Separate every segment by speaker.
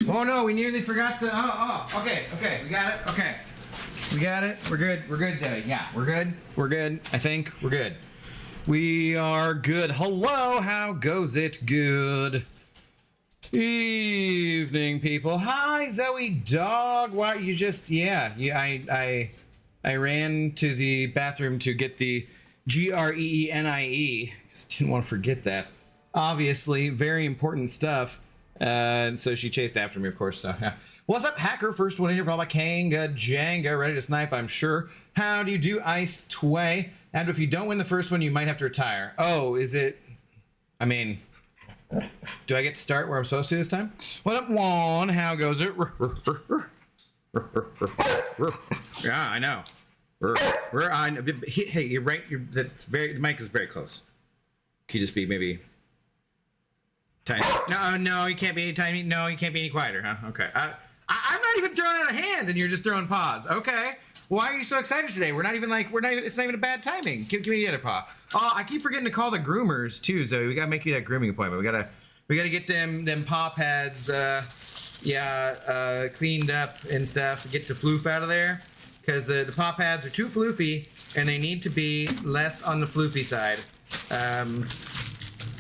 Speaker 1: Oh no, we nearly forgot the. Okay, we got it. Okay, we got it. We're good, Zoe. Yeah, we're good. I think we're good. We are good. Hello, how goes it? Good evening, people. Hi, Zoe dog. Why you just? Yeah, I ran to the bathroom to get the GREENIE because I didn't want to forget that. Obviously, very important stuff. And so she chased after me, of course. So, yeah. What's up, hacker? First one in here, followed by Kanga Jenga, ready to snipe, I'm sure. How do you do, Ice Tway? And if you don't win the first one, you might have to retire. Oh, is it? I mean, do I get to start where I'm supposed to this time? What up, Juan? How goes it? Yeah, I know. Hey, you're right. That's very. The mic is very close. Can you just be maybe? Tiny. No, you can't be any tiny. No, you can't be any quieter, huh? Okay. I'm not even throwing out a hand, and you're just throwing paws. Okay. Why are you so excited today? It's not even. It's not even a bad timing. Give me the other paw. Oh, I keep forgetting to call the groomers too. Zoe, we gotta make you that grooming appointment. We gotta get them paw pads. Cleaned up and stuff. Get the floof out of there, because the paw pads are too floofy, and they need to be less on the floofy side.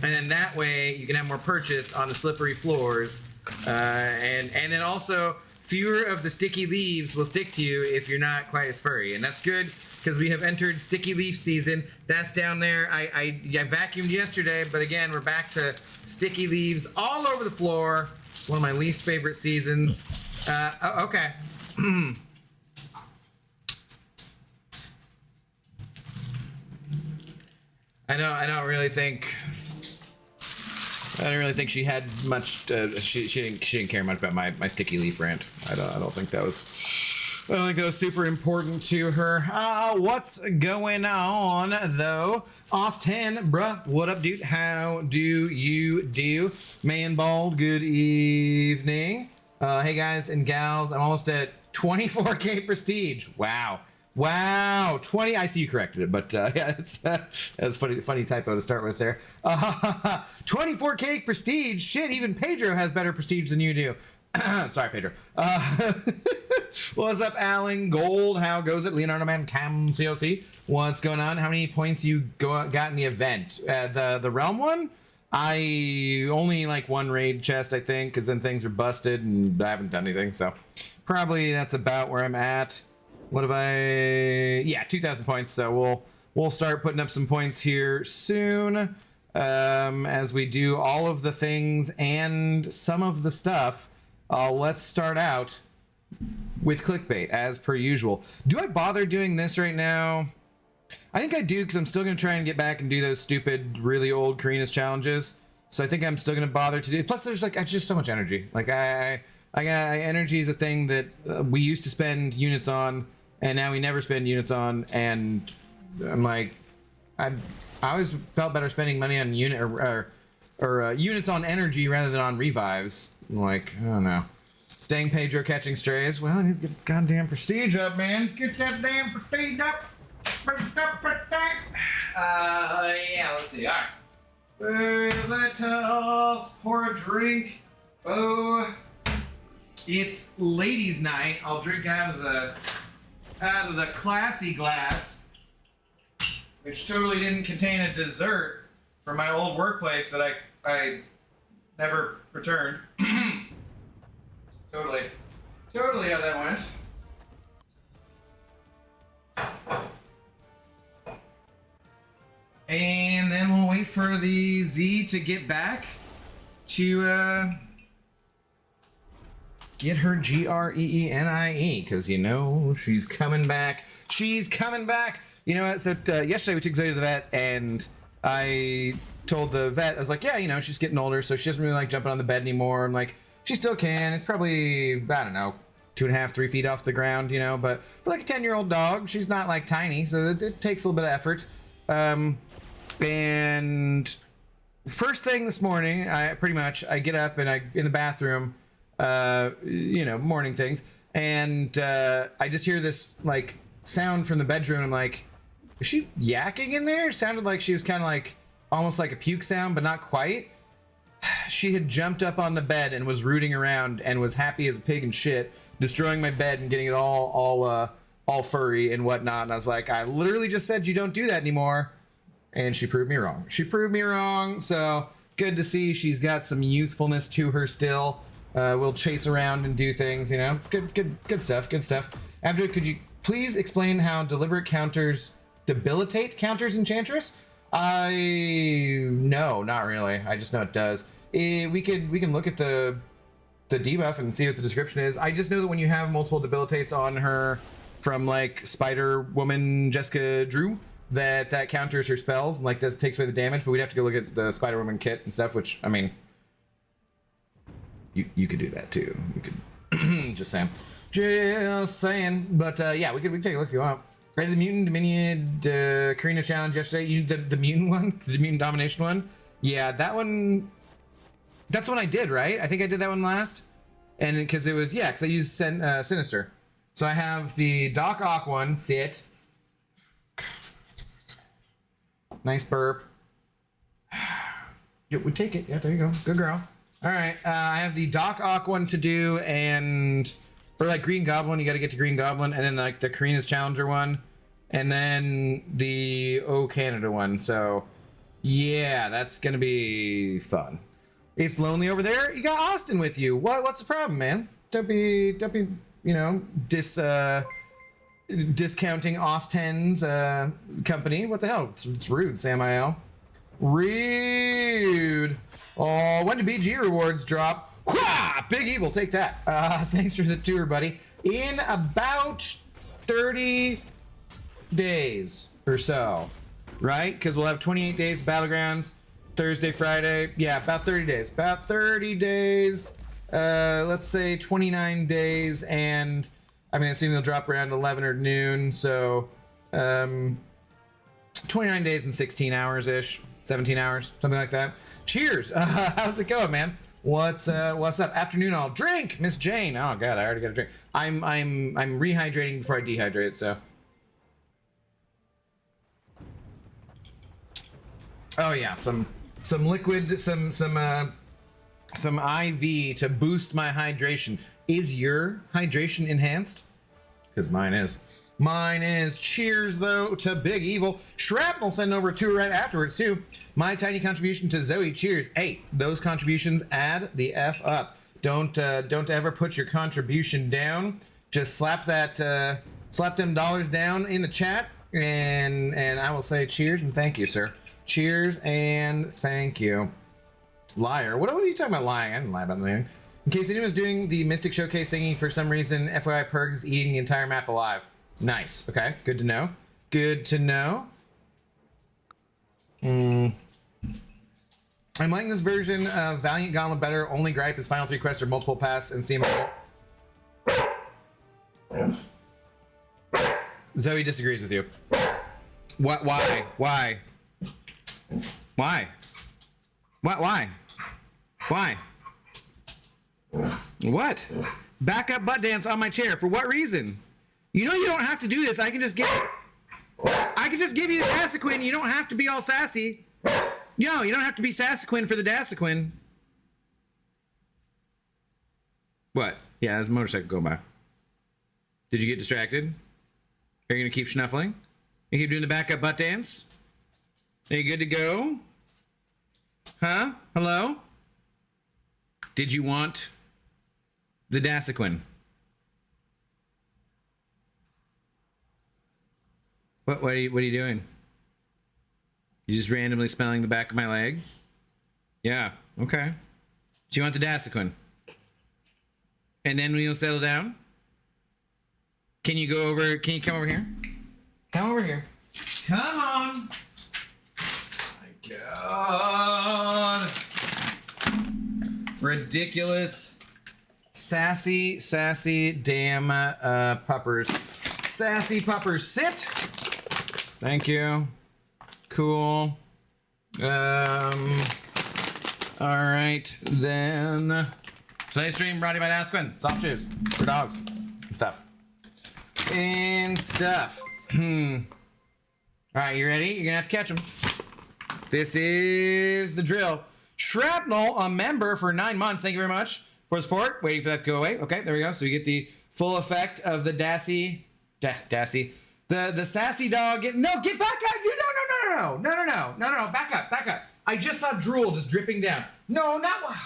Speaker 1: And then that way you can have more purchase on the slippery floors, and then also fewer of the sticky leaves will stick to you if you're not quite as furry, and that's good because we have entered sticky leaf season. That's down there. I vacuumed yesterday, but again we're back to sticky leaves all over the floor. One of my least favorite seasons. Okay. I don't really think she had much. She didn't care much about my sticky leaf rant. I don't think that was super important to her. What's going on though? Austin, bruh, what up, dude? How do you do? Man bald, good evening. Hey guys and gals, I'm almost at 24K prestige. Wow, 20. I see you corrected it, but yeah, that's funny typo to start with there. 24K prestige. Shit, even Pedro has better prestige than you do. Sorry, Pedro. What's up, Alan Gold? How goes it? Leonardo Man Cam COC. What's going on? How many points you got in the event? The realm one? I only like one raid chest, I think, because then things are busted and I haven't done anything. So probably that's about where I'm at. What have I? Yeah, 2,000 points. So we'll start putting up some points here soon, as we do all of the things and some of the stuff. Let's start out with clickbait as per usual. Do I bother doing this right now? I think I do, because I'm still going to try and get back and do those stupid, really old Karina's challenges. So I think I'm still going to bother to do. Plus, there's just so much energy. Like energy is a thing that we used to spend units on. And now we never spend units on, and I'm like, I always felt better spending money on units on energy rather than on revives. I'm like, I don't know. Dang Pedro catching strays. Well, he needs to get his goddamn prestige up, man. Get that damn prestige up. Yeah, let's see. All right. Let us pour a drink. Oh, it's ladies' night. I'll drink out of the classy glass, which totally didn't contain a dessert from my old workplace that I never returned. Totally how that went. And then we'll wait for the Z to get back to get her GREENIE, because she's coming back. You know what? So yesterday we took Zoe to the vet, and I told the vet, I was like, yeah, she's getting older, so she doesn't really like jumping on the bed anymore. I'm like, she still can. It's probably, I don't know, 2.5, 3 feet off the ground, but for like a 10-year-old dog, she's not like tiny, so it takes a little bit of effort. And first thing this morning, I get up and in the bathroom, morning things, and I just hear this like sound from the bedroom. I'm like, is she yakking in there? It sounded like she was kind of like almost like a puke sound, but not quite. she had jumped up on the bed and was rooting around and was happy as a pig and shit, destroying my bed and getting it all furry and whatnot. And I was like, I literally just said you don't do that anymore. And she proved me wrong. She proved me wrong. So good to see she's got some youthfulness to her still. We'll chase around and do things, you know. It's good stuff, good stuff. Abdul, could you please explain how deliberate counters debilitate counters Enchantress? No, not really. I just know it does. We can look at the debuff and see what the description is. I just know that when you have multiple debilitates on her from like Spider Woman Jessica Drew, that counters her spells and like takes away the damage. But we'd have to go look at the Spider Woman kit and stuff, which I mean, you could do that too. You could just saying. But yeah, we can take a look if you want. Right, the Mutant Dominion Karina challenge yesterday. The mutant one, the mutant domination one. Yeah, that one. That's the one I did, right? I think I did that one last, and because it was because I used Sinister. So I have the Doc Ock one. Sit. Nice burp. Yeah, we take it. Yeah, there you go. Good girl. All right, I have the Doc Ock one to do, and or like Green Goblin, you got to get to Green Goblin, and then like the Karina's Challenger one, and then the Canada one. So yeah, that's gonna be fun. It's lonely over there. You got Austin with you. What's the problem, man? Don't be you know discounting Austin's company. What the hell? It's rude, Samael. Rude. Oh, when do BG rewards drop? Wah! Big Evil, take that. Thanks for the tour, buddy. In about 30 days or so, right? Because we'll have 28 days of Battlegrounds, Thursday, Friday. Yeah, about 30 days. About 30 days. Let's say 29 days, and I mean, I assume they'll drop around 11 or noon, so 29 days and 16 hours-ish, 17 hours, something like that. Cheers! How's it going, man? What's up? Afternoon all. Drink, Miss Jane. Oh god, I already got a drink. I'm rehydrating before I dehydrate, so. Oh yeah, some liquid, some IV to boost my hydration. Is your hydration enhanced? Because mine is. Mine is. Cheers, though, to Big Evil. Shrapnel send over to right afterwards, too. My tiny contribution to Zoe. Cheers. Hey, those contributions add the F up. Don't ever put your contribution down. Just slap them dollars down in the chat, and I will say cheers and thank you, sir. Cheers and thank you. Liar. What are you talking about lying? I didn't lie about anything. In case anyone's doing the Mystic Showcase thingy for some reason, FYI Pergs is eating the entire map alive. Nice. Okay. Good to know. Good to know. I'm liking this version of Valiant Gauntlet better. Only gripe is final 3 quests or multiple pass and see Zoe disagrees with you. What? Why? Why? Why? What? Why? Why? What? Backup butt dance on my chair. For what reason? You know you don't have to do this. I can just give you the Dassaquin. You don't have to be all sassy. No, you don't have to be Sassaquin for the Dassaquin. What? Yeah, there's a motorcycle going by. Did you get distracted? Are you gonna keep snuffling? You keep doing the backup butt dance? Are you good to go? Huh? Hello? Did you want the Dassaquin? What are you doing? You just randomly smelling the back of my leg? Yeah, okay. So you want the Dassaquin? And then we'll settle down? Can you come over here? Come over here. Come on! My God. Ridiculous. Sassy damn puppers. Sassy puppers, sit! Thank you. Cool. Alright, then. Today's stream brought to you by Dassaquin. Soft chews for dogs and stuff. Alright, you ready? You're gonna have to catch them. This is the drill. Shrapnel, a member for 9 months. Thank you very much for the support. Waiting for that to go away. Okay, there we go. So we get the full effect of the Dassy. The sassy dog. No, get back up. No. Back up. I just saw drool just dripping down. No, not.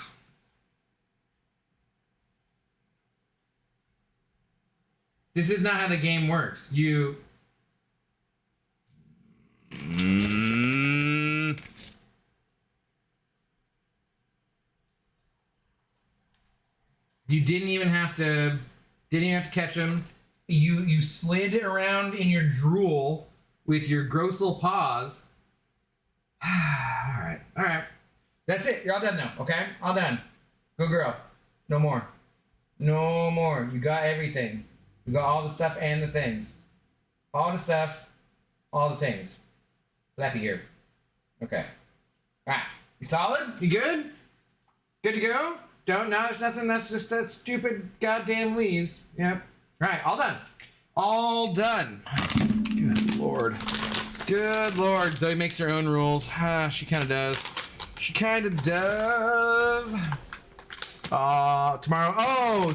Speaker 1: This is not how the game works. You didn't even have to catch him. You slid around in your drool with your gross little paws. All right. That's it. You're all done now. Okay, all done. Good girl. No more. You got everything. You got all the stuff and the things. All the stuff, all the things. Slappy here. Okay. All right. You solid? You good? Good to go? No, there's nothing. That's just that stupid goddamn leaves. Yep. All right. All done. Good lord. Zoe makes her own rules. She kind of does. Tomorrow. Oh,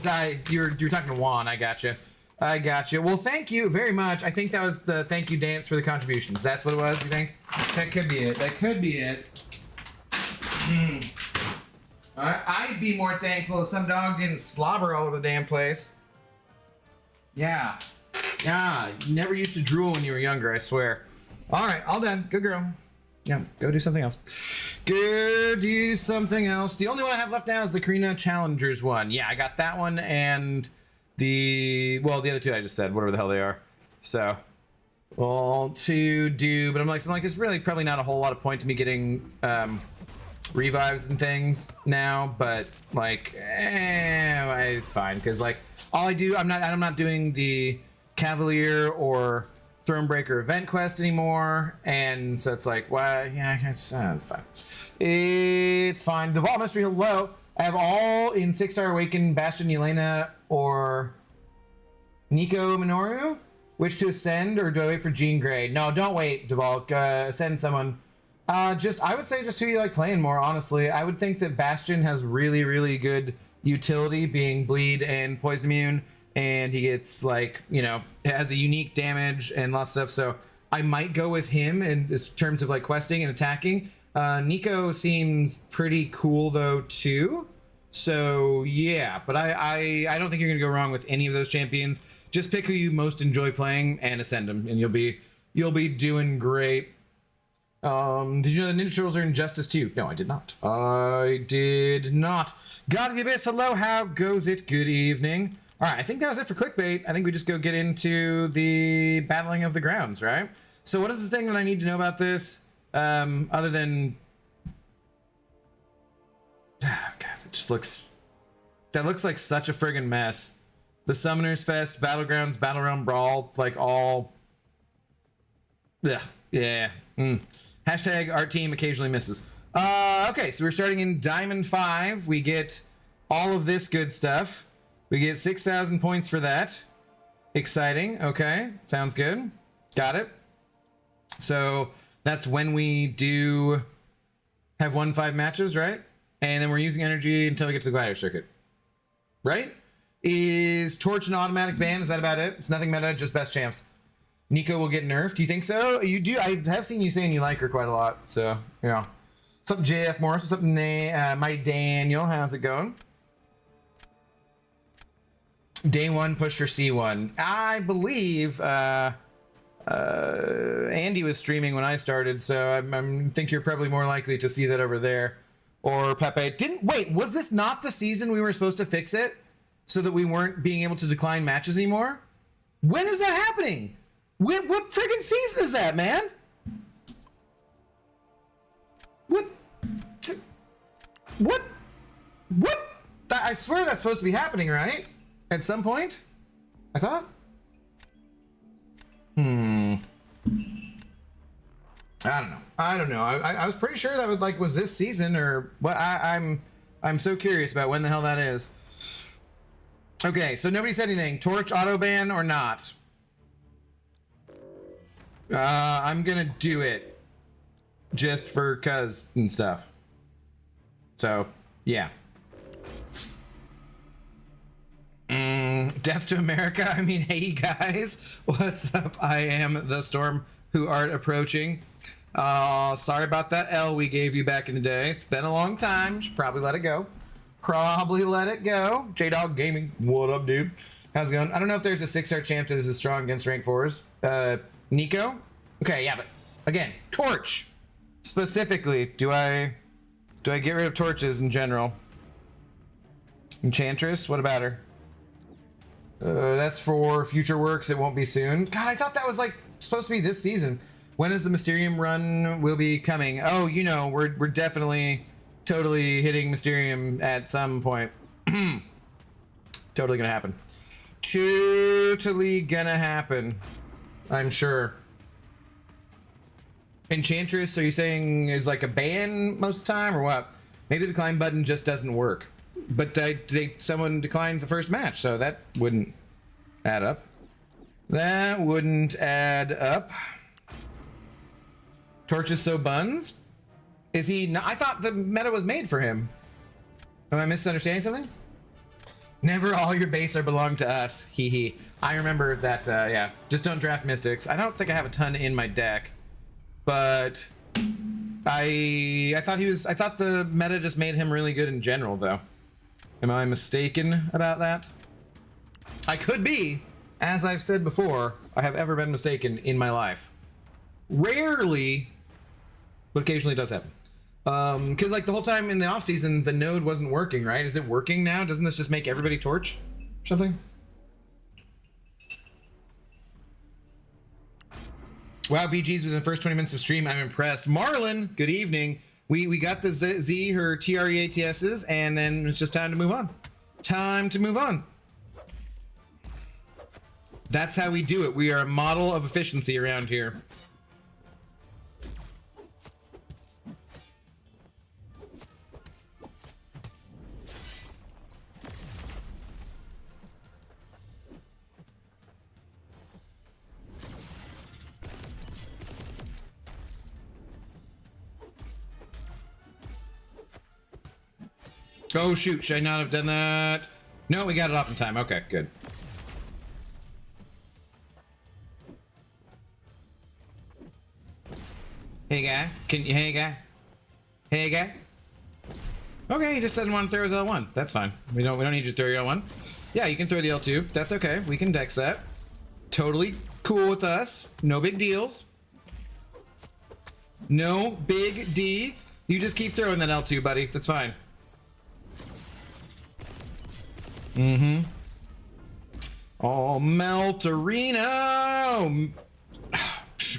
Speaker 1: you're talking to Juan. I gotcha. Well, thank you very much. I think that was the thank you dance for the contributions. That's what it was, you think? That could be it. I'd be more thankful if some dog didn't slobber all over the damn place. Yeah. You never used to drool when you were younger, I swear. All right, all done. Good girl. Yeah, go do something else. The only one I have left now is the Karina Challengers one. Yeah, I got that one and the other two I just said, whatever the hell they are. So, all to do, but I'm like, it's really probably not a whole lot of point to me getting revives and things now, but like, it's fine because like all I do, I'm not doing the Cavalier or Thronebreaker event quest anymore, and so it's like, well, yeah, it's fine. It's fine. Devolve Mystery, hello. I have all in 6-star Awaken, Bastion, Yelena, or Nico Minoru. Which to ascend, or do I wait for Jean Grey? No, don't wait, Devolve. Ascend someone. I would say just who you like playing more, honestly. I would think that Bastion has really, really good utility, being bleed and poison immune, and he gets like, has a unique damage and lots of stuff, so I might go with him in terms of like questing and attacking. Nico seems pretty cool though too, so yeah, but I don't think you're gonna go wrong with any of those champions. Just pick who you most enjoy playing and ascend them, and you'll be doing great. Did you know the Ninja Turtles are in Justice 2? No, I did not. God of the Abyss, hello, how goes it? Good evening. All right, I think that was it for Clickbait. I think we just go get into the battling of the grounds, right? So what is the thing that I need to know about this? Other than... God, that looks like such a friggin' mess. The Summoners Fest, Battlegrounds, Battle Realm Brawl, like all... Yeah. Hashtag our team occasionally misses. Okay, so we're starting in Diamond 5. We get all of this good stuff. We get 6,000 points for that. Exciting. Okay, sounds good. Got it. So that's when we do have 1-5 matches, right? And then we're using energy until we get to the glider circuit. Right? Is Torch an automatic ban? Is that about it? It's nothing meta, just best champs. Nico will get nerfed. Do you think so? You do. I have seen you saying you like her quite a lot. So, yeah. What's up, JF Morris? What's up, Mighty Daniel? How's it going? Day 1 push for C1. I believe Andy was streaming when I started, so I think you're probably more likely to see that over there. Or Pepe. Wait, was this not the season we were supposed to fix it? So that we weren't being able to decline matches anymore? When is that happening? What friggin' season is that, man? What? I swear that's supposed to be happening, right? At some point? I thought? I don't know. I was pretty sure that was this season or what. I'm so curious about when the hell that is. Okay, so nobody said anything. Torch auto ban or not? I'm gonna do it just for cuz and stuff. So, yeah. Death to America. I mean, hey guys, what's up? I am the storm who art approaching. Sorry about that L we gave you back in the day. It's been a long time. Should probably let it go. Probably let it go. J-Dog Gaming. What up, dude? How's it going? I don't know if there's a 6-star champ that is as strong against rank 4s. Nico? Okay, yeah, but again, Torch. Specifically, do I get rid of torches in general? Enchantress? What about her? That's for future works. It won't be soon. God, I thought that was like supposed to be this season. When is the Mysterium run will be coming? Oh, you know, we're definitely totally hitting Mysterium at some point. Totally gonna happen. Totally gonna happen. I'm sure. Enchantress, are you saying is like a ban most of the time or what? Maybe the decline button just doesn't work. But someone declined the first match, so that wouldn't add up. That wouldn't add up. Torch is so buns? Is he not? I thought the meta was made for him. Am I misunderstanding something? Never all your base are belong to us. Hee hee. I remember that, yeah. Just don't draft Mystics. I don't think I have a ton in my deck. But I thought the meta just made him really good in general, though. Am I mistaken about that? I could be. As I've said before, I have ever been mistaken in my life. Rarely, but occasionally it does happen. Because like the whole time in the off season, the node wasn't working, right? Is it working now? Doesn't this just make everybody torch or something? Wow, BG's within the first 20 minutes of stream. I'm impressed. Marlon, good evening. We got the Z, her TREATSs, and then it's just time to move on. Time to move on. That's how we do it. We are a model of efficiency around here. Oh shoot, should I not have done that? No, we got it off in time. Okay, good. Hey guy, hey guy? Hey guy? Okay, he just doesn't want to throw his L1. That's fine. We don't need you to throw your L1. Yeah, you can throw the L2. That's okay. We can dex that. Totally cool with us. No big deals. No big D. You just keep throwing that L2, buddy. That's fine. Mm-hmm. Oh, Melterino!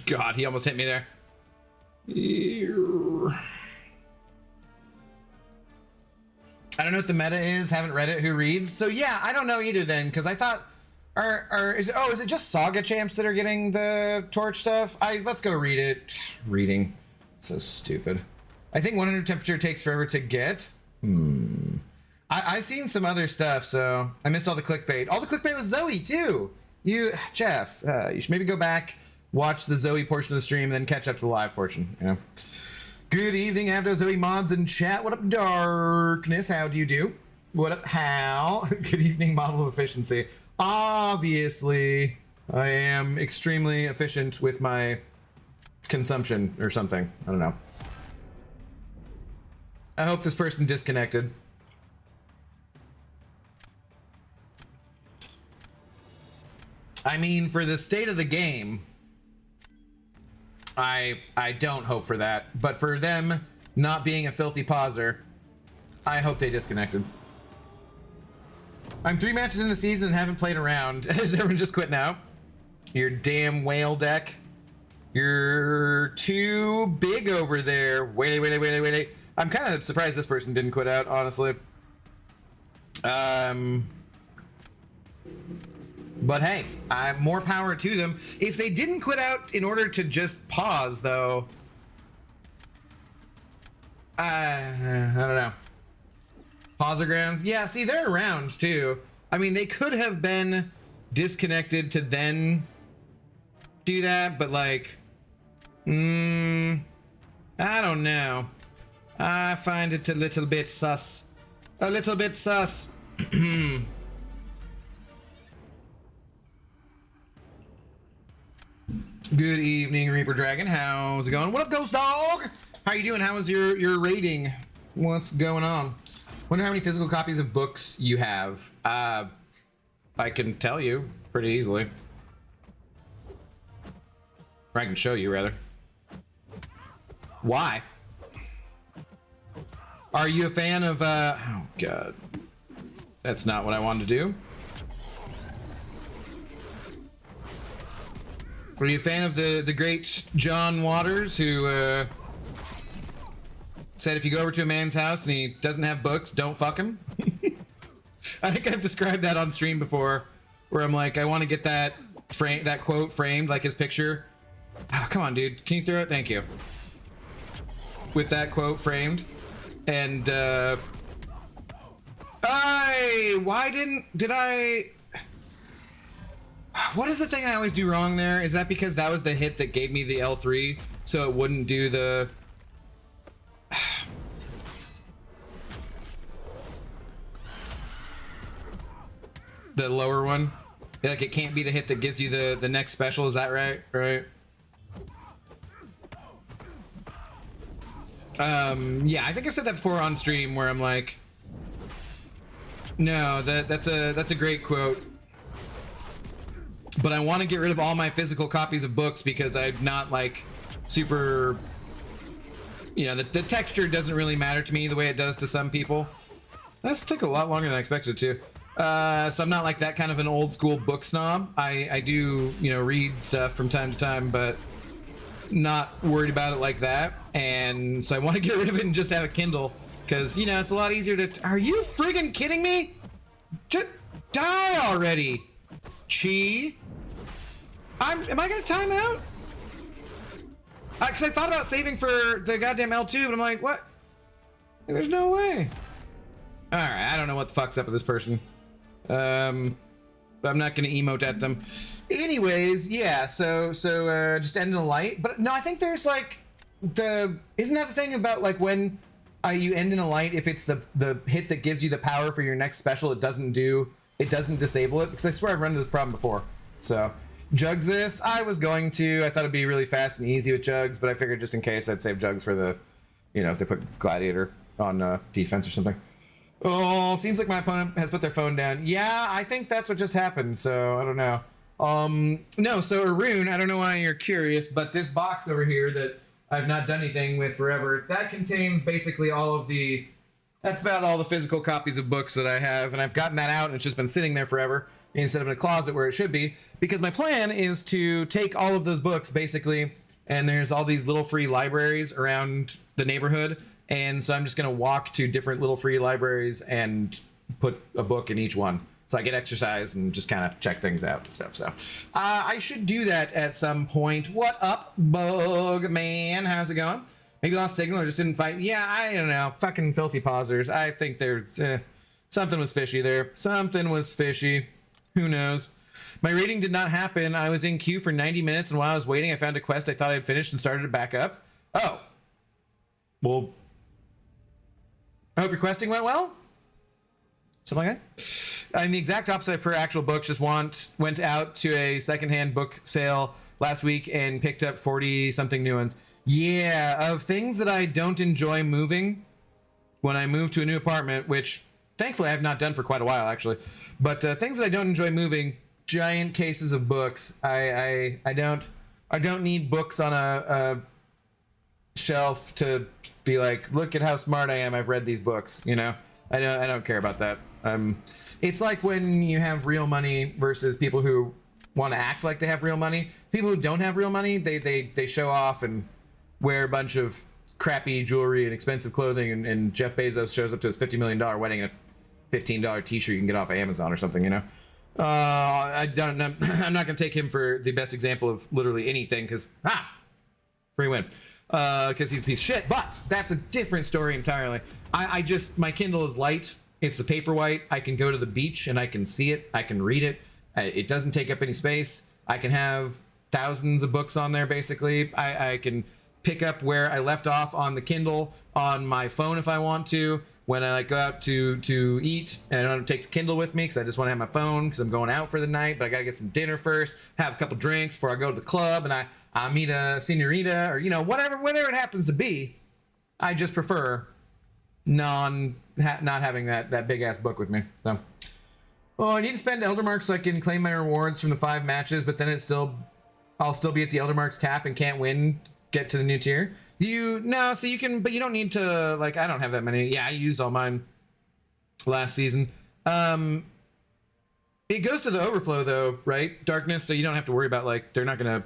Speaker 1: God, he almost hit me there. I don't know what the meta is. Haven't read it. Who reads? So yeah, I don't know either then, because I thought, is it just Saga champs that are getting the torch stuff? Let's go read it. Reading. So stupid. I think 100 temperature takes forever to get. I've seen some other stuff, so I missed all the clickbait. All the clickbait was Zoe, too. Jeff, you should maybe go back, watch the Zoe portion of the stream, and then catch up to the live portion, you know. Good evening, Avdo, Zoe mods in chat. What up, Darkness? How do you do? What up, Hal? Good evening, model of efficiency. Obviously, I am extremely efficient with my consumption or something. I don't know. I hope this person disconnected. I mean, for the state of the game, I don't hope for that. But for them not being a filthy pauser, I hope they disconnected. I'm 3 matches in the season and haven't played around. Is everyone just quit now? Your damn whale deck. You're too big over there. Wait. I'm kind of surprised this person didn't quit out, honestly. But hey, more power to them. If they didn't quit out in order to just pause, though, I don't know. Battlegrounds, yeah. See, they're around too. I mean, they could have been disconnected to then do that, but like, I don't know. I find it a little bit sus. A little bit sus. Good evening, Reaper Dragon. How's it going? What up, Ghost Dog? How you doing? How was your rating? What's going on? Wonder how many physical copies of books you have. I can tell you pretty easily. Or I can show you, rather. Why? Are you a fan of, oh god. That's not what I wanted to do. Are you a fan of the great John Waters, who, said if you go over to a man's house and he doesn't have books, don't fuck him? I think I've described that on stream before, where I'm like, I want to get that quote framed, like his picture. Oh, come on, dude. Can you throw it? Thank you. With that quote framed. And, what is the thing I always do wrong there? Is that because that was the hit that gave me the L3, so it wouldn't do the... the lower one? Like, it can't be the hit that gives you the next special, is that right? Right? Yeah, I think I've said that before on stream, where I'm like, no, that's a great quote, but I want to get rid of all my physical copies of books because I'm not like super, you know, the texture doesn't really matter to me the way it does to some people. This took a lot longer than I expected it to. So I'm not like that kind of an old school book snob. I do, you know, read stuff from time to time, but not worried about it like that. And so I want to get rid of it and just have a Kindle, because, you know, it's a lot easier to... Are you friggin' kidding me? Just die already, Chi. Am I gonna time out? Because I thought about saving for the goddamn L2, but I'm like, what? There's no way. Alright, I don't know what the fuck's up with this person. I'm not gonna emote at them. Anyways, yeah, so just end in the light. But no, I think there's like isn't that the thing about like when you end in a light, if it's the hit that gives you the power for your next special, it doesn't disable it? Because I swear I've run into this problem before. So jugs this. I was going to. I thought it'd be really fast and easy with jugs, but I figured just in case I'd save jugs for the, you know, if they put gladiator on defense or something. Oh, seems like my opponent has put their phone down. Yeah, I think that's what just happened, so I don't know. No, so Arun, I don't know why you're curious, but this box over here that I've not done anything with forever, that contains basically that's about all the physical copies of books that I have, and I've gotten that out and it's just been sitting there forever instead of in a closet where it should be, because my plan is to take all of those books basically, and there's all these little free libraries around the neighborhood, and so I'm just going to walk to different little free libraries and put a book in each one. So I get exercise and just kind of check things out and stuff. So I should do that at some point. What up, Bug Man? How's it going? Maybe lost signal or just didn't fight. Yeah, I don't know. Fucking filthy pausers. I think there's something was fishy there. Something was fishy. Who knows? My rating did not happen. I was in queue for 90 minutes, and while I was waiting, I found a quest I thought I'd finished and started it back up. Oh. Well, I hope your questing went well. Something like that. I'm the exact opposite for actual books. Just went out to a secondhand book sale last week and picked up 40-something new ones. Yeah, of things that I don't enjoy moving when I move to a new apartment, which thankfully I have not done for quite a while, actually. But things that I don't enjoy moving, giant cases of books. I don't need books on a shelf to be like, look at how smart I am. I've read these books, you know. I don't care about that. It's like when you have real money versus people who want to act like they have real money. People who don't have real money, they show off and wear a bunch of crappy jewelry and expensive clothing, and Jeff Bezos shows up to his $50 million wedding in a $15 t-shirt you can get off of Amazon or something, you know. I'm not going to take him for the best example of literally anything, because free win, because he's a piece of shit. But that's a different story entirely. My Kindle is light. It's the Paperwhite. I can go to the beach and I can see it. I can read it. It doesn't take up any space. I can have thousands of books on there, basically. I can pick up where I left off on the Kindle on my phone if I want to. When I like go out to eat and I don't take the Kindle with me because I just want to have my phone because I'm going out for the night, but I gotta get some dinner first, have a couple drinks before I go to the club, and I meet a senorita or whatever it happens to be. I just prefer not having that big ass book with me. So, I need to spend Elder Marks so I can claim my rewards from the 5 matches, but then I'll still be at the Elder Marks cap and can't get to the new tier. So you can, but you don't need to, like, I don't have that many. Yeah, I used all mine last season. It goes to the overflow though, right? Darkness, so you don't have to worry about, like, they're not gonna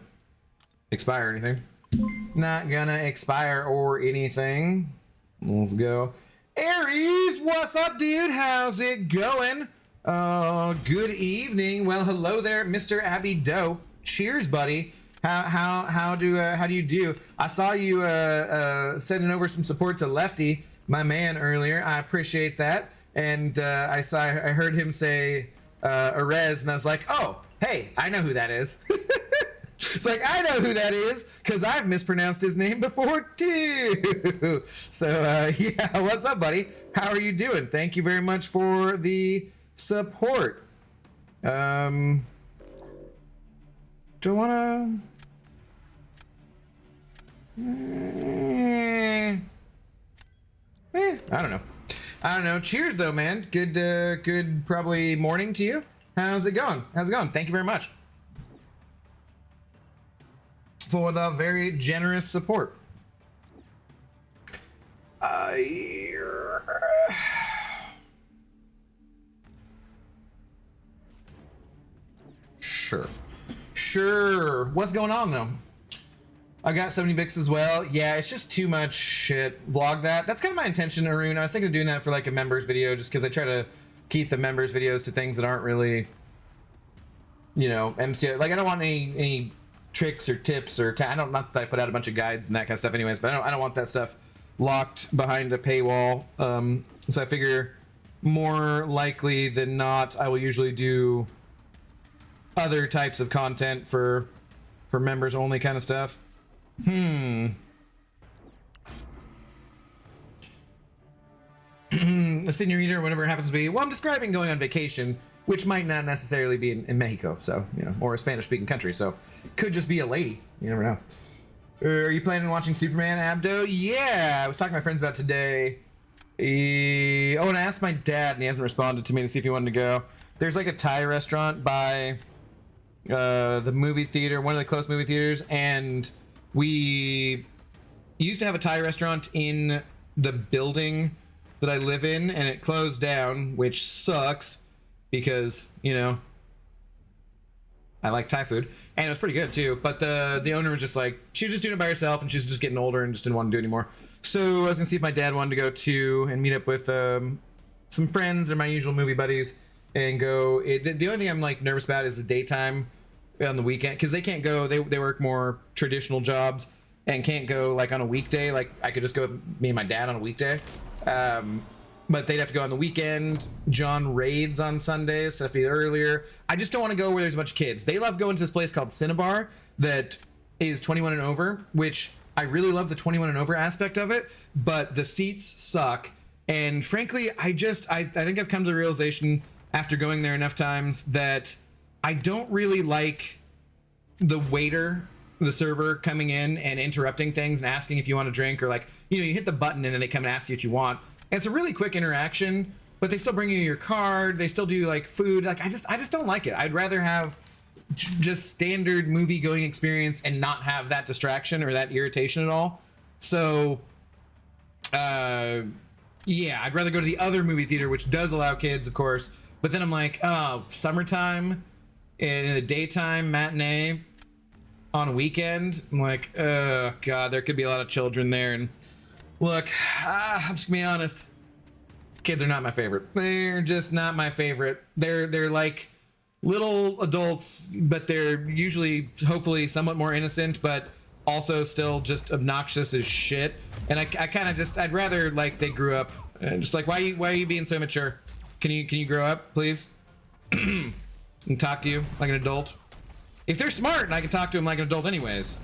Speaker 1: expire or anything. Not gonna expire or anything. Let's go. Aries, what's up, dude? How's it going? Good evening. Well, hello there, Mr. Abby Doe. Cheers, buddy. How do you do? I saw you sending over some support to Lefty, my man, earlier. I appreciate that. And I heard him say Erez, and I was like, oh, hey, I know who that is. It's like, I know who that is because I've mispronounced his name before too. So yeah, what's up, buddy? How are you doing? Thank you very much for the support. Do I wanna? I don't know. Cheers though, man. Good probably morning to you. How's it going? Thank you very much for the very generous support. Sure. What's going on though? I got 70 bits as well. Yeah, it's just too much shit. Vlog that. That's kind of my intention, Arun. I was thinking of doing that for like a members video just because I try to keep the members videos to things that aren't really, MCO. Like I don't want any tricks or tips or not that I put out a bunch of guides and that kind of stuff anyways, but I don't want that stuff locked behind a paywall. So I figure more likely than not, I will usually do other types of content for members only kind of stuff. A senorita or whatever it happens to be. Well, I'm describing going on vacation, which might not necessarily be in Mexico, so or a Spanish-speaking country, so could just be a lady. You never know. Are you planning on watching Superman, Abdo? Yeah, I was talking to my friends about today. And I asked my dad, and he hasn't responded to me to see if he wanted to go. There's like a Thai restaurant by the movie theater, one of the close movie theaters, and we used to have a Thai restaurant in the building that I live in, and it closed down, which sucks because, I like Thai food, and it was pretty good too, but the owner was just like, she was just doing it by herself, and she's just getting older and just didn't want to do it anymore. So I was gonna see if my dad wanted to go too and meet up with some friends or my usual movie buddies and go. The only thing I'm like nervous about is the daytime on the weekend, because they can't go, they work more traditional jobs and can't go like on a weekday. Like I could just go with me and my dad on a weekday, but they'd have to go on the weekend. John raids on Sundays, so that'd be earlier. I just don't want to go where there's a bunch of kids. They love going to this place called Cinnabar that is 21 and over, which I really love the 21 and over aspect of it, but the seats suck. And frankly, I think I've come to the realization after going there enough times that I don't really like the waiter, the server coming in and interrupting things and asking if you want a drink, or like, you hit the button and then they come and ask you what you want. And it's a really quick interaction, but they still bring you your card. They still do like food. Like I just don't like it. I'd rather have just standard movie going experience and not have that distraction or that irritation at all. So, yeah, I'd rather go to the other movie theater, which does allow kids, of course. But then I'm like, oh, summertime in the daytime matinee on a weekend. I'm like, oh God, there could be a lot of children there. And look, I'm just gonna be honest. Kids are not my favorite. They're just not my favorite. They're like little adults, but they're usually, hopefully, somewhat more innocent, but also still just obnoxious as shit. And I kind of just, I'd rather like they grew up. Just like, why are you being so mature? Can you grow up, please? And talk to you like an adult. If they're smart, and I can talk to them like an adult anyways.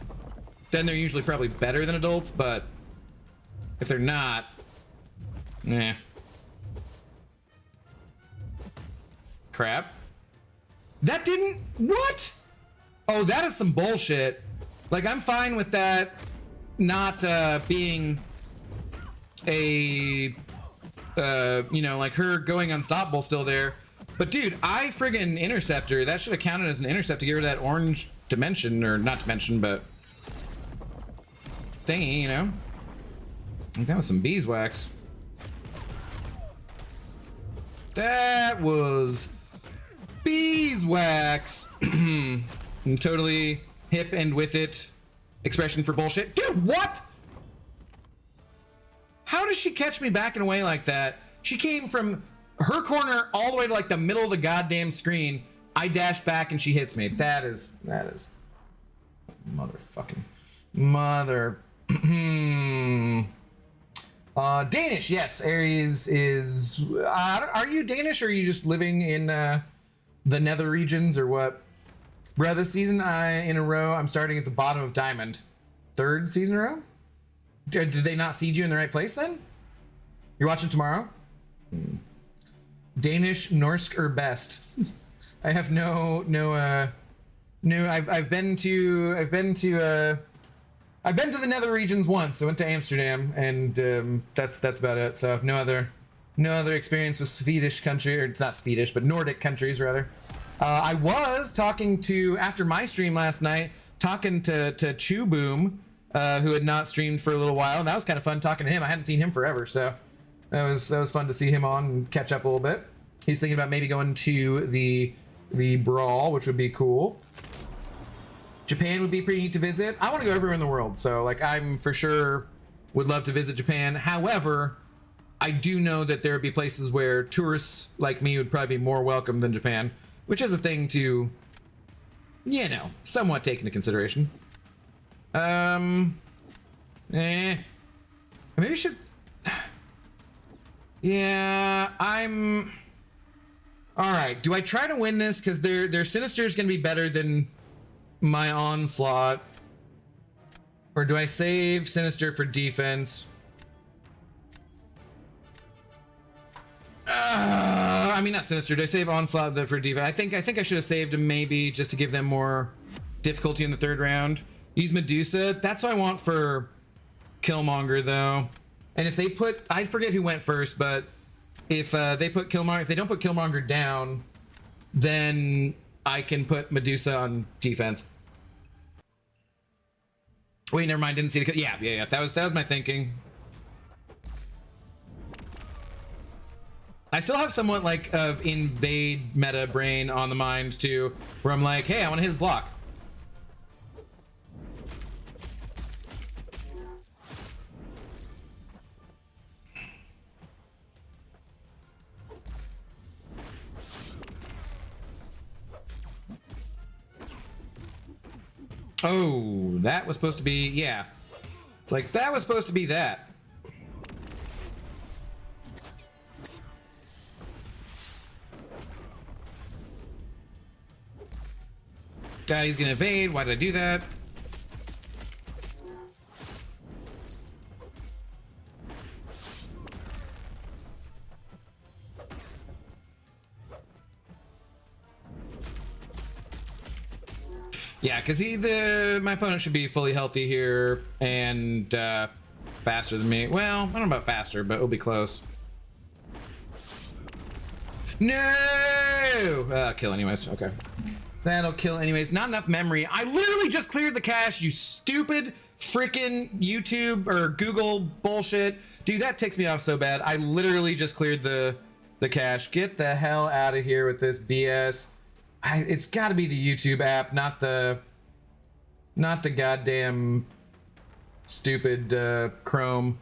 Speaker 1: then they're usually probably better than adults, but if they're not, nah. Crap. That didn't, what? Oh, that is some bullshit. Like, I'm fine with that not being a, you know, like her going unstoppable still there. But dude, I friggin' interceptor. That should have counted as an intercept to get rid of that orange dimension, or not dimension, but thingy, you know? Like, that was some beeswax. That was beeswax. I'm totally hip and with it. Expression for bullshit. Dude, what? How does she catch me backing away like that? She came from her corner all the way to like the middle of the goddamn screen. I dash back and she hits me. That is motherfucking mother. Danish, yes. Aries is. Are you Danish, or are you just living in the nether regions, or what? Bro, this season in a row, I'm starting at the bottom of Diamond. 3rd season in a row? Did they not seed you in the right place then? You're watching tomorrow? Danish, Norsk, or best? I have no. I've been to the nether regions once. I went to Amsterdam, and that's about it. So I have no other experience with Swedish country, or it's not Swedish, but Nordic countries rather. I was talking to, after my stream last night, talking to Chew Boom, who had not streamed for a little while, and that was kind of fun talking to him. I hadn't seen him forever, so that was fun to see him on and catch up a little bit. He's thinking about maybe going to the Brawl, which would be cool. Japan would be pretty neat to visit. I want to go everywhere in the world, so like I'm for sure would love to visit Japan. However, I do know that there would be places where tourists like me would probably be more welcome than Japan, which is a thing to, you know, somewhat take into consideration. Maybe I should. Yeah, I'm. All right. Do I try to win this because their Sinister is going to be better than my Onslaught, or do I save Sinister for defense? I mean, not Sinister. Do I save Onslaught for defense? I think I should have saved him maybe just to give them more difficulty in the 3rd round. Use Medusa. That's what I want for Killmonger though. And if they put, I forget who went first, but if they put Killmonger, if they don't put Killmonger down, then I can put Medusa on defense. Wait, never mind. Didn't see the. Yeah. That was my thinking. I still have somewhat like of invade meta brain on the mind too, where I'm like, hey, I want to hit his block. Oh, that was supposed to be, yeah. It's like, that was supposed to be that. He's gonna evade. Why did I do that? Yeah, because my opponent should be fully healthy here and faster than me. Well, I don't know about faster, but it'll be close. No! Kill anyways. Okay. That'll kill anyways. Not enough memory. I literally just cleared the cache, you stupid freaking YouTube or Google bullshit. Dude, that ticks me off so bad. I literally just cleared the cache. Get the hell out of here with this BS. It's got to be the YouTube app, not the goddamn stupid Chrome.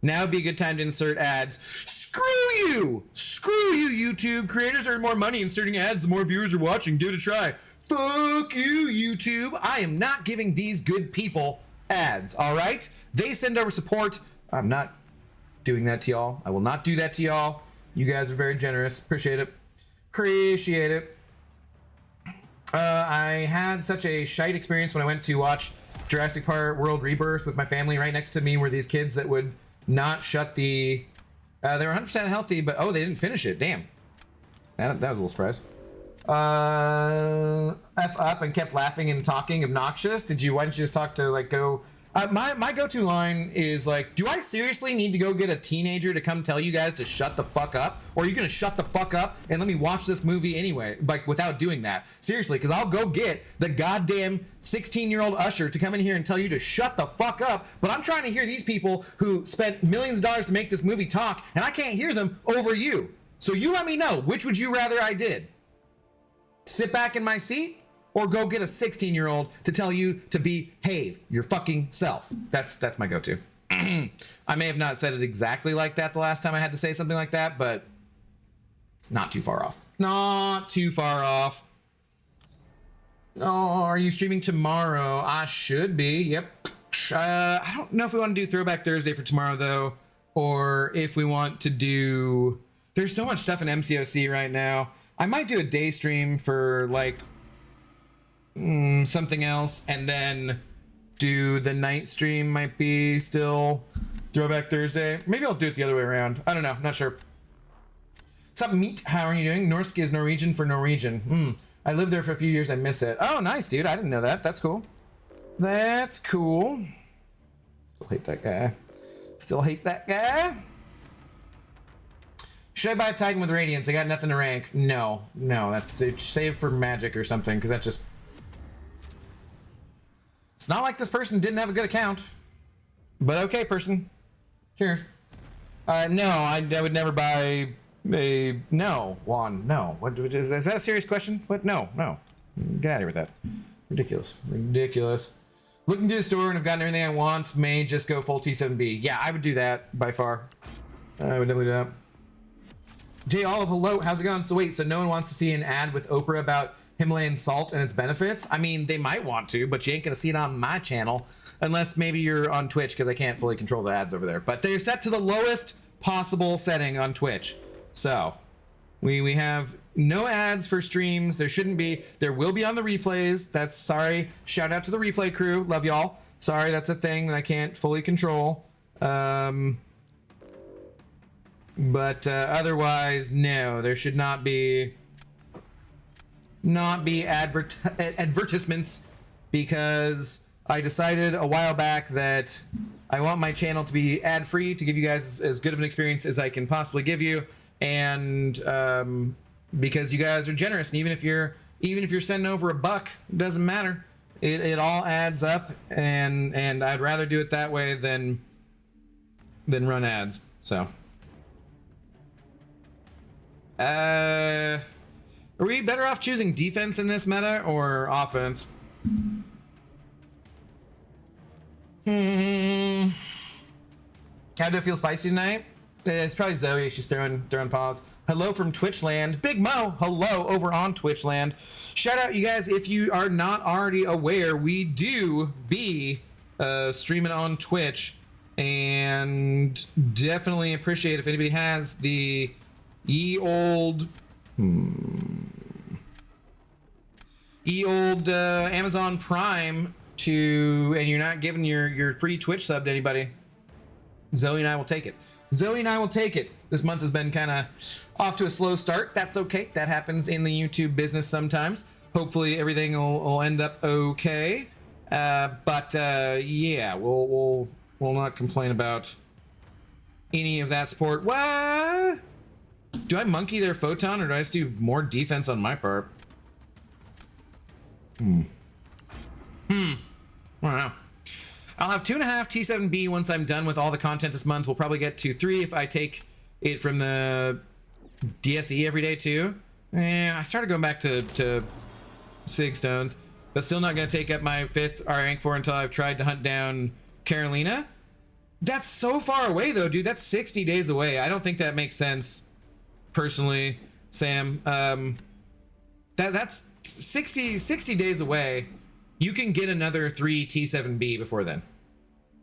Speaker 1: Now would be a good time to insert ads. Screw you! Screw you, YouTube. Creators earn more money inserting ads the more viewers are watching. Give it a try. Fuck you, YouTube. I am not giving these good people ads, all right? They send over support. I'm not doing that to y'all. I will not do that to y'all. You guys are very generous. Appreciate it. Appreciate it. I had such a shite experience when I went to watch Jurassic Park World Rebirth with my family. Right next to me were these kids that would not shut the... they were 100% healthy, but oh, they didn't finish it. Damn. That was a little surprise. F up and kept laughing and talking obnoxious. Why didn't you just talk to, like, go... my go-to line is like, do I seriously need to go get a teenager to come tell you guys to shut the fuck up? Or are you gonna shut the fuck up and let me watch this movie anyway, like without doing that? Seriously, because I'll go get the goddamn 16-year-old usher to come in here and tell you to shut the fuck up, but I'm trying to hear these people who spent millions of dollars to make this movie talk, and I can't hear them over you. So you let me know, which would you rather I did? Sit back in my seat? Or go get a 16-year-old to tell you to behave your fucking self. That's my go-to. I may have not said it exactly like that the last time I had to say something like that, but it's not too far off. Not too far off. Oh, are you streaming tomorrow? I should be, yep. I don't know if we want to do Throwback Thursday for tomorrow, though, or if we want to do... There's so much stuff in MCOC right now. I might do a day stream for, like... something else, and then do the night stream. Might be still Throwback Thursday. Maybe I'll do it the other way around. I don't know, not sure. What's up, Meat? How are you doing? Norsk is Norwegian for Norwegian. I lived there for a few years. I miss it. Oh, nice, dude. I didn't know that. That's cool. That's cool. Still hate that guy. Still hate that guy. Should I buy a Titan with Radiance? I got nothing to rank. No, that's save for Magic or something, because that just... It's not like this person didn't have a good account. But okay, person. Cheers. No, I would never buy a... No, Juan, no. What, is that a serious question? What? No. Get out of here with that. Ridiculous. Looking through the store and I've gotten everything I want. May just go full T7B. Yeah, I would do that by far. I would definitely do that. Jay Olive, hello. How's it going? So wait, so no one wants to see an ad with Oprah about Himalayan salt and its benefits? I mean, they might want to, but you ain't gonna see it on my channel unless maybe you're on Twitch, because I can't fully control the ads over there. But they're set to the lowest possible setting on Twitch. So we have no ads for streams. There shouldn't be. There will be on the replays. That's sorry. Shout out to the replay crew. Love y'all. Sorry, that's a thing that I can't fully control. But otherwise, no, there should not be advertisements, because I decided a while back that I want my channel to be ad-free to give you guys as good of an experience as I can possibly give you, and because you guys are generous, and even if you're sending over $1, it doesn't matter. It all adds up, and I'd rather do it that way than run ads. So are we better off choosing defense in this meta or offense? How do it feel spicy tonight? It's probably Zoe. She's throwing paws. Hello from Twitchland. Big Mo, hello over on Twitchland. Shout out, you guys, if you are not already aware, we do be streaming on Twitch, and definitely appreciate if anybody has the old Amazon Prime and you're not giving your free Twitch sub to anybody. Zoe and I will take it. This month has been kind of off to a slow start. That's okay. That happens in the YouTube business sometimes. Hopefully everything will end up okay. Yeah, we'll not complain about any of that support. What? Do I monkey their photon, or do I just do more defense on my part? I don't know. I'll have 2.5 T7B once I'm done with all the content this month. We'll probably get to 3 if I take it from the DSE every day too. I started going back to Sig Stones, but still not going to take up my 5th rank 4 until I've tried to hunt down Carolina. That's so far away though, dude. That's 60 days away. I don't think that makes sense personally, Sam. That's 60 days away. You can get another 3 T7B before then.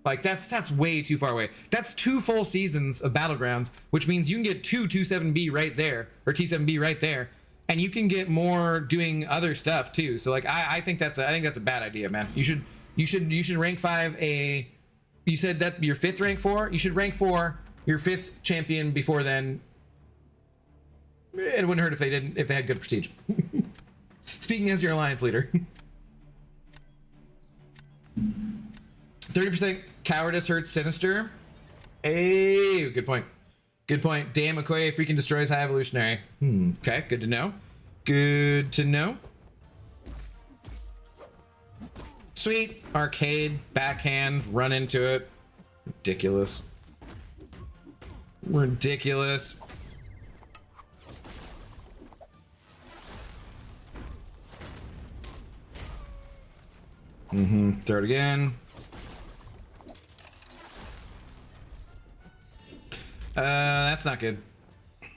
Speaker 1: Like that's way too far away. That's 2 full seasons of Battlegrounds, which means you can get 2 T7B right there, or T7B right there, and you can get more doing other stuff too. So like I think that's a bad idea, man. You You should rank 5 a. You said that your 5th rank 4. You should rank 4 your 5th champion before then. It wouldn't hurt if they had good prestige. Speaking as your alliance leader. 30% cowardice hurts sinister. Hey, good point. Good point. Damn, Okoye freaking destroys high evolutionary. Okay, good to know. Good to know. Sweet. Arcade, backhand, run into it. Ridiculous. Ridiculous. Throw it again. That's not good. Do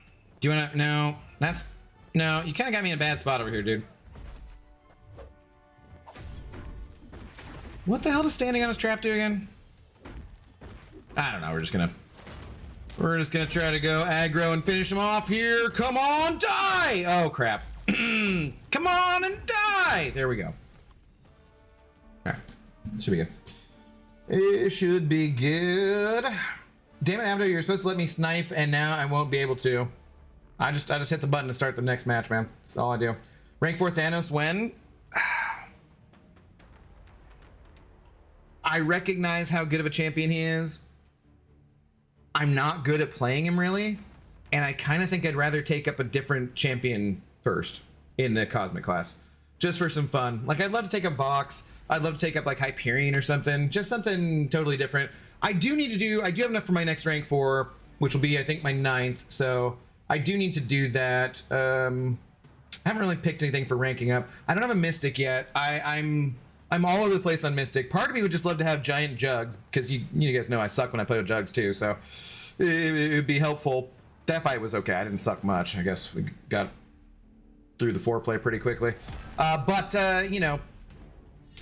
Speaker 1: you wanna? No, that's no. You kind of got me in a bad spot over here, dude. What the hell does standing on his trap do again? I don't know. We're just gonna try to go aggro and finish him off here. Come on, die! Oh crap! Come on and die! There we go. All right, should be good. It should be good. Damn it, Abdo, you're supposed to let me snipe, and now I won't be able to. I just hit the button to start the next match, man. That's all I do. Rank 4 Thanos when? I recognize how good of a champion he is. I'm not good at playing him, really. And I kind of think I'd rather take up a different champion first in the Cosmic class. Just for some fun. Like, I'd love to take up Vox. I'd love to take up, like, Hyperion or something. Just something totally different. I do have enough for my next rank 4, which will be, I think, my 9th. So I do need to do that. I haven't really picked anything for ranking up. I don't have a Mystic yet. I'm all over the place on Mystic. Part of me would just love to have giant jugs, because you guys know I suck when I play with jugs too. So it would be helpful. That fight was okay. I didn't suck much. I guess we got through the foreplay pretty quickly. But you know,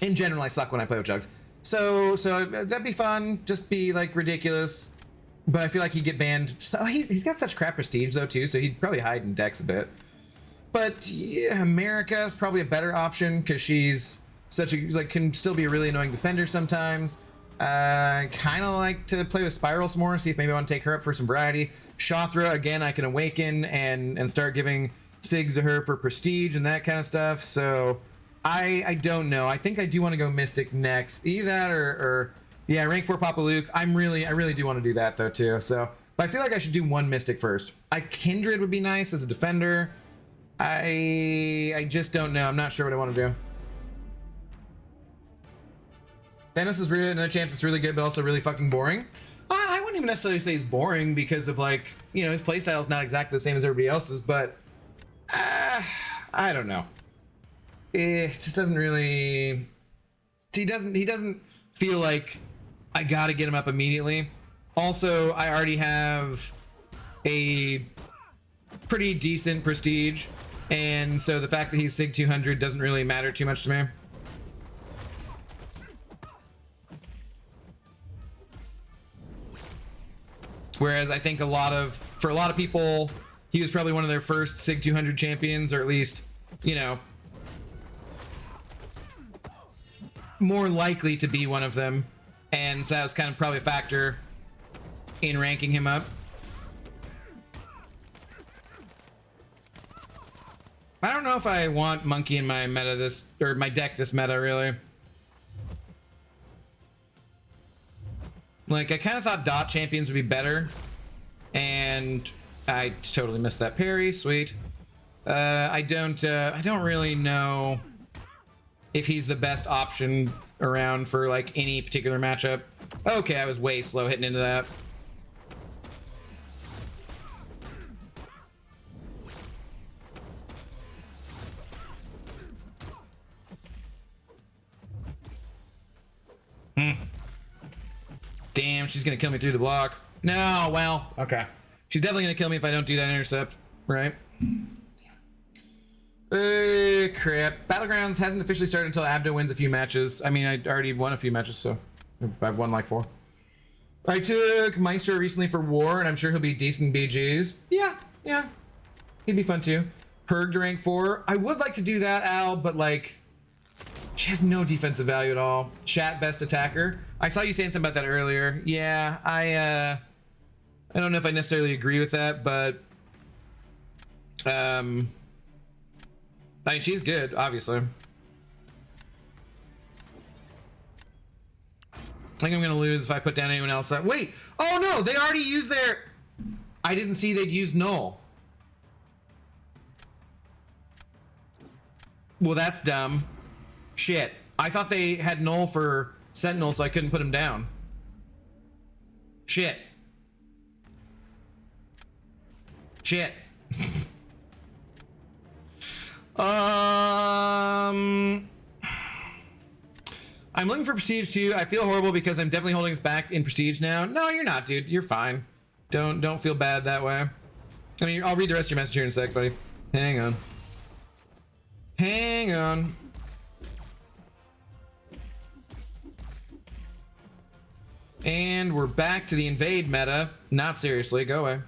Speaker 1: in general, I suck when I play with jugs. So that'd be fun. Just be like ridiculous. But I feel like he'd get banned. So he's got such crap prestige though too. So he'd probably hide in decks a bit. But yeah, America is probably a better option because she's such a can still be a really annoying defender sometimes. Kind of like to play with Spiral some more. See if maybe I want to take her up for some variety. Shothra again, I can awaken and start giving Sigs to her for prestige and that kind of stuff. So. I don't know. I think I do want to go Mystic next. Either that or yeah, rank 4 Papa Luke. I really do want to do that though too. So, but I feel like I should do one Mystic first. Kindred would be nice as a defender. I just don't know. I'm not sure what I want to do. Thanos is really another champ that's really good, but also really fucking boring. I wouldn't even necessarily say he's boring because of like, you know, his playstyle is not exactly the same as everybody else's, but I don't know. It just doesn't really. He doesn't feel like I gotta get him up immediately. Also, I already have a pretty decent prestige, and so the fact that he's Sig 200 doesn't really matter too much to me. Whereas I think for a lot of people, he was probably one of their first Sig 200 champions, or at least, you know, more likely to be one of them, and so that was kind of probably a factor in ranking him up. I don't know if I want Monkey in my meta my deck this meta really. Like I kind of thought dot champions would be better, and I totally missed that parry. Sweet. I don't really know if he's the best option around for like any particular matchup. Okay, I was way slow hitting into that. Damn, she's gonna kill me through the block. No, well, okay. She's definitely gonna kill me if I don't do that intercept, right? Crap. Battlegrounds hasn't officially started until Abdo wins a few matches. I mean, I already won a few matches, so I've won like 4. I took Maestro recently for War, and I'm sure he'll be decent BGs. Yeah. He'd be fun too. Purg to rank 4. I would like to do that, Al, but like, She has no defensive value at all. Chat best attacker. I saw you saying something about that earlier. Yeah, I don't know if I necessarily agree with that, but I mean, she's good, obviously. I think I'm gonna lose if I put down anyone else. Wait, oh no, they already used their. I didn't see they'd used null. Well, that's dumb. Shit. I thought they had null for Sentinel, so I couldn't put him down. Shit. Shit. I'm looking for Prestige too. I feel horrible because I'm definitely holding us back in Prestige now. No, you're not, dude. You're fine. Don't feel bad that way. I mean, I'll read the rest of your message here in a sec, buddy. Hang on. Hang on. And we're back to the invade meta. Not seriously, go away.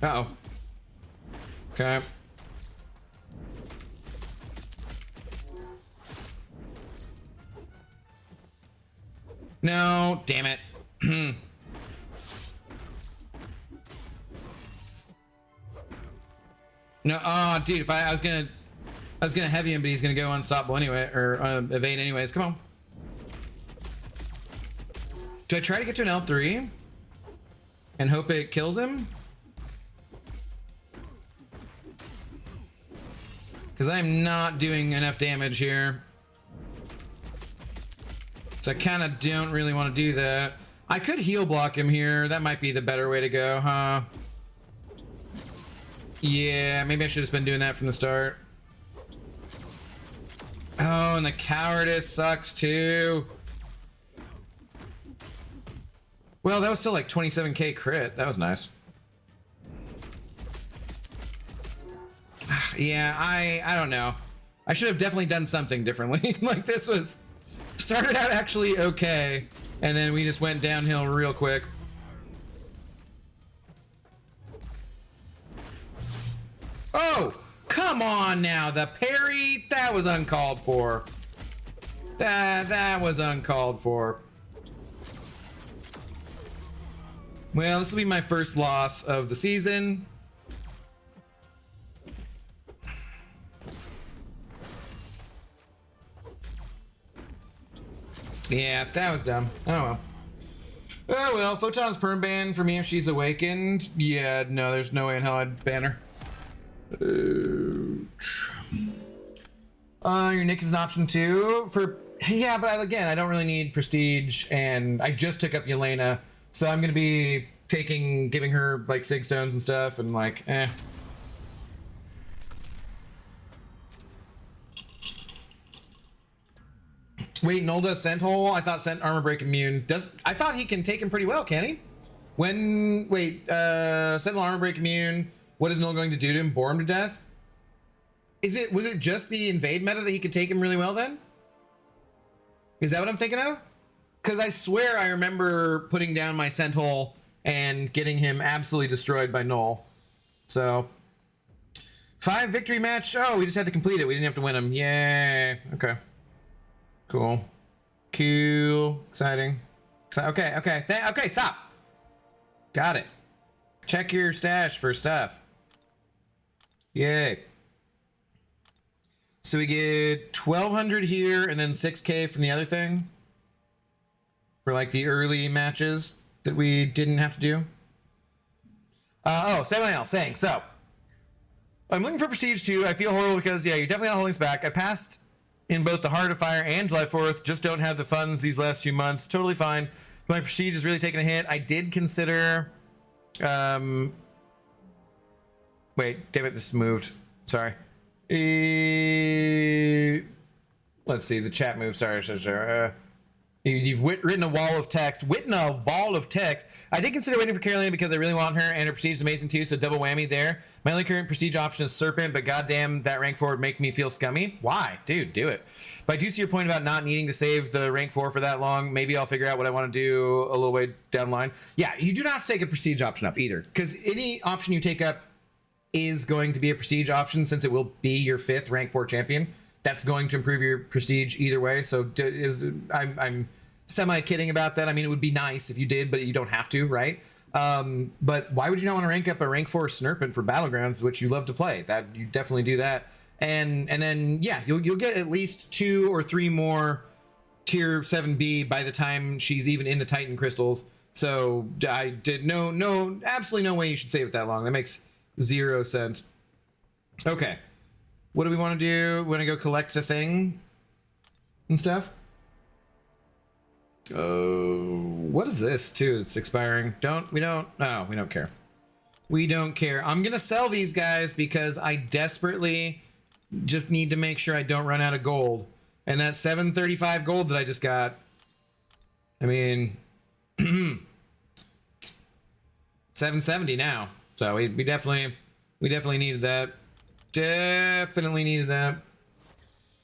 Speaker 1: Uh-oh. Okay. No, damn it. No, oh, dude, if I was gonna heavy him, but he's gonna go unstoppable anyway, or evade anyways. Come on. Do I try to get to an L3 and hope it kills him? Because I'm not doing enough damage here. So I kind of don't really want to do that. I could heal block him here. That might be the better way to go, huh? Yeah, maybe I should have been doing that from the start. Oh, and the cowardice sucks too. Well, that was still like 27k crit. That was nice. Yeah, I don't know. I should have definitely done something differently. Like this was started out actually okay, and then we just went downhill real quick. Oh, come on now. The parry, that was uncalled for. That was uncalled for. Well, this will be my first loss of the season. Yeah, that was dumb. Oh well. Oh well, Photon's perm ban for me if she's awakened. Yeah, no, there's no way in hell I'd ban her. Your Nick is an option too. Yeah, but again, I don't really need prestige, and I just took up Yelena, so I'm gonna be giving her like sig stones and stuff, and like, eh. Wait, Nolda Scent Hole? I thought Scent Armor Break immune. I thought he can take him pretty well, can he? Sentinel Armor Break immune. What is Null going to do to him? Bore him to death? Was it just the invade meta that he could take him really well then? Is that what I'm thinking of? Because I swear I remember putting down my Scent Hole and getting him absolutely destroyed by Null. So 5 victory match. Oh, we just had to complete it. We didn't have to win him. Yay. Okay. Cool. Cool. Exciting. Okay, okay, stop. Got it. Check your stash for stuff. Yay. So we get 1200 here and then 6k from the other thing for like the early matches that we didn't have to do. Samuel saying, so I'm looking for prestige too. I feel horrible because, yeah, you're definitely not holding us back. I passed in both the Heart of Fire and July 4th. Just don't have the funds these last few months. Totally fine. My prestige is really taking a hit. I did consider... Wait, damn it, this moved. Sorry. Let's see, the chat moved. Sorry. You've written a wall of text. I did consider waiting for Carolina because I really want her, and her prestige is amazing too, so double whammy there. My only current prestige option is Serpent, but goddamn, that rank 4 would make me feel scummy. Why? Dude, do it. But I do see your point about not needing to save the rank 4 for that long. Maybe I'll figure out what I want to do a little way down the line. Yeah, you do not have to take a prestige option up either, because any option you take up is going to be a prestige option since it will be your 5th rank 4 champion. that's going to improve your prestige either way. So I'm semi kidding about that. I mean, it would be nice if you did, but you don't have to, right? But why would you not want to rank up a rank 4 Snurpin for Battlegrounds, which you love to play? That you definitely do that. And then yeah, you'll get at least 2 or 3 more tier 7B by the time she's even in the Titan crystals. So I did no, absolutely no way you should save it that long. That makes 0 sense. Okay, what do we want to do? We want to go collect the thing and stuff. Oh, what is this too? It's expiring. We don't care. We don't care. I'm gonna sell these guys because I desperately just need to make sure I don't run out of gold. And that 735 gold that I just got, I mean, 770 now. So we definitely needed that. Definitely needed that.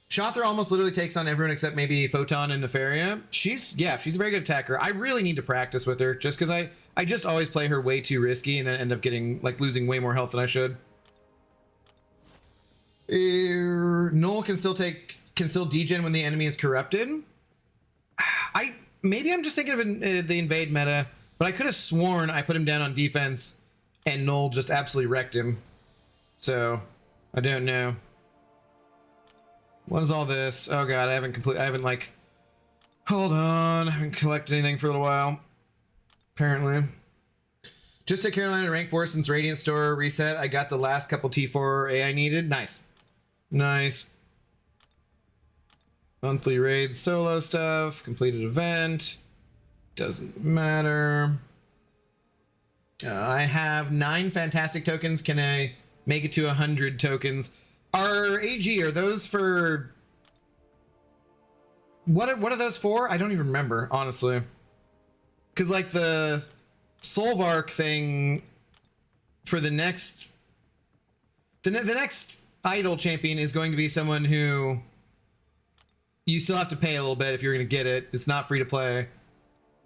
Speaker 1: Shothra almost literally takes on everyone except maybe Photon and Nefaria. She's a very good attacker. I really need to practice with her just because I just always play her way too risky and then end up getting like losing way more health than I should. Null can still degen when the enemy is corrupted. Maybe I'm just thinking of the invade meta, but I could have sworn I put him down on defense and Null just absolutely wrecked him. So I don't know. What is all this? Oh god, I haven't hold on, I haven't collected anything for a little while. Apparently. Just to Carolina rank 4 since Radiant Store reset, I got the last couple T4 I needed. Nice. Nice. Monthly raid solo stuff, completed event. Doesn't matter. I have 9 fantastic tokens. Can I make it to 100 tokens? Are those for what are those for? I don't even remember, honestly. Because like the Solvark thing for the next idol champion is going to be someone who you still have to pay a little bit if you're going to get it. It's not free to play.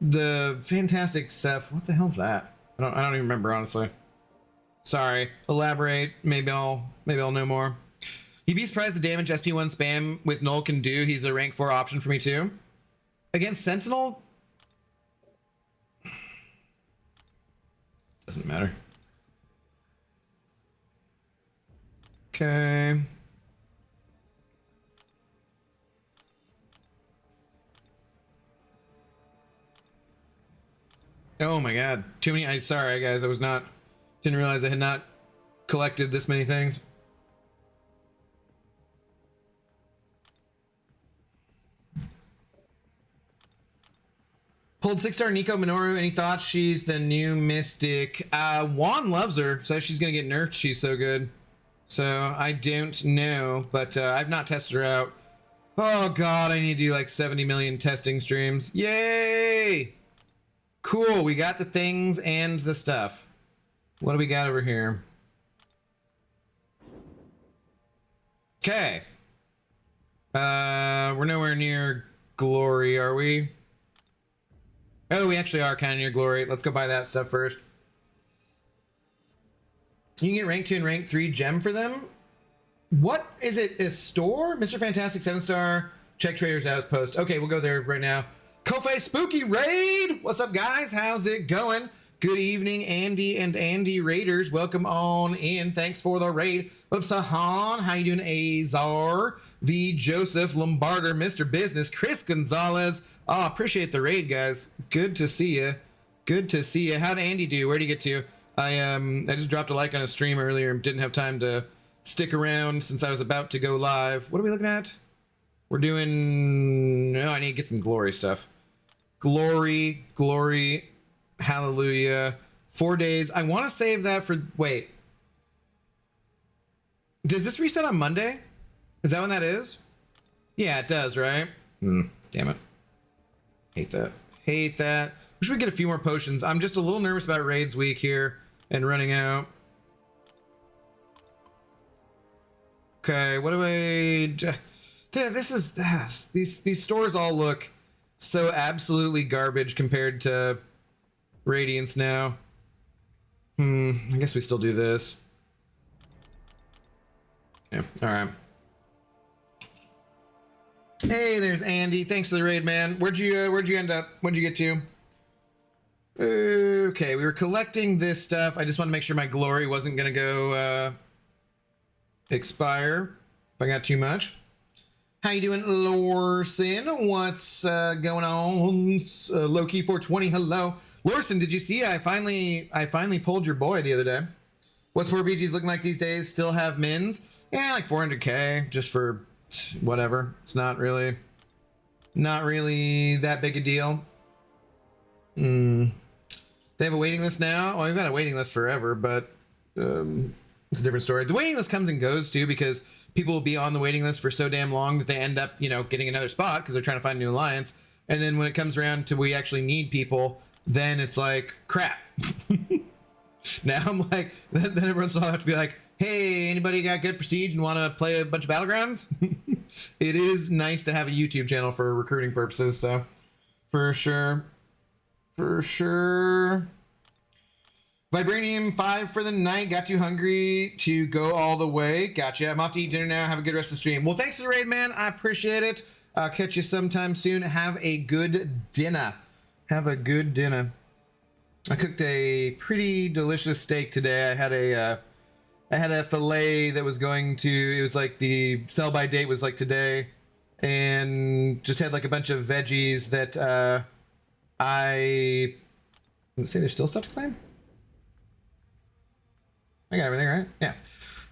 Speaker 1: The fantastic stuff. What the hell's that? I don't even remember, honestly. Sorry. Elaborate. Maybe I'll know more. You'd be surprised the damage SP1 spam with Null can do. He's a rank 4 option for me too. Against Sentinel? Doesn't matter. Okay. Oh my god. Too many. Sorry guys, didn't realize I had not collected this many things. Pulled 6-star Nico Minoru. Any thoughts? She's the new Mystic. Juan loves her. Says she's gonna get nerfed. She's so good. So I don't know, but I've not tested her out. Oh god, I need to do like 70 million testing streams. Yay! Cool, we got the things and the stuff. What do we got over here? Okay. We're nowhere near glory, are we? Oh, we actually are kind of near glory. Let's go buy that stuff first. You can get rank 2 and rank 3 gem for them. What is it? A store? Mr. Fantastic 7-star. Check traders out post. Okay, we'll go there right now. Kofe Spooky Raid. What's up, guys? How's it going? Good evening, Andy and Andy Raiders. Welcome on in. Thanks for the raid. What's up, Sahan? How you doing, Azar? V. Joseph Lombarder, Mr. Business, Chris Gonzalez. Oh, appreciate the raid, guys. Good to see you. Good to see you. How'd Andy do? Where'd he get to? I just dropped a like on a stream earlier and didn't have time to stick around since I was about to go live. What are we looking at? We're doing... No, I need to get some glory stuff. Glory, glory, hallelujah. 4 days. I want to save that for... Wait. Does this reset on Monday? Is that when that is? Yeah, it does, right? Damn it. Hate that. Hate that. Wish we could get a few more potions. I'm just a little nervous about raids week here and running out. Okay, what do I... This is... These stores all look so absolutely garbage compared to Radiance now. I guess we still do this. Yeah, alright. Hey, there's Andy. Thanks for the raid, man. Where'd you end up? What'd you get to? Okay, we were collecting this stuff. I just want to make sure my glory wasn't gonna go expire if I got too much. How you doing, Lorson? What's going on? Loki 420. Hello, Lorson. Did you see? I finally pulled your boy the other day. What's 4BGs looking like these days? Still have mins? Yeah, like 400k, just for whatever. It's not really that big a deal. They have a waiting list now. Well, we've had a waiting list forever, but it's a different story. The waiting list comes and goes too, because people will be on the waiting list for so damn long that they end up, you know, getting another spot because they're trying to find a new alliance. And then when it comes around to we actually need people, then it's like crap. Now I'm like, then everyone's all have to be like, hey, anybody got good prestige and want to play a bunch of Battlegrounds? It is nice to have a YouTube channel for recruiting purposes, so for sure. For sure. Vibranium 5 for the night. Got you hungry to go all the way. Gotcha. I'm off to eat dinner now. Have a good rest of the stream. Well, thanks for the raid, man. I appreciate it. I'll catch you sometime soon. Have a good dinner. Have a good dinner. I cooked a pretty delicious steak today. I had a fillet that was going to, it was like the sell by date was like today, and just had like a bunch of veggies that let's see, there's still stuff to claim. I got everything right. Yeah,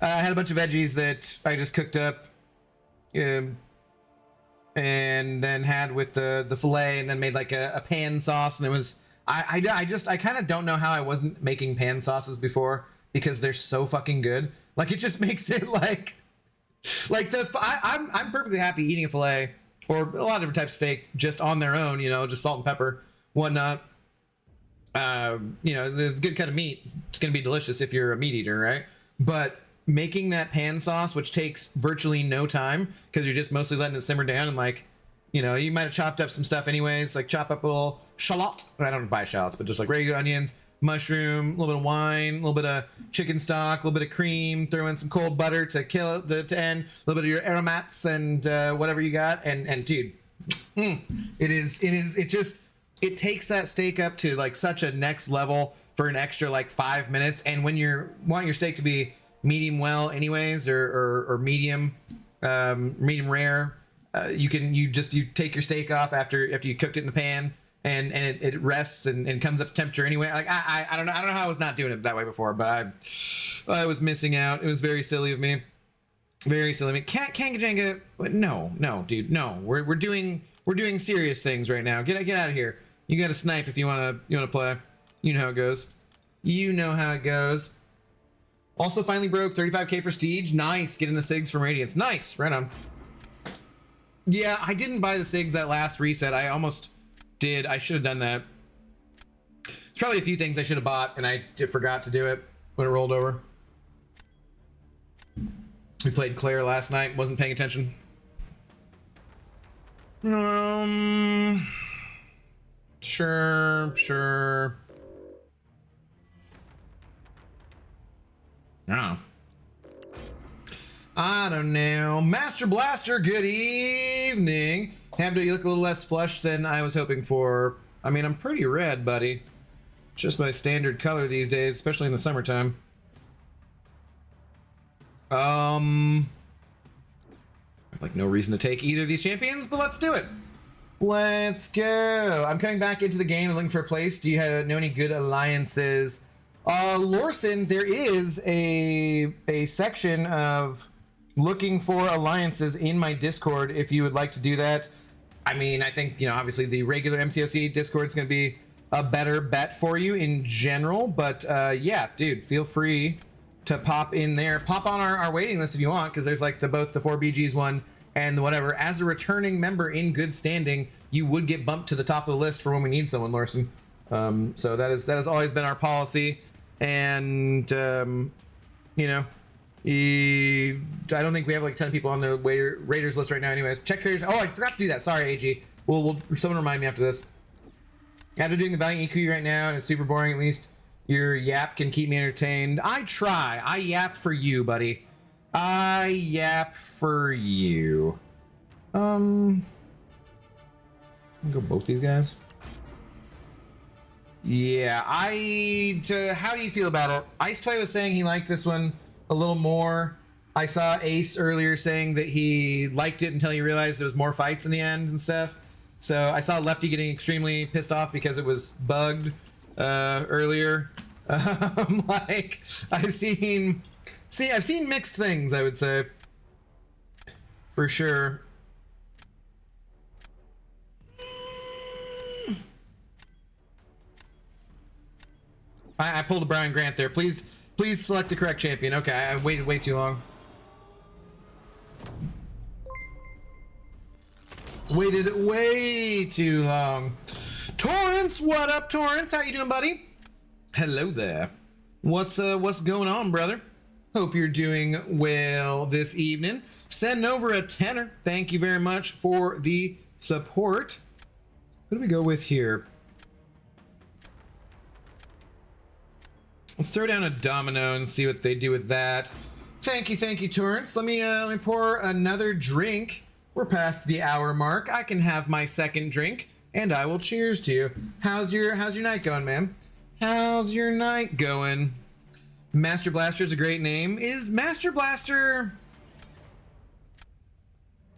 Speaker 1: I had a bunch of veggies that I just cooked up, and then had with the fillet, and then made like a pan sauce, and it was I kind of don't know how I wasn't making pan sauces before, because they're so fucking good. Like it just makes it like I'm perfectly happy eating a fillet or a lot of different types of steak just on their own, you know, just salt and pepper, whatnot. You know, there's a good cut of meat. It's gonna be delicious if you're a meat eater, right? But making that pan sauce, which takes virtually no time because you're just mostly letting it simmer down, and like, you know, you might have chopped up some stuff anyways, like chop up a little shallot. I don't buy shallots, but just like regular onions, mushroom, a little bit of wine, a little bit of chicken stock, a little bit of cream, throw in some cold butter to kill it, to end, a little bit of your aromats and whatever you got, and dude, it takes that steak up to like such a next level for an extra like 5 minutes. And when you want your steak to be medium well anyways, or medium rare, you take your steak off after you cooked it in the pan, and it rests and comes up to temperature anyway. Like I don't know how I was not doing it that way before, but I was missing out. It was very silly of me. Very silly of me. Kangajanga, no, dude, no. We're doing serious things right now. Get out of here. You got to snipe if you wanna play. You know how it goes. You know how it goes. Also, finally broke 35k prestige. Nice, getting the SIGs from Radiance. Nice, right on. Yeah, I didn't buy the SIGs that last reset. I almost did. I should have done that. There's probably a few things I should have bought, and I forgot to do it when it rolled over. We played Claire last night. Wasn't paying attention. Sure. I don't know. Master Blaster, good evening. Hamdo, you look a little less flushed than I was hoping for. I mean, I'm pretty red, buddy. Just my standard color these days, especially in the summertime. Like no reason to take either of these champions, but let's do it. Let's go. I'm coming back into the game and looking for a place. Do you know any good alliances? Lorson, there is a section of looking for alliances in my Discord if you would like to do that. I mean, I think, you know, obviously the regular MCOC Discord is going to be a better bet for you in general, but yeah, dude, feel free to pop in there. Pop on our waiting list if you want, because there's like both the 4BGs one and the whatever. As a returning member in good standing, you would get bumped to the top of the list for when we need someone, Larson. So that has always been our policy, and you know, I don't think we have like a ton of people on the Raiders list right now. Anyways, check traders. Oh, I forgot to do that. Sorry, AG. We'll someone remind me after this. After doing the Valiant EQ right now, and it's super boring. At least your yap can keep me entertained. I try. I yap for you, buddy. I yap for you. Go both these guys. Yeah, how do you feel about it? Ice Toy was saying he liked this one a little more. I saw Ace earlier saying that he liked it until he realized there was more fights in the end and stuff. So I saw Lefty getting extremely pissed off because it was bugged earlier. Like I've seen mixed things, I would say, for sure. I pulled a Brian Grant there. Please select the correct champion. Okay, I waited way too long. Waited way too long. Torrance, what up, Torrance? How you doing, buddy? Hello there. What's going on, brother? Hope you're doing well this evening. Sending over a tenner. Thank you very much for the support. What do we go with here? Let's throw down a domino and see what they do with that. Thank you, Torrance. Let me pour another drink. We're past the hour mark. I can have my second drink, and I will cheers to you. How's your night going, man? How's your night going? Master Blaster is a great name. Is Master Blaster...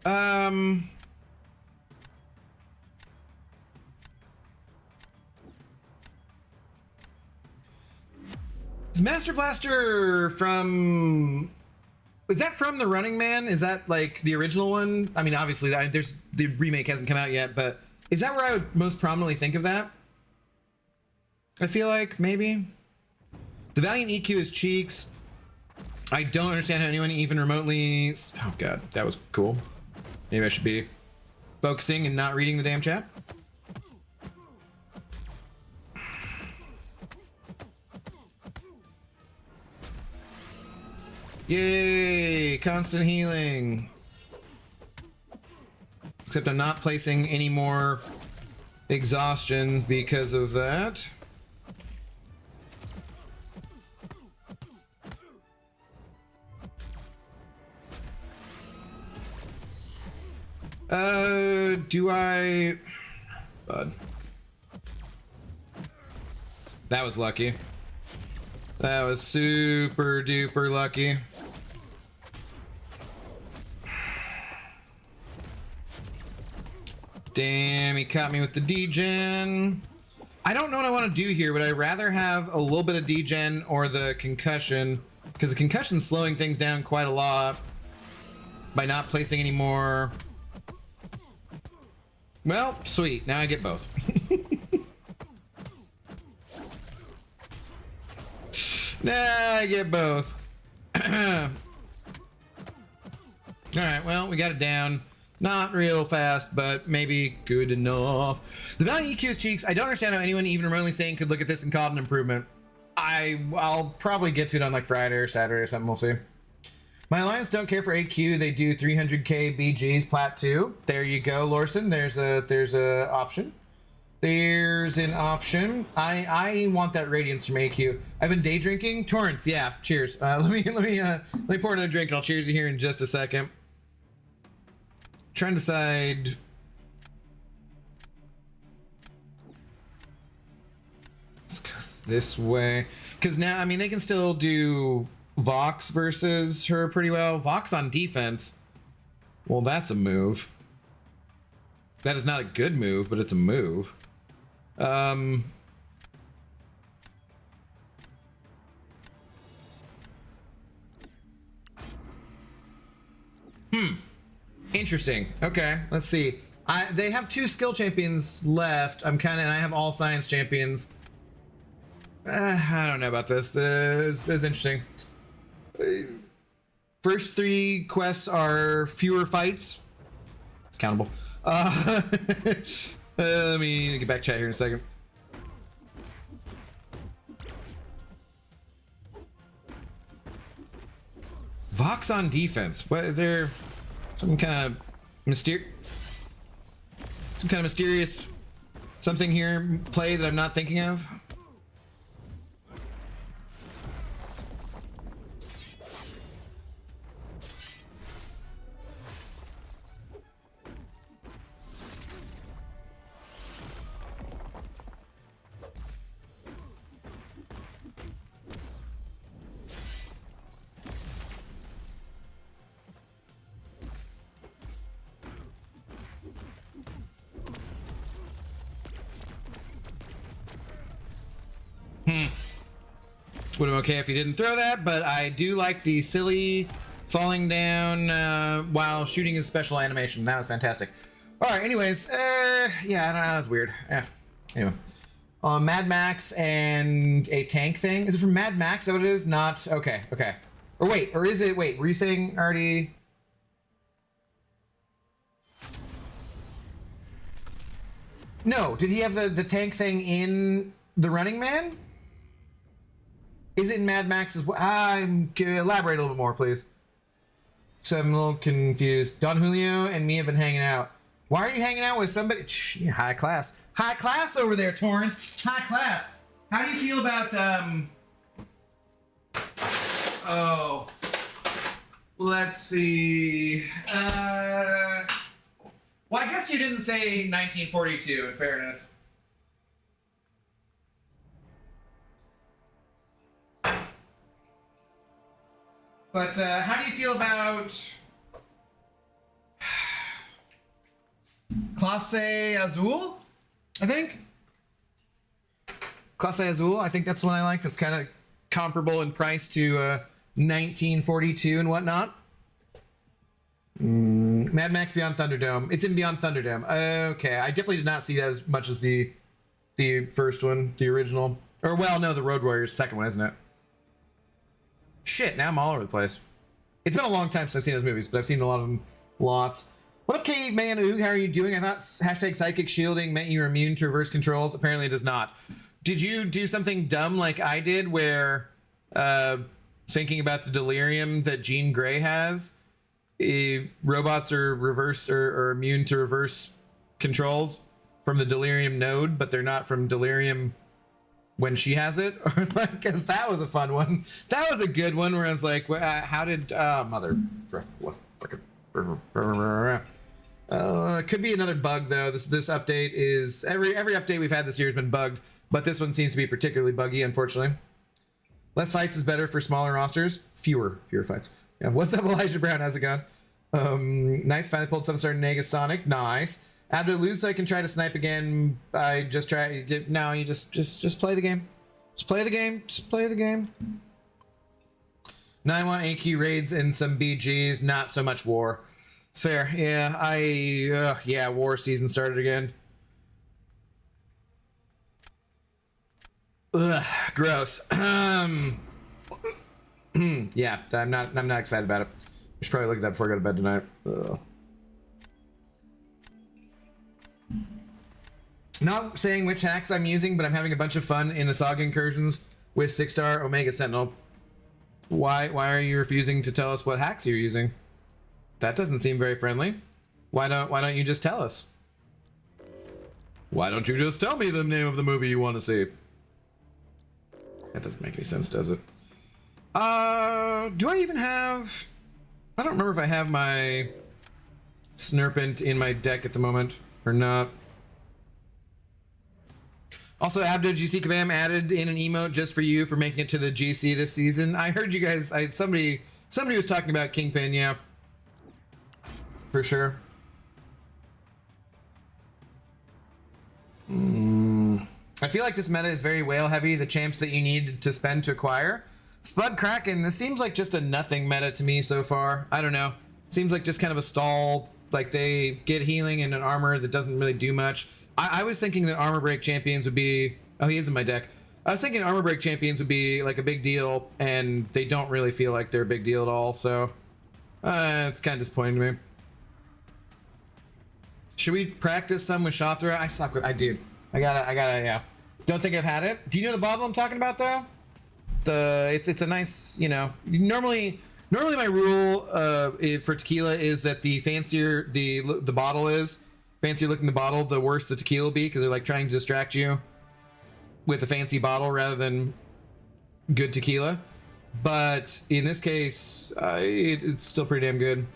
Speaker 1: Is Master Blaster from... Is that from The Running Man? Is that like the original one? I mean, obviously, the remake hasn't come out yet, but is that where I would most prominently think of that? I feel like, maybe. The Valiant EQ is Cheeks. I don't understand how anyone even remotely... Oh god, that was cool. Maybe I should be focusing and not reading the damn chat. Yay! Constant healing. Except I'm not placing any more exhaustions because of that. Do I... Bud. That was lucky. That was super duper lucky. Damn, he caught me with the degen. I don't know what I want to do here, but I'd rather have a little bit of degen or the concussion, because the concussion's slowing things down quite a lot by not placing any more. Well, sweet. Now I get both. Nah, I get both. Alright, well, we got it down. Not real fast, but maybe good enough. The Valiant EQ is Cheeks. I don't understand how anyone even remotely saying could look at this and call it an improvement. I'll probably get to it on like Friday or Saturday or something, we'll see. My alliance don't care for AQ. They do 300k BGs plat 2. There you go, Lorson. There's a option. There's an option. I want that radiance from AQ. I've been day drinking. Torrance, yeah. Cheers. Let me pour another drink and I'll cheers you here in just a second. Trying to decide. Let's go this way. Because now, I mean, they can still do Vox versus her pretty well. Vox on defense. Well, that's a move. That is not a good move, but it's a move. Interesting. Okay, let's see. They have 2 skill champions left. And I have all science champions. I don't know about this. This is interesting. First 3 quests are fewer fights. It's countable. Let me get back chat here in a second. Vox on defense. What is there? Some kind of mysterious something here play that I'm not thinking of. Would have been okay if you didn't throw that, but I do like the silly falling down while shooting his special animation. That was fantastic. All right, anyways, yeah, I don't know, that was weird. Anyway. Mad Max and a tank thing. Is it from Mad Max? Is that what it is? Not, okay. Or wait, or is it, wait, were you saying already? No, did he have the tank thing in The Running Man? Is it in Mad Max as well? Elaborate a little bit more, please. So I'm a little confused. Don Julio and me have been hanging out. Why are you hanging out with somebody? Shh, high class. High class over there, Torrance. High class. How do you feel about, oh, let's see. Well, I guess you didn't say 1942, in fairness. But how do you feel about Clase Azul? I think Clase Azul. I think that's the one I like. That's kind of comparable in price to 1942 and whatnot. Mad Max Beyond Thunderdome. It's in Beyond Thunderdome. Okay, I definitely did not see that as much as the first one, the original. Or well, no, the Road Warriors second one, isn't it? Shit, now I'm all over the place. It's been a long time since I've seen those movies, but I've seen a lot of them. Lots. What up, Caveman Oog? How are you doing? I thought hashtag psychic shielding meant you were immune to reverse controls. Apparently it does not. Did you do something dumb like I did where thinking about the delirium that Jean Grey has, robots are reverse or immune to reverse controls from the delirium node, but they're not from delirium when she has it? Or like, because that was a fun one. That was a good one where I was like, how did mother what fucking it could be another bug though. This update is every update we've had this year has been bugged, but this one seems to be particularly buggy, unfortunately. Less fights is better for smaller rosters. Fewer fights. Yeah. What's up, Elijah Brown? How's it going? Nice. Finally pulled 7-star Negasonic. Nice. Abdo lose so I can try to snipe again. I just try. No, you just play the game. Just play the game. Just play the game. Now I want AQ raids and some BGs. Not so much war. It's fair. Yeah, yeah, war season started again. Ugh, gross. Yeah, I'm not excited about it. I should probably look at that before I go to bed tonight. Ugh. Not saying which hacks I'm using, but I'm having a bunch of fun in the Saga incursions with 6-star Omega Sentinel. Why are you refusing to tell us what hacks you're using? That doesn't seem very friendly. Why don't you just tell us? Why don't you just tell me the name of the movie you want to see? That doesn't make any sense, does it? Do I even have... I don't remember if I have my Snurpent in my deck at the moment or not. Also, Abdo GC Kabam added in an emote just for you for making it to the GC this season. I heard you guys... somebody was talking about Kingpin, yeah. For sure. I feel like this meta is very whale heavy, the champs that you need to spend to acquire. Spud Kraken, this seems like just a nothing meta to me so far. I don't know. Seems like just kind of a stall, like they get healing and an armor that doesn't really do much. I was thinking that armor break champions would be... Oh, he is in my deck. I was thinking armor break champions would be like a big deal, and they don't really feel like they're a big deal at all, so... it's kind of disappointing to me. Should we practice some with Shothra? I suck with... I do. I gotta, yeah. Don't think I've had it. Do you know the bottle I'm talking about, though? It's a nice, you know... Normally my rule for tequila is that the fancier the bottle is, fancier looking the bottle, the worse the tequila will be, because they're like trying to distract you with a fancy bottle rather than good tequila. But in this case, it's still pretty damn good.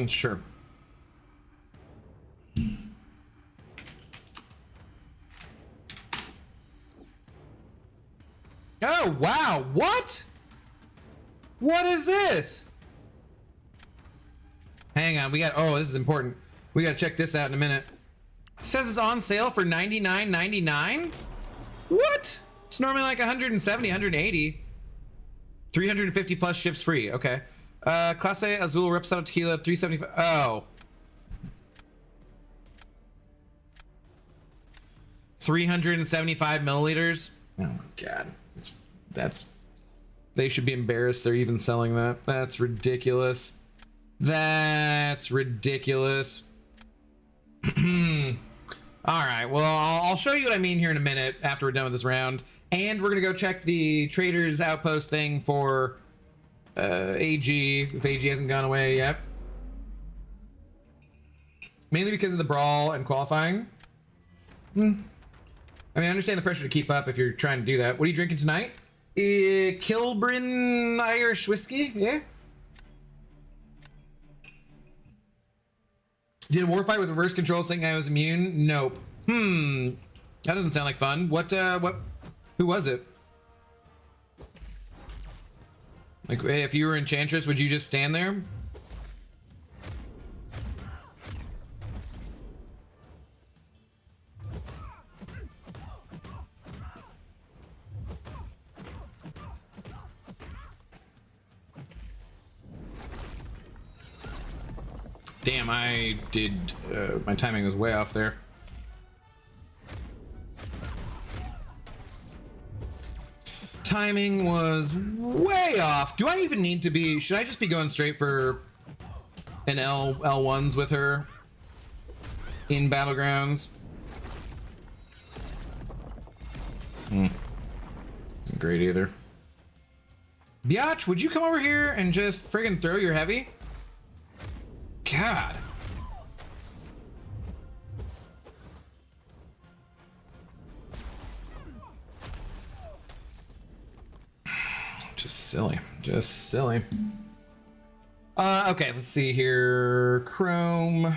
Speaker 1: Sure. Oh, wow. What? What is this? Hang on. We got... Oh, this is important. We got to check this out in a minute. Says it's on sale for $99.99. What? It's normally like 170, 180. 350 plus ships free. Okay. Clase Azul Reposado Tequila 375. Oh. 375 milliliters. Oh my god. That's they should be embarrassed they're even selling that. That's ridiculous. That's ridiculous. All right, well, I'll show you what I mean here in a minute after we're done with this round. And we're gonna go check the Traders Outpost thing for AG, if AG hasn't gone away yet. Mainly because of the brawl and qualifying. I mean, I understand the pressure to keep up if you're trying to do that. What are you drinking tonight? Kilbrin Irish whiskey, yeah? Did a war fight with reverse controls thinking I was immune? Nope. That doesn't sound like fun. Who was it? Like, hey, if you were Enchantress, would you just stand there? Damn, I did, my timing was way off there. Timing was way off. Do I even need to be, should I just be going straight for an L1s with her in Battlegrounds? Isn't great either. Biatch, would you come over here and just friggin' throw your heavy? God. Just silly. Just silly. Okay, let's see here. Chrome.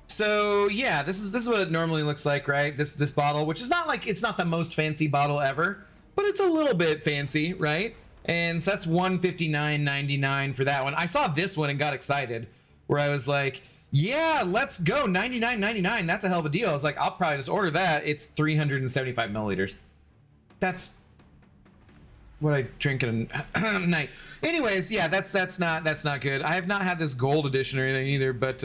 Speaker 1: So yeah, this is what it normally looks like, right? This bottle, which is not like, it's not the most fancy bottle ever, but it's a little bit fancy, right? And so that's $159.99 for that one. I saw this one and got excited, where I was like, yeah, let's go, $99.99. That's a hell of a deal. I was like, I'll probably just order that. It's 375 milliliters. That's what I drink in a night. Anyways, yeah, that's not good. I have not had this gold edition or anything either, but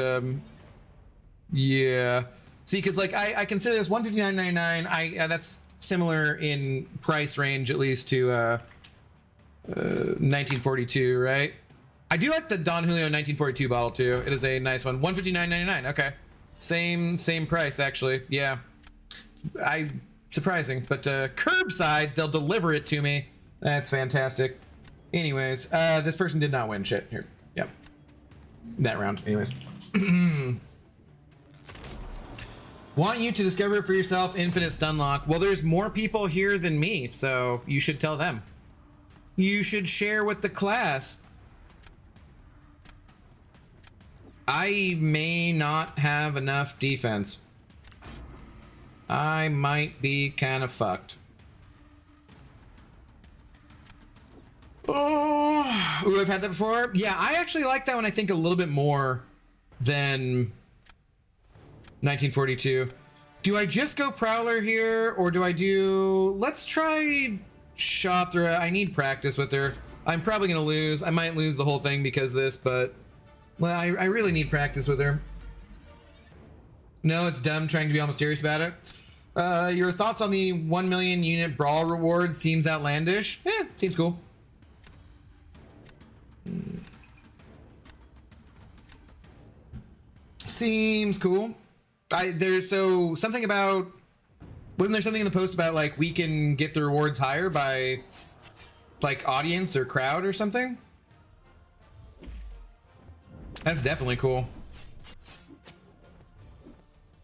Speaker 1: yeah. See, because like I consider this $159.99. That's similar in price range, at least, to 1942, right? I do like the Don Julio 1942 bottle too. It is a nice one. $159.99. Okay, same price actually. Yeah, surprising, but curbside they'll deliver it to me. That's fantastic. Anyways, this person did not win shit here. Yep, that round. Anyways, want you to discover it for yourself. Infinite stun lock. Well, there's more people here than me, so you should tell them. You should share with the class. I may not have enough defense. I might be kind of fucked. Oh, ooh, I've had that before. Yeah, I actually like that one, I think, a little bit more than 1942. Do I just go Prowler here, or do I do... Let's try Shothra. I need practice with her. I'm probably gonna lose. I might lose the whole thing because of this, but well, I really need practice with her. No, it's dumb trying to be all mysterious about it. Your thoughts on the 1 million unit brawl reward? Seems outlandish. Seems cool. Seems cool. There's something about, wasn't there something in the post about like we can get the rewards higher by like audience or crowd or something? That's definitely cool.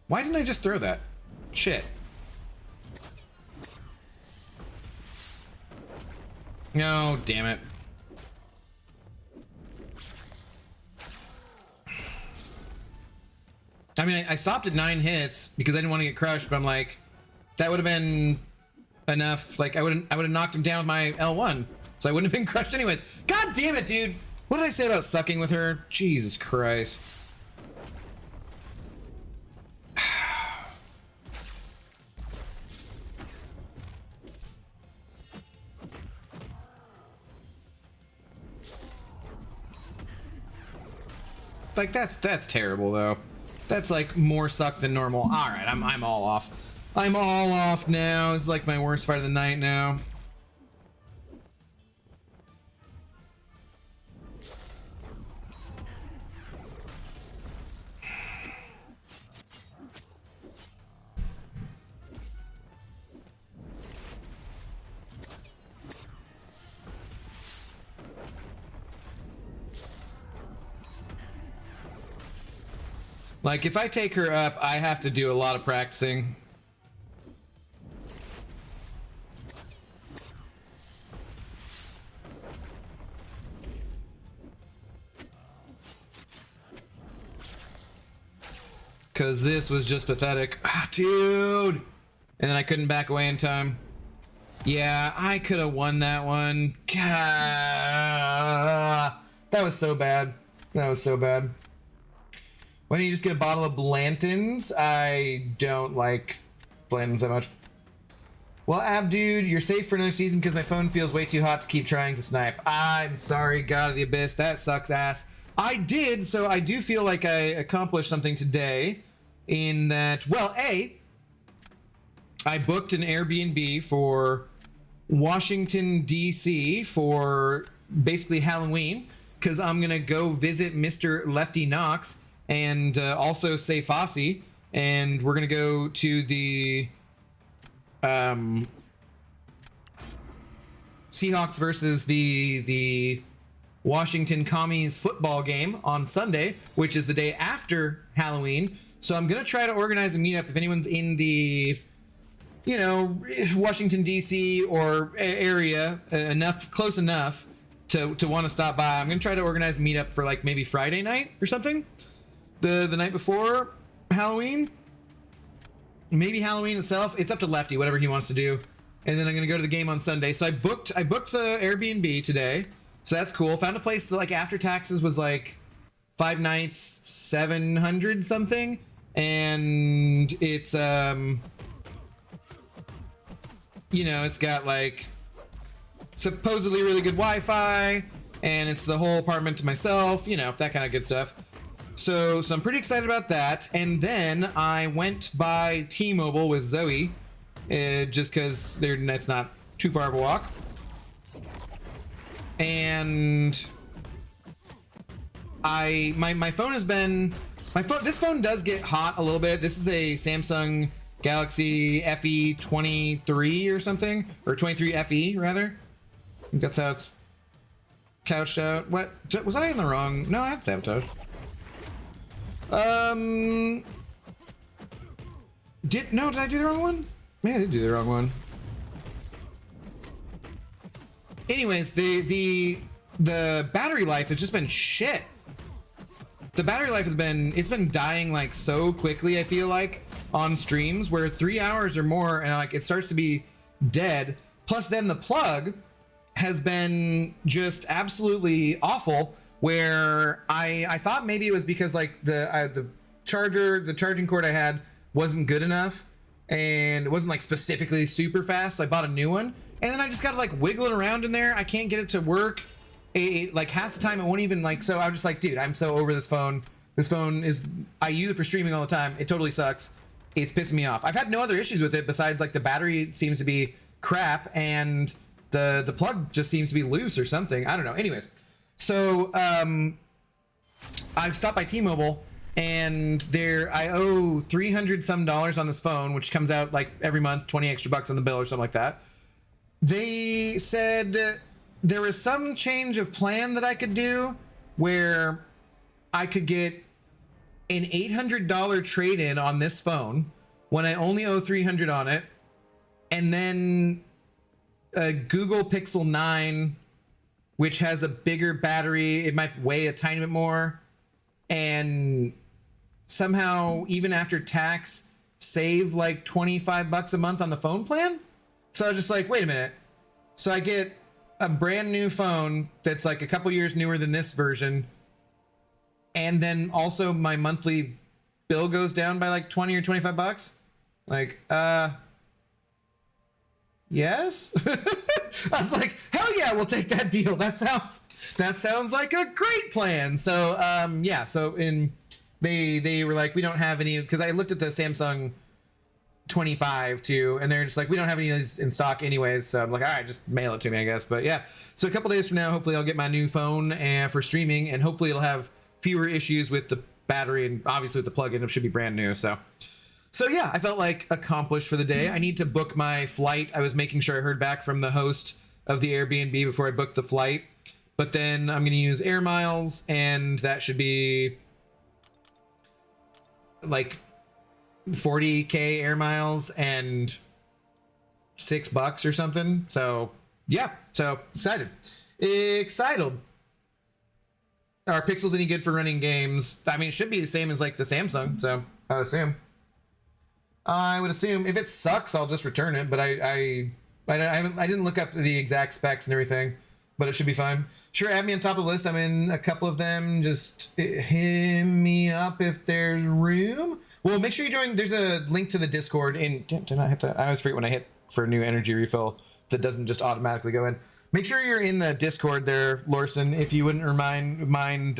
Speaker 1: Why didn't I just throw that? Shit. No, damn it. I mean, I stopped at 9 hits because I didn't want to get crushed, but I'm like, that would have been enough. Like I would have knocked him down with my L1, so I wouldn't have been crushed anyways. God damn it, dude. What did I say about sucking with her? Jesus Christ. Like that's terrible though. That's like more suck than normal. All right, I'm all off. I'm all off now. It's like my worst fight of the night now. Like, if I take her up, I have to do a lot of practicing. Because this was just pathetic. Ah, dude! And then I couldn't back away in time. Yeah, I could have won that one. God, that was so bad. That was so bad. Why don't you just get a bottle of Blanton's? I don't like Blanton's that much. Well, Abdude, you're safe for another season because my phone feels way too hot to keep trying to snipe. I'm sorry, God of the Abyss. That sucks ass. I did, so I do feel like I accomplished something today in that, well, A, I booked an Airbnb for Washington, D.C. for basically Halloween because I'm going to go visit Mr. Lefty Knox and also say Sassy, and we're gonna go to the Seahawks versus the Washington Commies football game on Sunday, which is the day after Halloween. So I'm gonna try to organize a meetup if anyone's in the, you know, Washington D.C. or area close enough to want to stop by. I'm gonna try to organize a meetup for like maybe Friday night or something. The night before Halloween, maybe Halloween itself. It's up to Lefty, whatever he wants to do. And then I'm gonna go to the game on Sunday. So I booked the Airbnb today, so that's cool. Found a place that, like, after taxes was like 5 nights, 700 something, and it's you know, it's got like supposedly really good Wi-Fi, and it's the whole apartment to myself. You know, that kind of good stuff. So I'm pretty excited about that. And then I went by T-Mobile with Zoe, just because it's not too far of a walk. And my phone has been, this phone does get hot a little bit. This is a Samsung Galaxy FE 23 or something, or 23 FE rather. I think that's how it's couched out. What was I in the wrong? No, I had sabotage. Did I do the wrong one? Man, I did do the wrong one. Anyways, the battery life has just been shit. The battery life has been, it's been dying like so quickly, I feel like, on streams where 3 hours or more and like it starts to be dead. Plus then the plug has been just absolutely awful, where I thought maybe it was because like the charging cord I had wasn't good enough and it wasn't like specifically super fast, so I bought a new one, and then I just got to like wiggle it around in there. I can't get it to work. Like half the time it won't even, like, so I'm just like, dude, I'm so over this phone. This phone is, I use it for streaming all the time. It totally sucks. It's pissing me off. I've had no other issues with it besides like the battery seems to be crap and the plug just seems to be loose or something. I don't know. Anyways, so I've stopped by T-Mobile, and I owe $300 some on this phone, which comes out like every month, 20 extra bucks on the bill or something like that. They said there was some change of plan that I could do where I could get an $800 trade-in on this phone when I only owe $300 on it, and then a Google Pixel 9, which has a bigger battery. It might weigh a tiny bit more, and somehow even after tax save like 25 bucks a month on the phone plan. So I was just like, wait a minute. So I get a brand new phone that's like a couple years newer than this version, and then also my monthly bill goes down by like 20 or 25 bucks. Like, yes. I was like, hell yeah, we'll take that deal. That sounds like a great plan. So yeah, so they were like, we don't have any, because I looked at the Samsung 25 too, and they're just like, we don't have any of these in stock anyways. So I'm like, all right, just mail it to me, I guess. But yeah, so a couple days from now, hopefully I'll get my new phone and for streaming, and hopefully it'll have fewer issues with the battery, and obviously with the plug-in, it should be brand new. So yeah, I felt like accomplished for the day. I need to book my flight. I was making sure I heard back from the host of the Airbnb before I booked the flight, but then I'm going to use air miles, and that should be like 40k air miles and $6 or something. So yeah, so excited. Are pixels any good for running games? I mean, it should be the same as like the Samsung, so I would assume if it sucks, I'll just return it. But I didn't look up the exact specs and everything, but it should be fine. Sure, add me on top of the list. I'm in a couple of them. Just hit me up if there's room. Well, make sure you join. There's a link to the Discord. Did I hit that? I always forget when I hit for a new energy refill that doesn't just automatically go in. Make sure you're in the Discord there, Lorson, if you wouldn't mind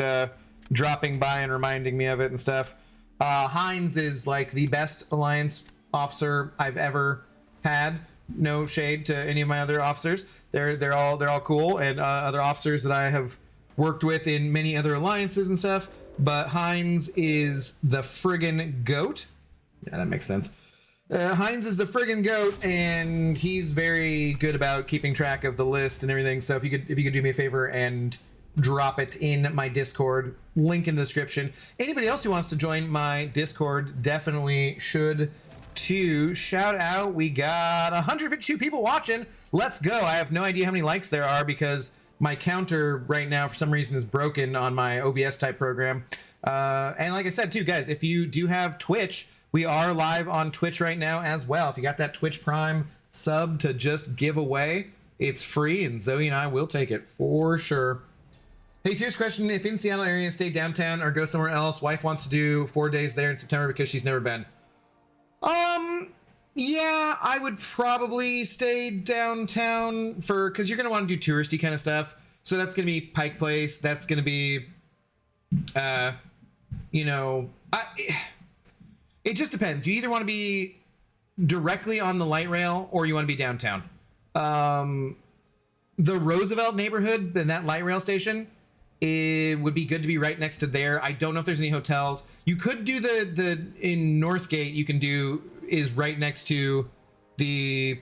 Speaker 1: dropping by and reminding me of it and stuff. Heinz is like the best alliance officer I've ever had. No shade to any of my other officers. They're all cool, and other officers that I have worked with in many other alliances and stuff. But Heinz is the friggin' goat. Yeah, that makes sense. Heinz is the friggin' goat, and he's very good about keeping track of the list and everything. So if you could do me a favor and drop it in my Discord, link in the description. Anybody else who wants to join my Discord definitely should too. Shout out, we got 152 people watching. Let's go. I have no idea how many likes there are because my counter right now for some reason is broken on my OBS type program. And like I said too, guys, if you do have Twitch, we are live on Twitch right now as well. If you got that Twitch Prime sub to just give away, it's free, and Zoe and I will take it for sure. Hey, serious question. If in Seattle area, stay downtown or go somewhere else. Wife wants to do 4 days there in September because she's never been. Yeah, I would probably stay downtown because you're going to want to do touristy kind of stuff. So that's going to be Pike Place. That's going to be, it just depends. You either want to be directly on the light rail or you want to be downtown. The Roosevelt neighborhood and that light rail station, it would be good to be right next to there. I don't know if there's any hotels. You could do in Northgate, you can do is right next to the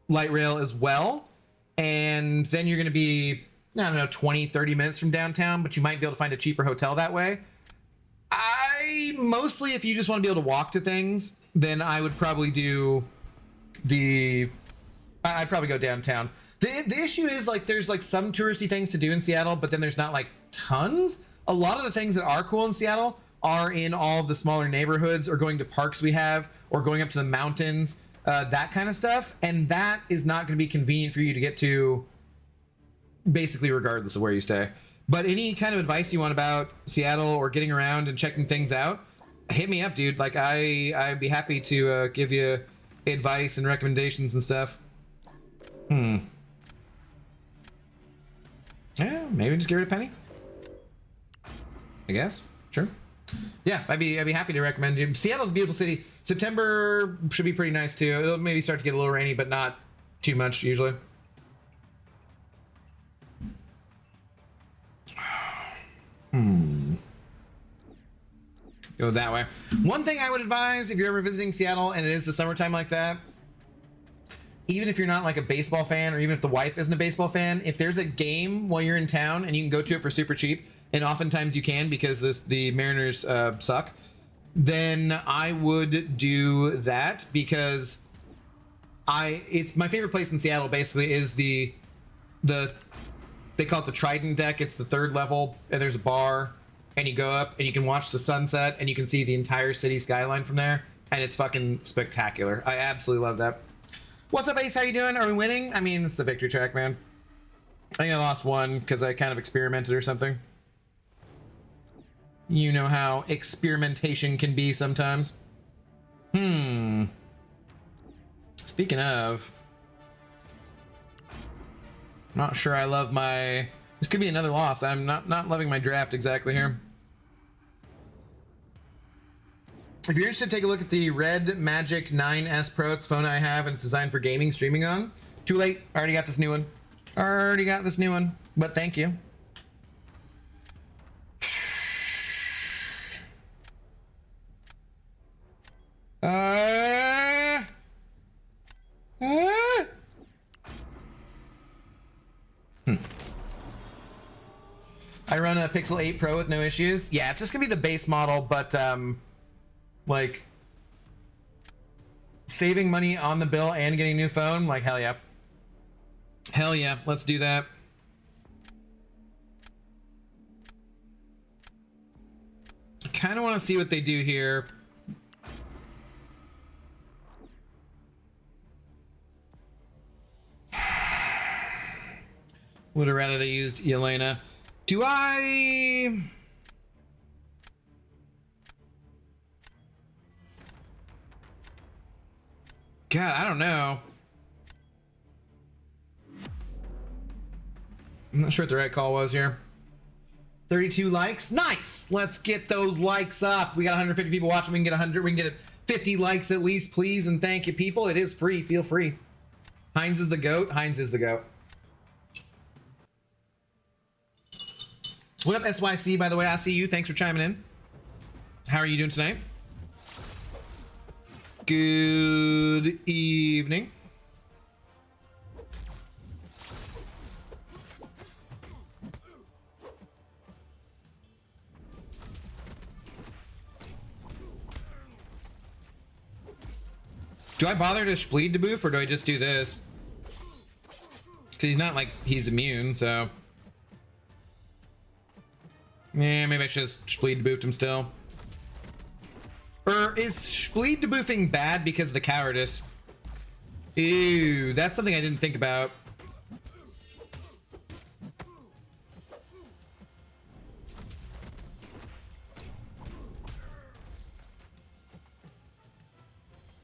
Speaker 1: light rail as well. And then you're going to be, I don't know, 20, 30 minutes from downtown, but you might be able to find a cheaper hotel that way. Mostly if you just want to be able to walk to things, then I would probably do I'd probably go downtown. The issue is like there's like some touristy things to do in Seattle, but then there's not like tons. A lot of the things that are cool in Seattle are in all of the smaller neighborhoods or going to parks we have or going up to the mountains, that kind of stuff. And that is not going to be convenient for you to get to basically regardless of where you stay. But any kind of advice you want about Seattle or getting around and checking things out, hit me up, dude. Like I'd be happy to give you advice and recommendations and stuff. Yeah, maybe just get rid of Penny. I guess. Sure. Yeah, I'd be happy to recommend you. Seattle's a beautiful city. September should be pretty nice too. It'll maybe start to get a little rainy, but not too much usually. Go that way. One thing I would advise if you're ever visiting Seattle and it is the summertime like that, even if you're not like a baseball fan or even if the wife isn't a baseball fan, if there's a game while you're in town and you can go to it for super cheap, and oftentimes you can because the Mariners suck, then I would do that because it's my favorite place in Seattle basically is the they call it the Trident deck. It's the third level and there's a bar and you go up and you can watch the sunset and you can see the entire city skyline from there and it's fucking spectacular. I absolutely love that. What's up, Ace? How you doing? Are we winning? I mean, it's the victory track, man. I think I lost one because I kind of experimented or something. You know how experimentation can be sometimes. Speaking of, Not sure I love my... This could be another loss. I'm not loving my draft exactly here. If you're interested, take a look at the Red Magic 9S Pro. It's a phone I have, and it's designed for gaming, streaming on. Too late. I already got this new one. Already got this new one. But thank you. I run a Pixel 8 Pro with no issues. Yeah, it's just gonna be the base model, but like saving money on the bill and getting a new phone, like hell yeah. Hell yeah, let's do that. I kind of want to see what they do here. Would have rather they used Yelena. Do I... God, I don't know. I'm not sure what the right call was here. 32 likes. Nice. Let's get those likes up. We got 150 people watching. We can get 100. We can get 50 likes at least, please. And thank you, people. It is free. Feel free. Heinz is the GOAT. Heinz is the GOAT. What up, SYC, by the way? I see you. Thanks for chiming in. How are you doing tonight? Good evening. Do I bother to bleed debuff, or do I just do this? Because he's not like he's immune, so... Yeah, maybe I should just bleed debuffed him still. Or is bleed debuffing bad because of the cowardice? Ew, that's something I didn't think about.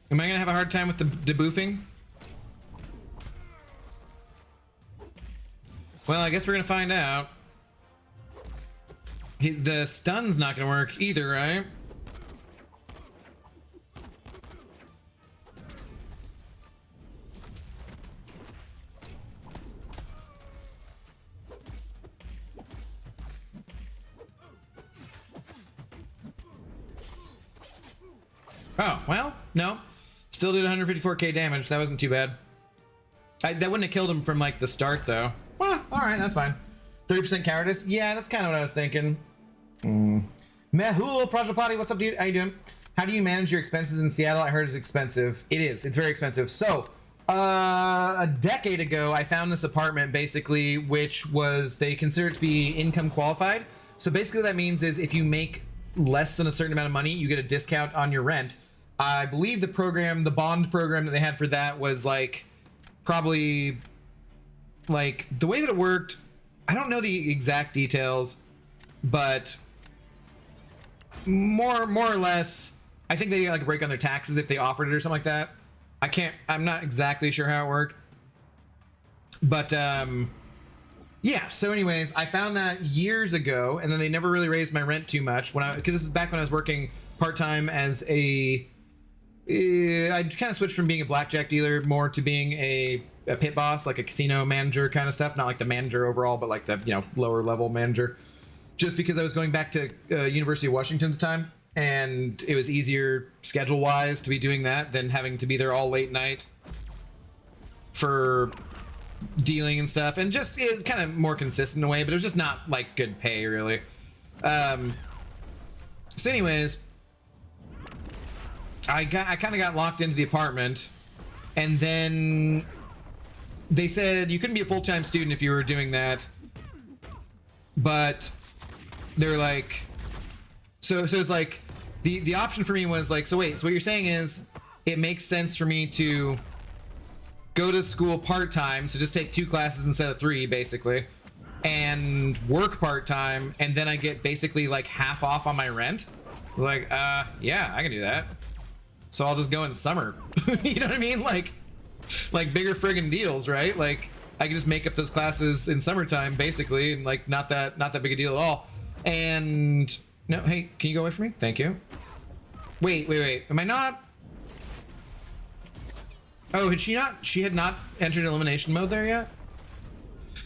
Speaker 1: Am I gonna have a hard time with the debuffing? Well, I guess we're gonna find out. The stun's not gonna work either, right? Oh, well, no. Still did 154k damage. That wasn't too bad. That wouldn't have killed him from like the start though. Well, alright, that's fine. 30% cowardice? Yeah, that's kind of what I was thinking. Mehul Prajapati, what's up, dude? How you doing? How do you manage your expenses in Seattle? I heard it's expensive. It is. It's very expensive. So, a decade ago, I found this apartment basically, which was, they consider it to be income qualified. So basically what that means is if you make less than a certain amount of money, you get a discount on your rent. I believe the program, the bond program that they had for that was like, probably, like, the way that it worked, I don't know the exact details, but more or less, I think they like break on their taxes if they offered it or something like that. I'm not exactly sure how it worked, but yeah. So anyways, I found that years ago, and then they never really raised my rent too much because this is back when I was working part-time as I kind of switched from being a blackjack dealer more to being a pit boss, like a casino manager kind of stuff, not like the manager overall, but like the, you know, lower level manager, just because I was going back to University of Washington at the time, and it was easier schedule wise to be doing that than having to be there all late night for dealing and stuff, and just it's kind of more consistent in a way, but it was just not like good pay really. So anyways, I kind of got locked into the apartment, and then they said you couldn't be a full-time student if you were doing that, but they're like, so it's like the option for me was like, so wait, so what you're saying is it makes sense for me to go to school part-time, so just take 2 classes instead of 3 basically, and work part-time, and then I get basically like half off on my rent. I was like, yeah, I can do that. So I'll just go in summer. You know what I mean? Like bigger friggin' deals, right? Like I can just make up those classes in summertime, basically, and like not that big a deal at all. And no, hey, can you go away from me? Thank you. Wait. Am I not? Oh, she had not entered elimination mode there yet?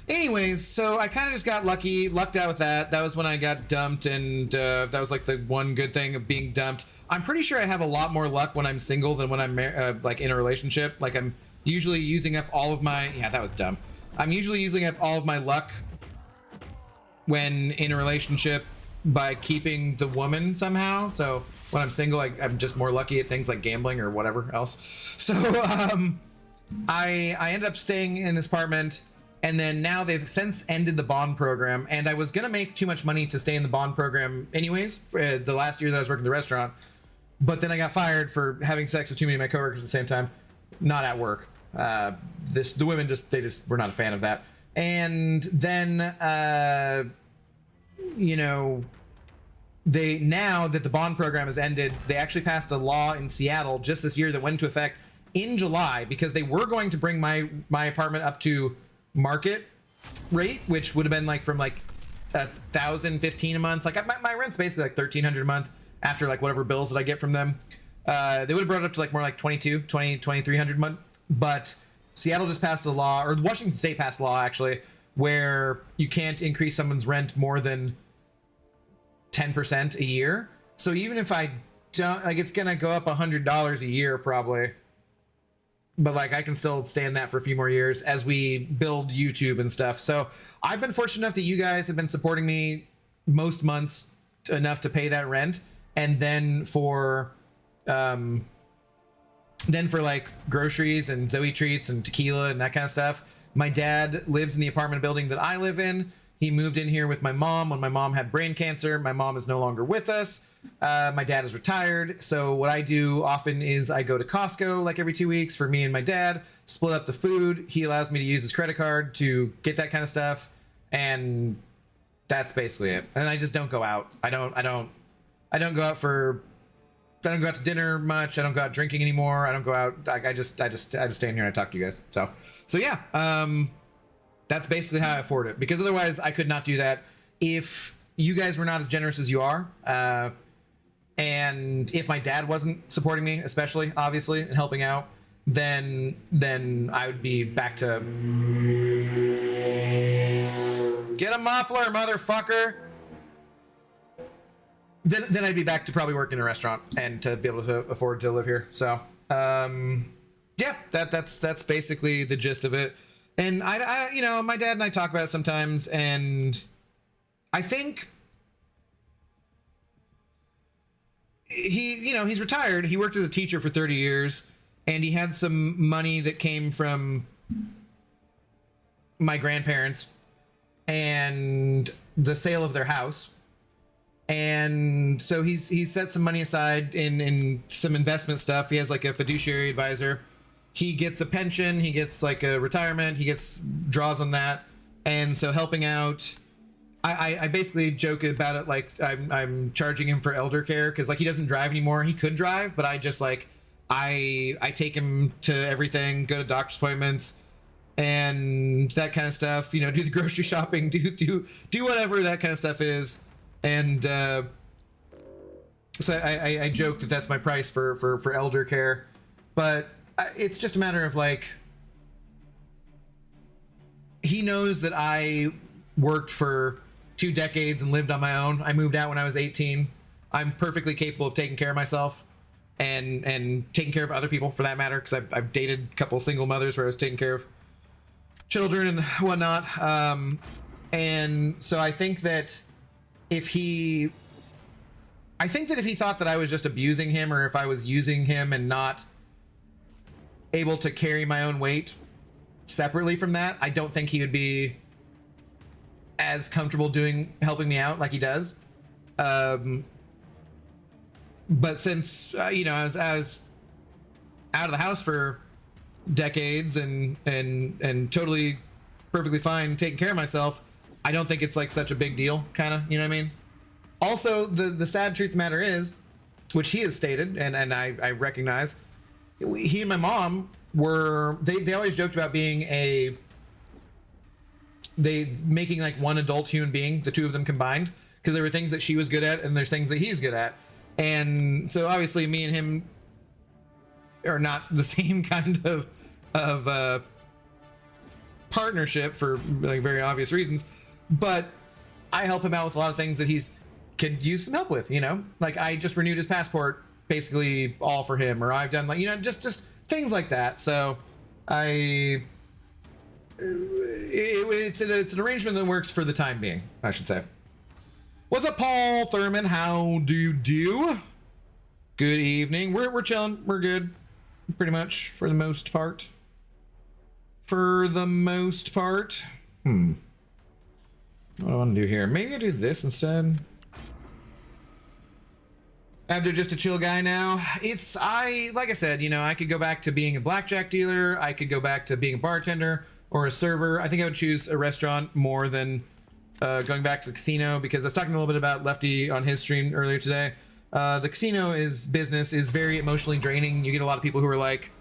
Speaker 1: Anyways, so I kind of just got lucked out with that. That was when I got dumped, and that was like the one good thing of being dumped. I'm pretty sure I have a lot more luck when I'm single than when I'm like in a relationship. Like I'm usually using up all of my, yeah, that was dumb. I'm usually using up all of my luck when in a relationship by keeping the woman somehow. So when I'm single, I'm just more lucky at things like gambling or whatever else. So I ended up staying in this apartment, and then now they've since ended the bond program, and I was gonna make too much money to stay in the bond program anyways, the last year that I was working the restaurant, but then I got fired for having sex with too many of my coworkers at the same time, not at work. The women they just were not a fan of that. And then, you know, now that the bond program has ended, they actually passed a law in Seattle just this year that went into effect in July, because they were going to bring my apartment up to market rate, which would have been like from like $1,015 a month. Like my rent's basically like $1,300 a month after like whatever bills that I get from them. They would have brought it up to like more like $2,300 a month. But Seattle just passed a law, or Washington State passed a law actually, where you can't increase someone's rent more than 10% a year. So even if I don't, like, it's gonna go up $100 a year probably, but like I can still stay in that for a few more years as we build YouTube and stuff. So I've been fortunate enough that you guys have been supporting me most months enough to pay that rent, and then for like groceries and Zoe treats and tequila and that kind of stuff. My dad lives in the apartment building that I live in. He moved in here with my mom when my mom had brain cancer. My mom is no longer with us. My dad is retired. So what I do often is I go to Costco like every 2 weeks for me and my dad, split up the food. He allows me to use his credit card to get that kind of stuff. And that's basically it. And I just don't go out. I don't go out to dinner much. I don't go out drinking anymore. I don't go out. I just stay in here and I talk to you guys. So yeah, that's basically how I afford it, because otherwise I could not do that if you guys were not as generous as you are. And if my dad wasn't supporting me, especially obviously, and helping out, then I would be back to get a muffler, motherfucker. Then I'd be back to probably work in a restaurant and to be able to afford to live here. So yeah, that's basically the gist of it. And I you know, my dad and I talk about it sometimes, and I think he's retired. He worked as a teacher for 30 years, and he had some money that came from my grandparents and the sale of their house. And so he's set some money aside in some investment stuff. He has like a fiduciary advisor. He gets a pension, he gets like a retirement, he gets draws on that. And so helping out, I basically joke about it like I'm charging him for elder care, because like he doesn't drive anymore. He could drive, but I just like I take him to everything, go to doctor's appointments and that kind of stuff, you know, do the grocery shopping, do whatever that kind of stuff is. And so I joke that that's my price for elder care, but it's just a matter of like, he knows that I worked for 2 decades and lived on my own. I moved out when I was 18. I'm perfectly capable of taking care of myself and taking care of other people for that matter, because I've dated a couple of single mothers where I was taking care of children and whatnot. And so I think that if he thought that I was just abusing him, or if I was using him and not able to carry my own weight separately from that, I don't think he would be as comfortable helping me out like he does. But since you know, I was out of the house for decades and totally perfectly fine taking care of myself, I don't think it's like such a big deal, kind of, you know what I mean? Also, the sad truth of the matter is, which he has stated, and I recognize, he and my mom were, they always joked about being a they making like one adult human being, the two of them combined, because there were things that she was good at and there's things that he's good at. And so obviously me and him are not the same kind of partnership for like very obvious reasons, but I help him out with a lot of things that he's could use some help with, you know, like I just renewed his passport basically all for him, or I've done like, you know, just things like that. So it's an arrangement that works for the time being, I should say. What's up, Paul Thurman? How do you do? Good evening. We're chilling. We're good, pretty much for the most part. For the most part. What do I want to do here? Maybe I do this instead. After just a chill guy now. Like I said, you know, I could go back to being a blackjack dealer. I could go back to being a bartender or a server. I think I would choose a restaurant more than going back to the casino, because I was talking a little bit about Lefty on his stream earlier today. The casino business is very emotionally draining. You get a lot of people who are like,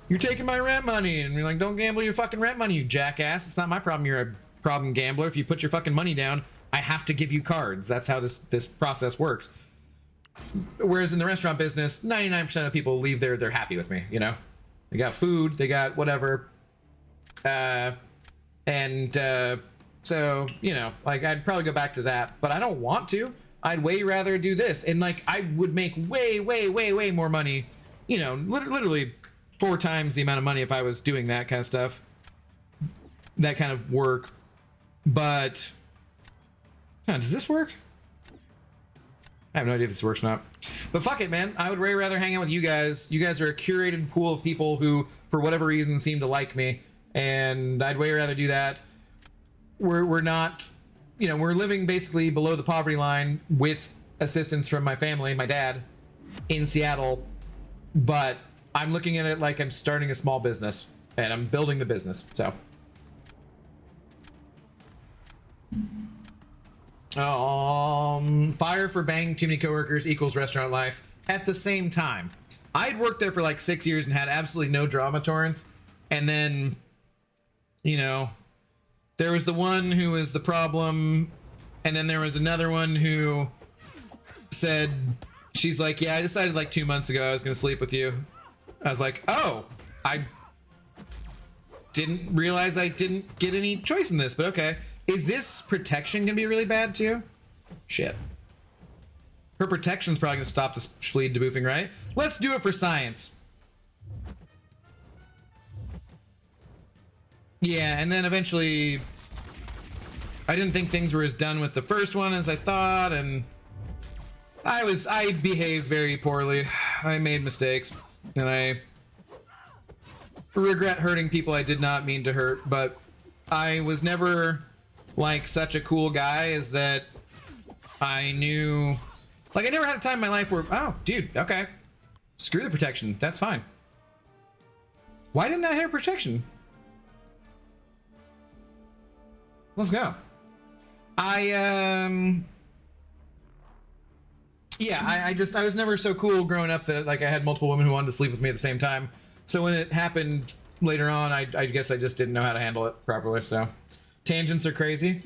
Speaker 1: you're taking my rent money, and you're like, don't gamble your fucking rent money, you jackass. It's not my problem. You're a problem gambler. If you put your fucking money down, I have to give you cards. That's how this process works. Whereas in the restaurant business, 99% of the people leave there, they're happy with me, you know? They got food, they got whatever. So, you know, like I'd probably go back to that, but I don't want to. I'd way rather do this. And like, I would make way more money, you know, literally 4 times the amount of money if I was doing that kind of stuff, that kind of work. But, does this work? I have no idea if this works or not. But fuck it, man. I would way rather hang out with you guys. You guys are a curated pool of people who, for whatever reason, seem to like me. And I'd way rather do that. We're not, you know, we're living basically below the poverty line with assistance from my family, my dad, in Seattle. But I'm looking at it like I'm starting a small business. And I'm building the business, so. Fire for banging too many coworkers equals restaurant life at the same time. I'd worked there for like 6 years and had absolutely no drama tolerance. And then, you know, there was the one who was the problem. And then there was another one who said, she's like, yeah, I decided like 2 months ago I was going to sleep with you. I was like, oh, I didn't realize I didn't get any choice in this, but okay. Is this protection gonna be really bad too? Shit. Her protection's probably gonna stop this Schleed debuffing, right? Let's do it for science. Yeah, and then eventually I didn't think things were as done with the first one as I thought, and I behaved very poorly. I made mistakes, and I regret hurting people I did not mean to hurt, but I was never like such a cool guy as that I knew, like I never had a time in my life where, oh dude, okay, screw the protection, that's fine. Why didn't I have protection? Let's go. Yeah, I was never so cool growing up that like I had multiple women who wanted to sleep with me at the same time. So when it happened later on, I guess I just didn't know how to handle it properly, so. Tangents are crazy.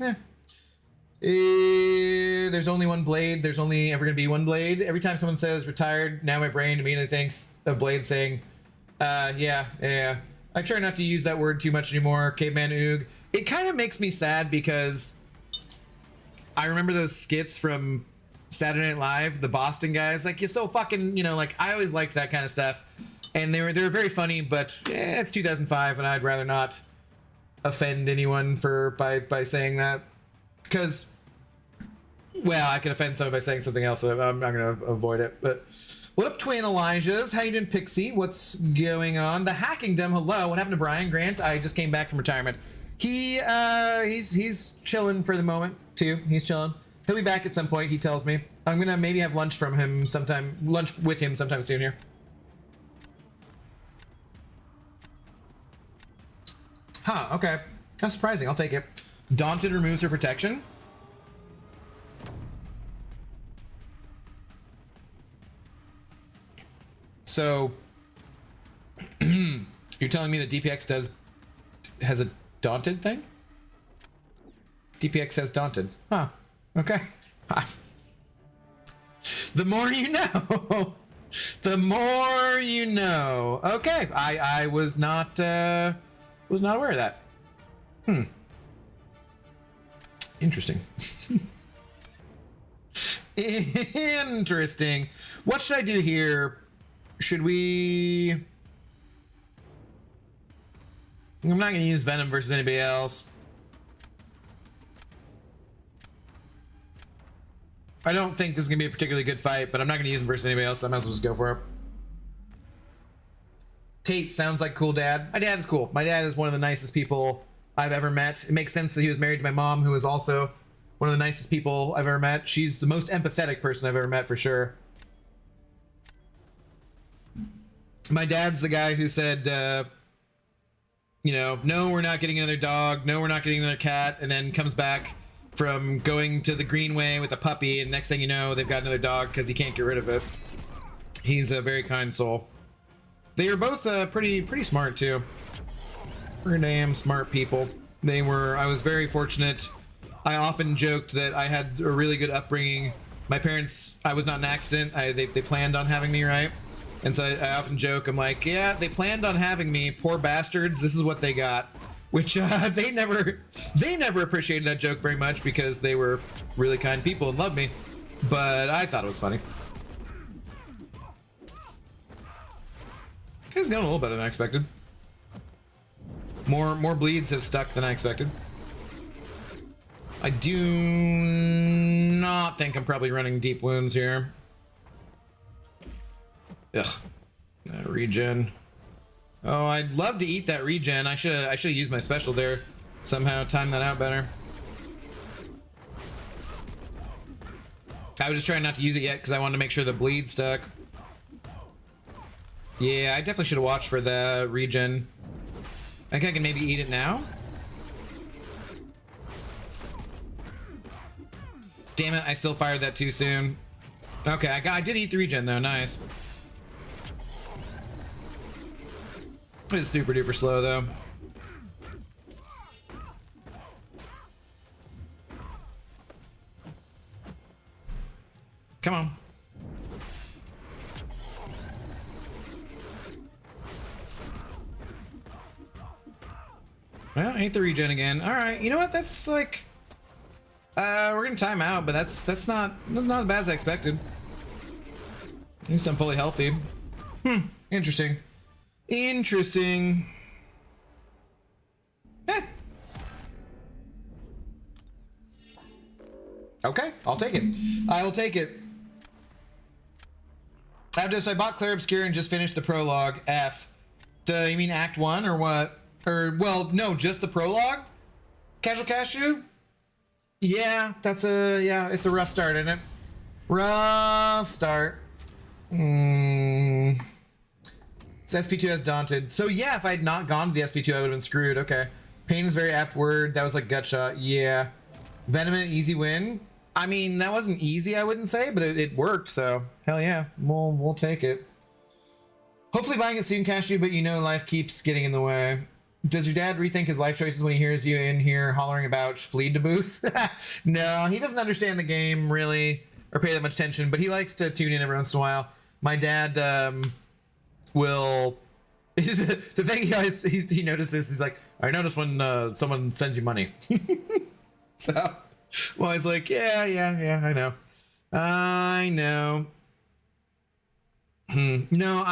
Speaker 1: There's only one blade. There's only ever going to be one blade. Every time someone says retired, now my brain immediately thinks of Blade saying, yeah. I try not to use that word too much anymore. Caveman oog. It kind of makes me sad because I remember those skits from Saturday Night Live, the Boston guys. Like, you're so fucking, you know, like I always liked that kind of stuff. And they were very funny, but it's 2005 and I'd rather not offend anyone by saying that, because well, I can offend someone by saying something else, so I'm gonna avoid it. But what up, twin Elijahs? How you doing, Pixie? What's going on? The hacking them, hello. What happened to Brian Grant? I just came back from retirement. He's chilling for the moment too. He's chilling. He'll be back at some point, he tells me. I'm gonna maybe have lunch with him sometime soon here. Huh, okay. That's surprising. I'll take it. Daunted removes her protection. So, you're telling me that DPX has a Daunted thing? DPX says daunted. Huh. Okay. The more you know. The more you know. Okay. I was not aware of that. Interesting. Interesting. What should I do here? Should we... I'm not going to use Venom versus anybody else. I don't think this is going to be a particularly good fight, but I'm not going to use him versus anybody else, so I might as well just go for it. Tate sounds like cool dad. My dad is cool. My dad is one of the nicest people I've ever met. It makes sense that he was married to my mom, who is also one of the nicest people I've ever met. She's the most empathetic person I've ever met, for sure. My dad's the guy who said, you know, no, we're not getting another dog. No, we're not getting another cat. And then comes back from going to the Greenway with a puppy. And next thing you know, they've got another dog because he can't get rid of it. He's a very kind soul. They are both pretty smart too. Pretty damn smart people. They were, I was very fortunate. I often joked that I had a really good upbringing. My parents, I was not an accident. They planned on having me, right? And so I often joke, I'm like, yeah, they planned on having me, poor bastards. This is what they got. Which they never appreciated that joke very much because they were really kind people and loved me. But I thought it was funny. It's going a little better than I expected. More bleeds have stuck than I expected. I do not think I'm probably running deep wounds here. Ugh. Regen. Oh, I'd love to eat that regen. I should use my special there. Somehow time that out better. I was just trying not to use it yet because I wanted to make sure the bleed stuck. Yeah, I definitely should have watched for the regen. I think I can maybe eat it now. Damn it, I still fired that too soon. Okay, I did eat the regen though, nice. It's super duper slow though. Come on. Well, ain't the regen again. All right, you know what? That's like, we're gonna time out, but that's not as bad as I expected. At least I'm fully healthy. Interesting. Interesting. Okay, I'll take it. I will take it. So I bought Claire Obscure and just finished the prologue. F. You mean Act 1 or what? Or, well, no, just the prologue? Casual Cashew? Yeah, it's a rough start, isn't it? Rough start. SP2 has daunted. So yeah, if I had not gone to the SP2, I would have been screwed. Okay. Pain is a very apt word. That was like gut shot. Yeah. Venomant, easy win. I mean, that wasn't easy, I wouldn't say, but it worked. So hell yeah, we'll take it. Hopefully buying it soon, Cashew, but you know life keeps getting in the way. Does your dad rethink his life choices when he hears you in here hollering about Spleed to boost? No, he doesn't understand the game really or pay that much attention, but he likes to tune in every once in a while. My dad will the thing he notices, he's like, I notice when someone sends you money. So well, he's like, yeah, I know. No,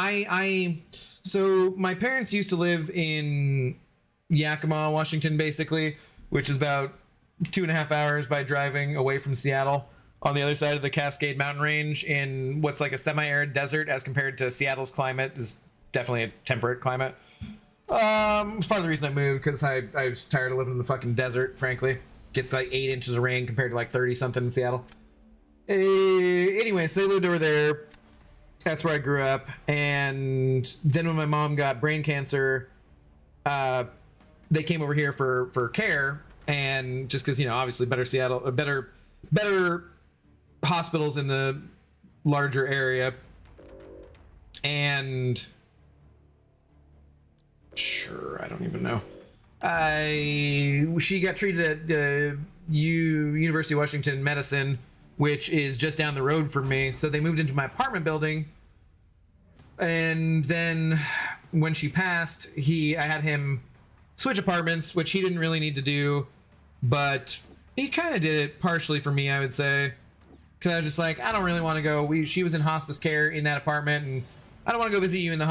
Speaker 1: so my parents used to live in Yakima, Washington, basically, which is about 2.5 hours by driving away from Seattle, on the other side of the Cascade Mountain Range, in what's like a semi-arid desert as compared to Seattle's climate is definitely a temperate climate. It's part of the reason I moved, because I was tired of living in the fucking desert, frankly. Gets like 8 inches of rain compared to like 30 something in Seattle. Anyway, so they lived over there. That's where I grew up. And then when my mom got brain cancer, they came over here for care, and just because, you know, obviously better hospitals in the larger area. And sure, I don't even know. She got treated at University of Washington Medicine, which is just down the road from me. So they moved into my apartment building. And then when she passed, I had him switch apartments, which he didn't really need to do, but he kind of did it partially for me, I would say. Because I was just like, I don't really want to go. She was in hospice care in that apartment, and I don't want to go visit you in the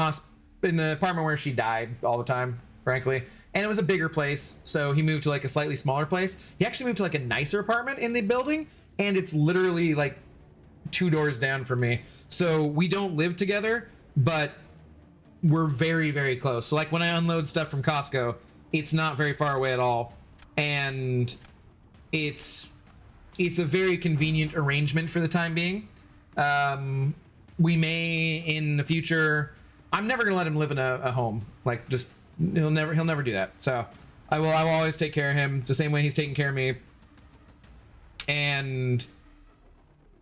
Speaker 1: apartment where she died all the time, frankly. And it was a bigger place, so he moved to like a slightly smaller place. He actually moved to like a nicer apartment in the building, and it's literally like 2 doors down from me. So we don't live together, but we're very, very close. So like when I unload stuff from Costco, it's not very far away at all. And it's a very convenient arrangement for the time being. We may in the future, I'm never gonna let him live in a home. Like just, he'll never do that. So I will always take care of him the same way he's taking care of me. And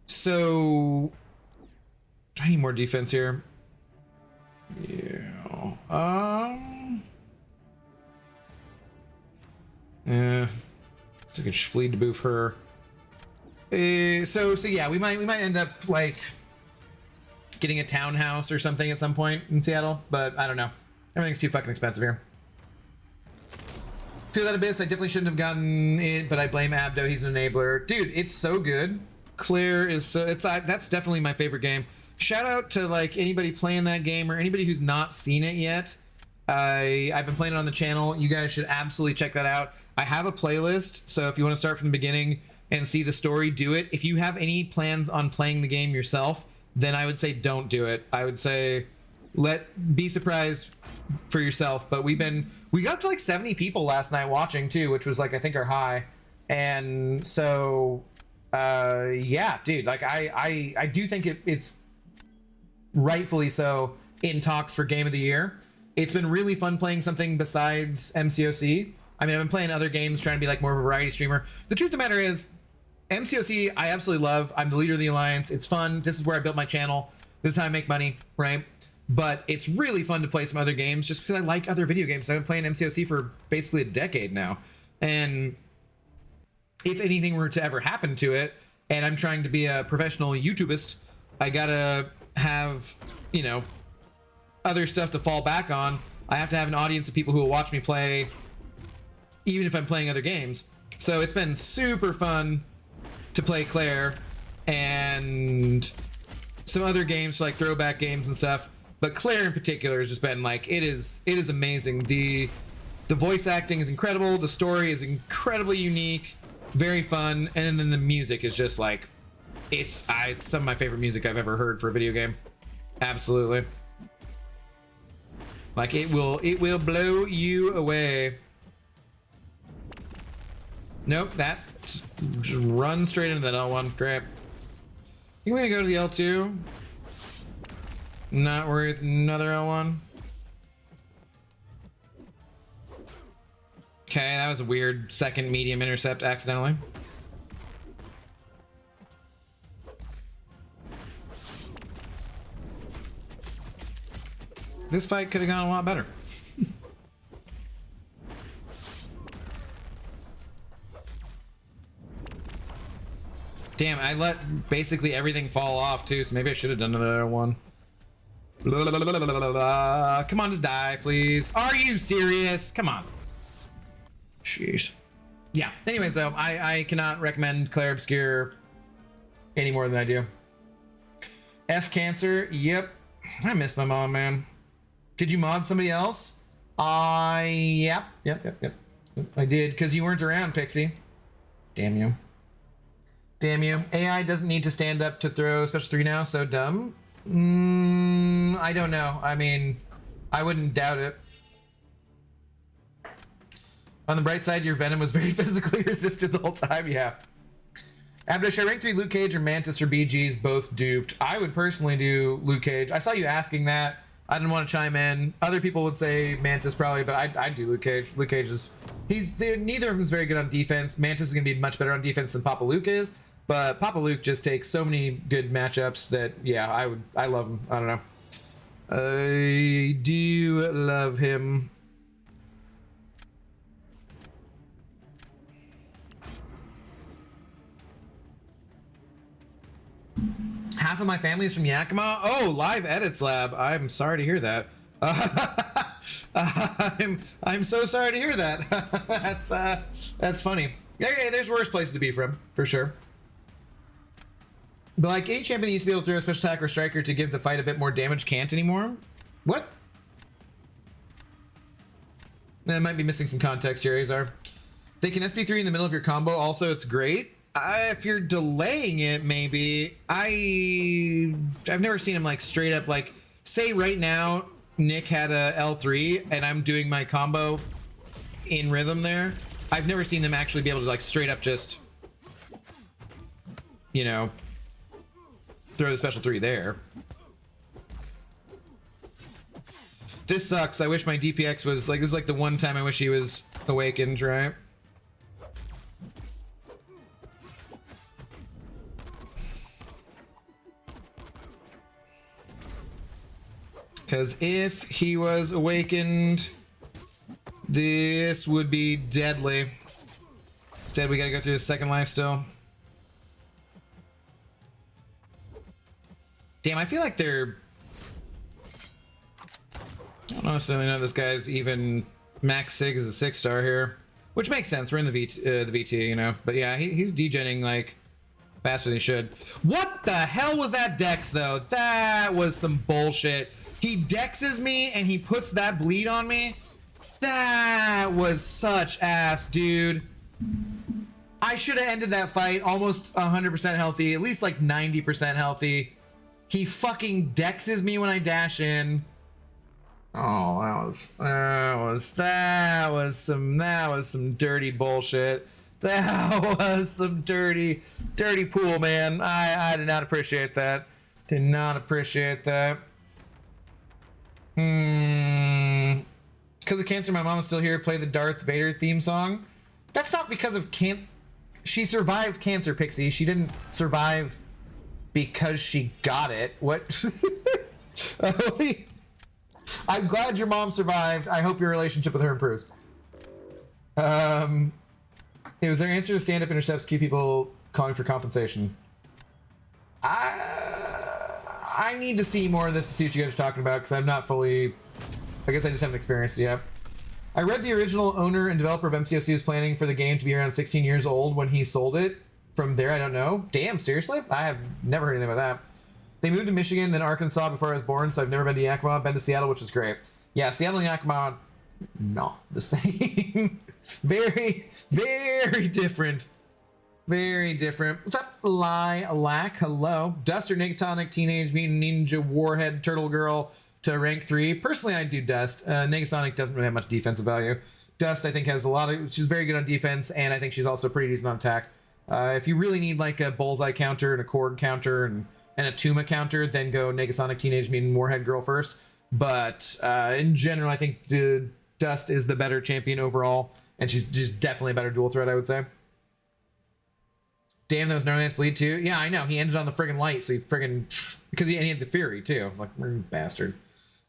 Speaker 1: so I need more defense here. Yeah. Yeah. It's like a spleed to boof her. So yeah, we might end up like getting a townhouse or something at some point in Seattle, but I don't know. Everything's too fucking expensive here. Feel that Abyss, I definitely shouldn't have gotten it, but I blame Abdo, he's an enabler. Dude, it's so good. Claire is so, that's definitely my favorite game. Shout out to like anybody playing that game or anybody who's not seen it yet. I've been playing it on the channel. You guys should absolutely check that out. I have a playlist, so if you want to start from the beginning and see the story, do it. If you have any plans on playing the game yourself, then I would say don't do it. I would say be surprised for yourself. But we got up to like 70 people last night watching too, which was like I think our high. And so yeah, dude, like I do think it's rightfully so in talks for game of the year. It's been really fun playing something besides MCOC. I mean, I've been playing other games trying to be like more of a variety streamer. The truth of the matter is MCOC I absolutely love. I'm the leader of the alliance. It's fun. This is where I built my channel. This is how I make money, right? But it's really fun to play some other games just because I like other video games. I've been playing MCOC for basically a decade now. And if anything were to ever happen to it, and I'm trying to be a professional YouTubist, I gotta have, you know, other stuff to fall back on. I have to have an audience of people who will watch me play, even if I'm playing other games. So it's been super fun to play Claire and some other games, like throwback games and stuff. But Claire in particular has just been like, it is amazing. The voice acting is incredible. The story is incredibly unique, very fun, and then the music is just like, it's some of my favorite music I've ever heard for a video game. Absolutely. Like it will blow you away. Nope, that just run straight into that L1. Great. You gonna go to the L2? Not worth another L1. Okay, that was a weird second medium intercept accidentally. This fight could have gone a lot better. Damn, I let basically everything fall off too, so maybe I should have done another one. Come on, just die, please. Are you serious? Come on. Jeez. Yeah, anyways though, I cannot recommend Claire Obscure any more than I do. F Cancer, yep. I miss my mom, man. Did you mod somebody else? Yep. I did, because you weren't around, Pixie. Damn you. Damn you. AI doesn't need to stand up to throw special 3 now, so dumb. I don't know. I mean, I wouldn't doubt it. On the bright side, your Venom was very physically resisted the whole time, yeah. Abdo, should I rank 3 Luke Cage or Mantis or BGs? Both duped. I would personally do Luke Cage. I saw you asking that. I didn't want to chime in. Other people would say Mantis probably, but I'd do Luke Cage. Luke Cage is... neither of them is very good on defense. Mantis is going to be much better on defense than Papa Luke is, but Papa Luke just takes so many good matchups that, yeah, I love him. I don't know. I do love him. Half of my family is from Yakima. Oh, live edits lab. I'm sorry to hear that. I'm so sorry to hear that. That's funny. Yeah, there's worse places to be from, for sure. But like, any champion that used to be able to throw a special attack or striker to give the fight a bit more damage can't anymore? What? I might be missing some context here, Azar. They can SP3 in the middle of your combo. Also, it's great. If you're delaying it, maybe. I've never seen him like straight up, like, say right now, Nick had a L3 and I'm doing my combo in rhythm there. I've never seen them actually be able to like straight up just, you know, throw the special 3 there. This sucks. I wish my DPX was like, this is like the one time I wish he was awakened, right? Because if he was awakened, this would be deadly. Instead, we gotta go through the second life still. Damn, I feel like they're... I don't necessarily know if this guy's even max sig as a 6-star here, which makes sense. We're in the VT, you know. But yeah, he's degenning like faster than he should. What the hell was that dex though? That was some bullshit. He dexes me and he puts that bleed on me. That was such ass, dude. I should have ended that fight almost 100% healthy, at least like 90% healthy. He fucking dexes me when I dash in. Oh, that was some dirty bullshit. That was some dirty pool, man. I did not appreciate that. Did not appreciate that. Because of cancer, my mom is still here. Play the Darth Vader theme song. That's not because of she survived cancer, Pixie. She didn't survive because she got it. What? I'm glad your mom survived. I hope your relationship with her improves. It was their answer to stand-up intercepts keep people calling for compensation. I need to see more of this to see what you guys are talking about, because I'm not fully... I guess I just haven't experienced it yet. I read the original owner and developer of MCOC was planning for the game to be around 16 years old when he sold it. From there, I don't know. Damn, seriously? I have never heard anything about that. They moved to Michigan, then Arkansas before I was born, so I've never been to Yakima. I've been to Seattle, which was great. Yeah, Seattle and Yakima, not the same. Very, very different. Very different. What's up, Lilac? Hello. Duster, Negatonic, Teenage Mutant Ninja Warhead, Turtle Girl to rank 3. Personally, I'd do Dust. Negasonic doesn't really have much defensive value. Dust, I think, has a lot of... She's very good on defense, and I think she's also pretty decent on attack. If you really need like a Bullseye counter and a Korg counter and a Tuma counter, then go Negasonic, Teenage Mutant Warhead Girl first. But in general, I think Dust is the better champion overall, and she's just definitely a better dual threat, I would say. Damn, that was gnarly ass bleed too. Yeah, I know. He ended on the friggin' light, so he friggin' because he had the Fury too. I was like, you bastard.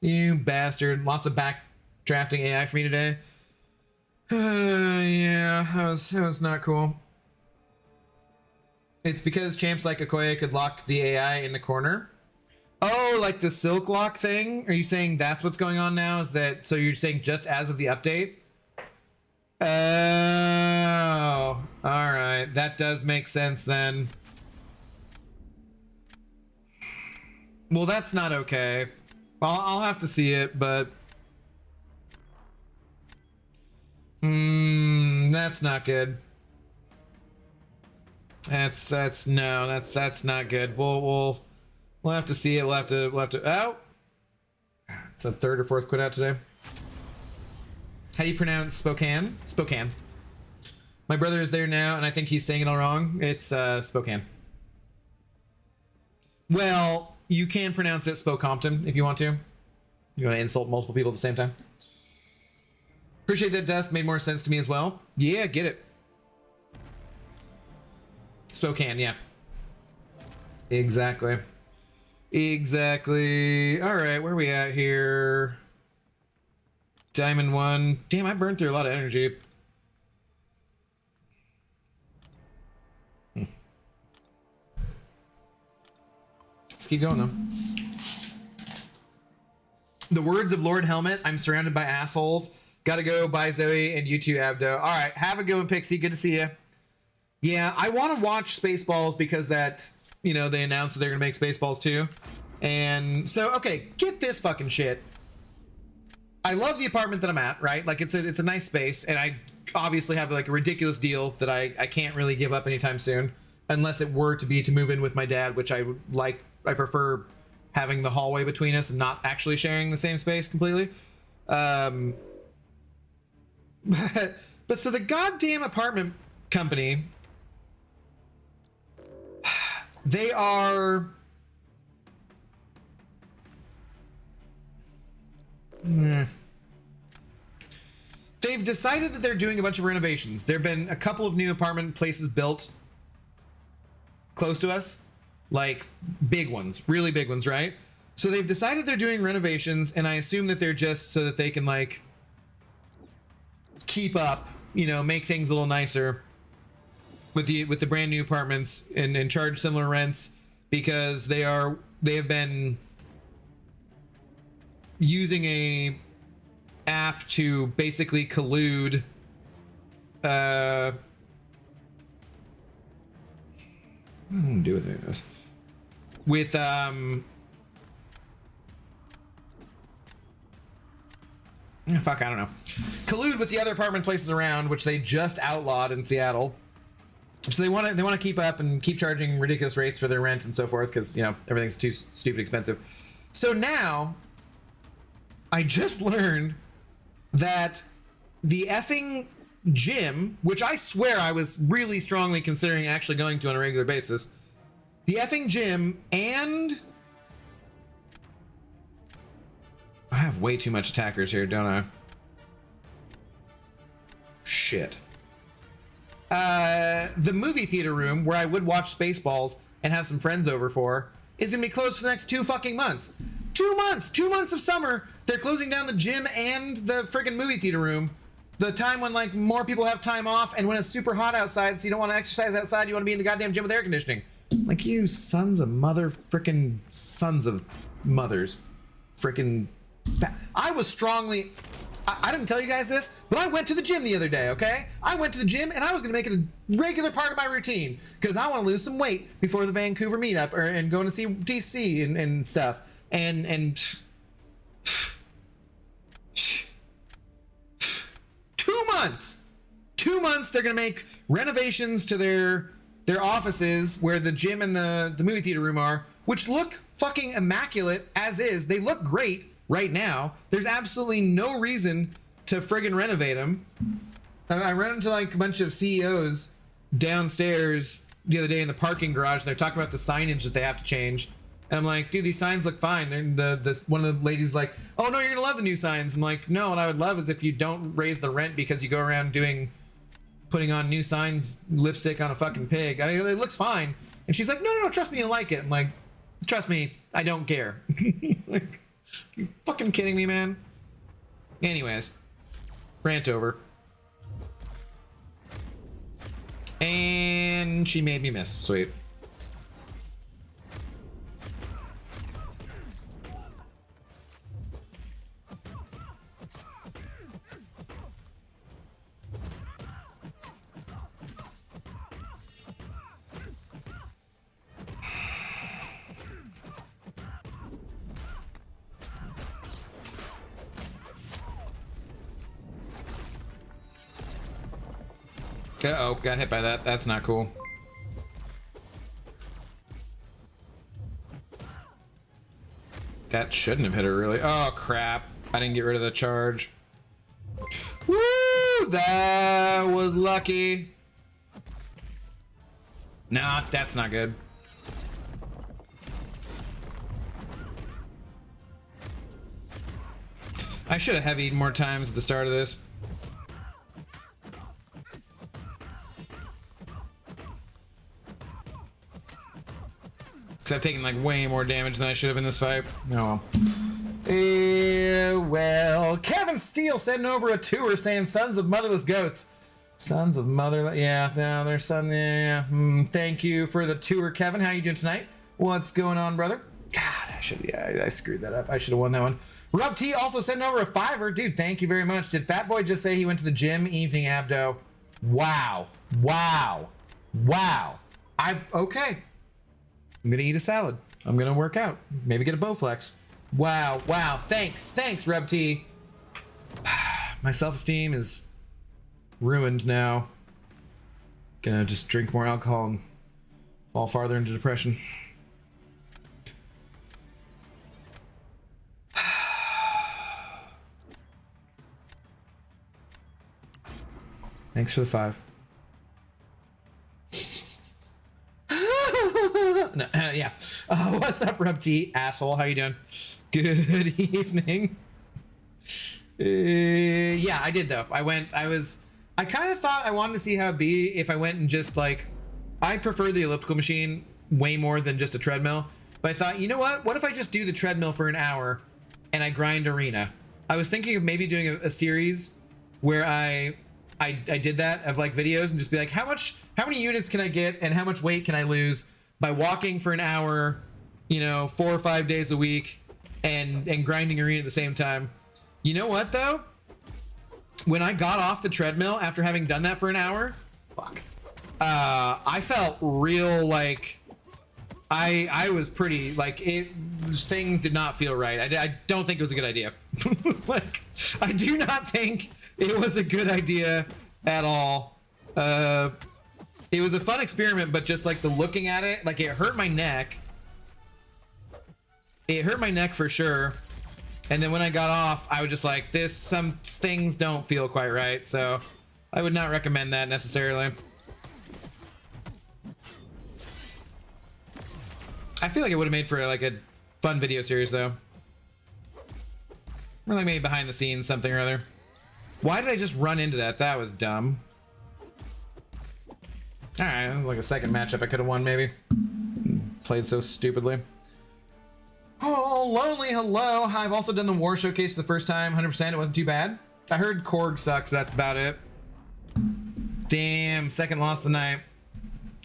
Speaker 1: You bastard. Lots of backdrafting AI for me today. Yeah, that was not cool. It's because champs like Okoye could lock the AI in the corner. Oh, like the Silk Lock thing? Are you saying that's what's going on now? Is that so you're saying just as of the update? Oh, all right. That does make sense then. Well, that's not okay. I'll have to see it, but that's not good. That's not good. We'll have to see it. We'll have to. Oh, it's the third or fourth quit out today. How do you pronounce Spokane? Spokane. My brother is there now, and I think he's saying it all wrong. It's Spokane. Well, you can pronounce it Spokompton if you want to. You want to insult multiple people at the same time. Appreciate that, Dust. Made more sense to me as well. Yeah, get it. Spokane, yeah. Exactly. Exactly. All right, where are we at here? Diamond 1. Damn, I burned through a lot of energy. Let's keep going though. The words of Lord Helmet, I'm surrounded by assholes. Gotta go, bye Zoe, and you too, Abdo. All right, have a good one, Pixie. Good to see you. Yeah, I want to watch Spaceballs because that, you know, they announced that they're gonna make Spaceballs too. And so, okay, get this fucking shit. I love the apartment that I'm at, right? Like it's a nice space, and I obviously have like a ridiculous deal that I can't really give up anytime soon, unless it were to be to move in with my dad, which I would like. I prefer having the hallway between us and not actually sharing the same space completely. But so the goddamn apartment company, they are they've decided that they're doing a bunch of renovations. There have been a couple of new apartment places built close to us, like big ones, really big ones, right? So they've decided they're doing renovations, and I assume that they're just so that they can like keep up, you know, make things a little nicer with the brand new apartments and charge similar rents, because they have been using a app to basically collude what do do with this with fuck, I don't know, collude with the other apartment places around, which they just outlawed in Seattle. So they want to keep up and keep charging ridiculous rates for their rent and so forth, because, you know, everything's too stupid expensive. So now I just learned that the effing gym, which I swear I was really strongly considering actually going to on a regular basis, the effing gym, and I have way too much attackers here, don't I? Shit. The movie theater room where I would watch Spaceballs and have some friends over for is gonna be closed for the next 2 fucking months. 2 months! 2 months of summer, they're closing down the gym and the friggin' movie theater room. The time when like more people have time off and when it's super hot outside, so you don't want to exercise outside, you want to be in the goddamn gym with air conditioning. Like, you sons of mother frickin' sons of mothers. Frickin' I was strongly, I didn't tell you guys this, but I went to the gym the other day, okay? I went to the gym and I was gonna make it a regular part of my routine because I want to lose some weight before the Vancouver meetup and going to see DC and stuff. And 2 months! 2 months they're gonna make renovations to their offices where the gym and the movie theater room are, which look fucking immaculate as is. They look great right now. There's absolutely no reason to friggin' renovate them. I ran into like a bunch of CEOs downstairs the other day in the parking garage, and they're talking about the signage that they have to change. And I'm like, dude, these signs look fine. And one of the ladies like, oh no, you're gonna love the new signs. I'm like, no, what I would love is if you don't raise the rent because you go around putting on new signs, lipstick on a fucking pig. I mean, it looks fine. And she's like, no, trust me, you'll like it. I'm like, trust me, I don't care. Like, you fucking kidding me, man? Anyways, rant over. And she made me miss. Sweet. Uh-oh, got hit by that. That's not cool. That shouldn't have hit her, really. Oh, crap. I didn't get rid of the charge. Woo! That was lucky. Nah, that's not good. I should have heavied more times at the start of this. Because I've taken like way more damage than I should have in this fight. Oh well. Well, Kevin Steele sending over a tour saying sons of motherless goats. Sons of motherless, yeah, no, they're son, yeah. Thank you for the tour, Kevin. How you doing tonight? What's going on, brother? God, I screwed that up. I should have won that one. Rob T also sent over a $5. Dude, thank you very much. Did Fat Boy just say he went to the gym evening, Abdo? Wow. Okay. I'm gonna eat a salad. I'm gonna work out. Maybe get a Bowflex. Wow. Thanks, Rob T. My self-esteem is ruined now. Gonna just drink more alcohol and fall farther into depression. Thanks for the 5. No, yeah. What's up, Rub T? Asshole, how you doing? Good evening. Yeah, I did though. I kind of thought I wanted to see how it'd be if I went and just like, I prefer the elliptical machine way more than just a treadmill. But I thought, you know what? What if I just do the treadmill for an hour and I grind arena? I was thinking of maybe doing a series where I did that of like videos and just be like, how many units can I get and how much weight can I lose by walking for an hour, 4 or 5 days a week and grinding arena at the same time. You know what though? When I got off the treadmill after having done that for an hour, I felt real like I was pretty like things did not feel right. I don't think it was a good idea. Like I do not think it was a good idea at all. It was a fun experiment, but just like the looking at it, like it hurt my neck. It hurt my neck for sure. And then when I got off, I was just like, some things don't feel quite right. So I would not recommend that necessarily. I feel like it would have made for like a fun video series though. Or like maybe behind the scenes, something or other. Why did I just run into that? That was dumb. All right, that was like a second matchup I could have won maybe. Played so stupidly. Oh, Lonely, hello. I've also done the War Showcase the first time, 100%. It wasn't too bad. I heard Korg sucks, but that's about it. Damn, second loss of the night.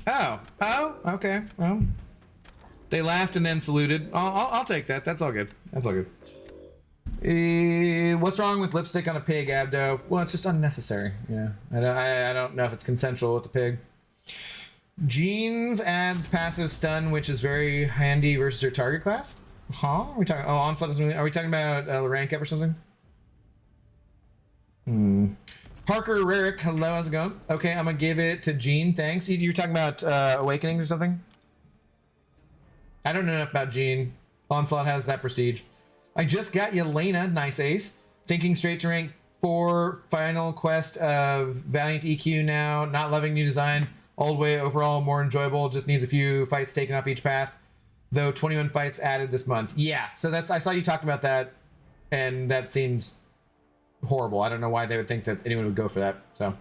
Speaker 1: Oh, okay. Well, they laughed and then saluted. I'll take that. That's all good. That's all good. What's wrong with lipstick on a pig, Abdo? Well, it's just unnecessary. Yeah, I don't know if it's consensual with the pig. Jeans adds passive stun, which is very handy versus her target class. Huh? Are we talking? Oh, onslaught doesn't really, are we talking about rank up or something? Parker Rarick, hello, how's it going? Okay, I'm gonna give it to Jean, thanks. You're talking about Awakenings or something? I don't know enough about Jean. Onslaught has that prestige. I just got Yelena, nice ace. Thinking straight to rank 4, final quest of Valiant EQ now. Not loving new design. Old way overall more enjoyable. Just needs a few fights taken off each path. Though 21 fights added this month. Yeah, so I saw you talking about that, and that seems horrible. I don't know why they would think that anyone would go for that. So,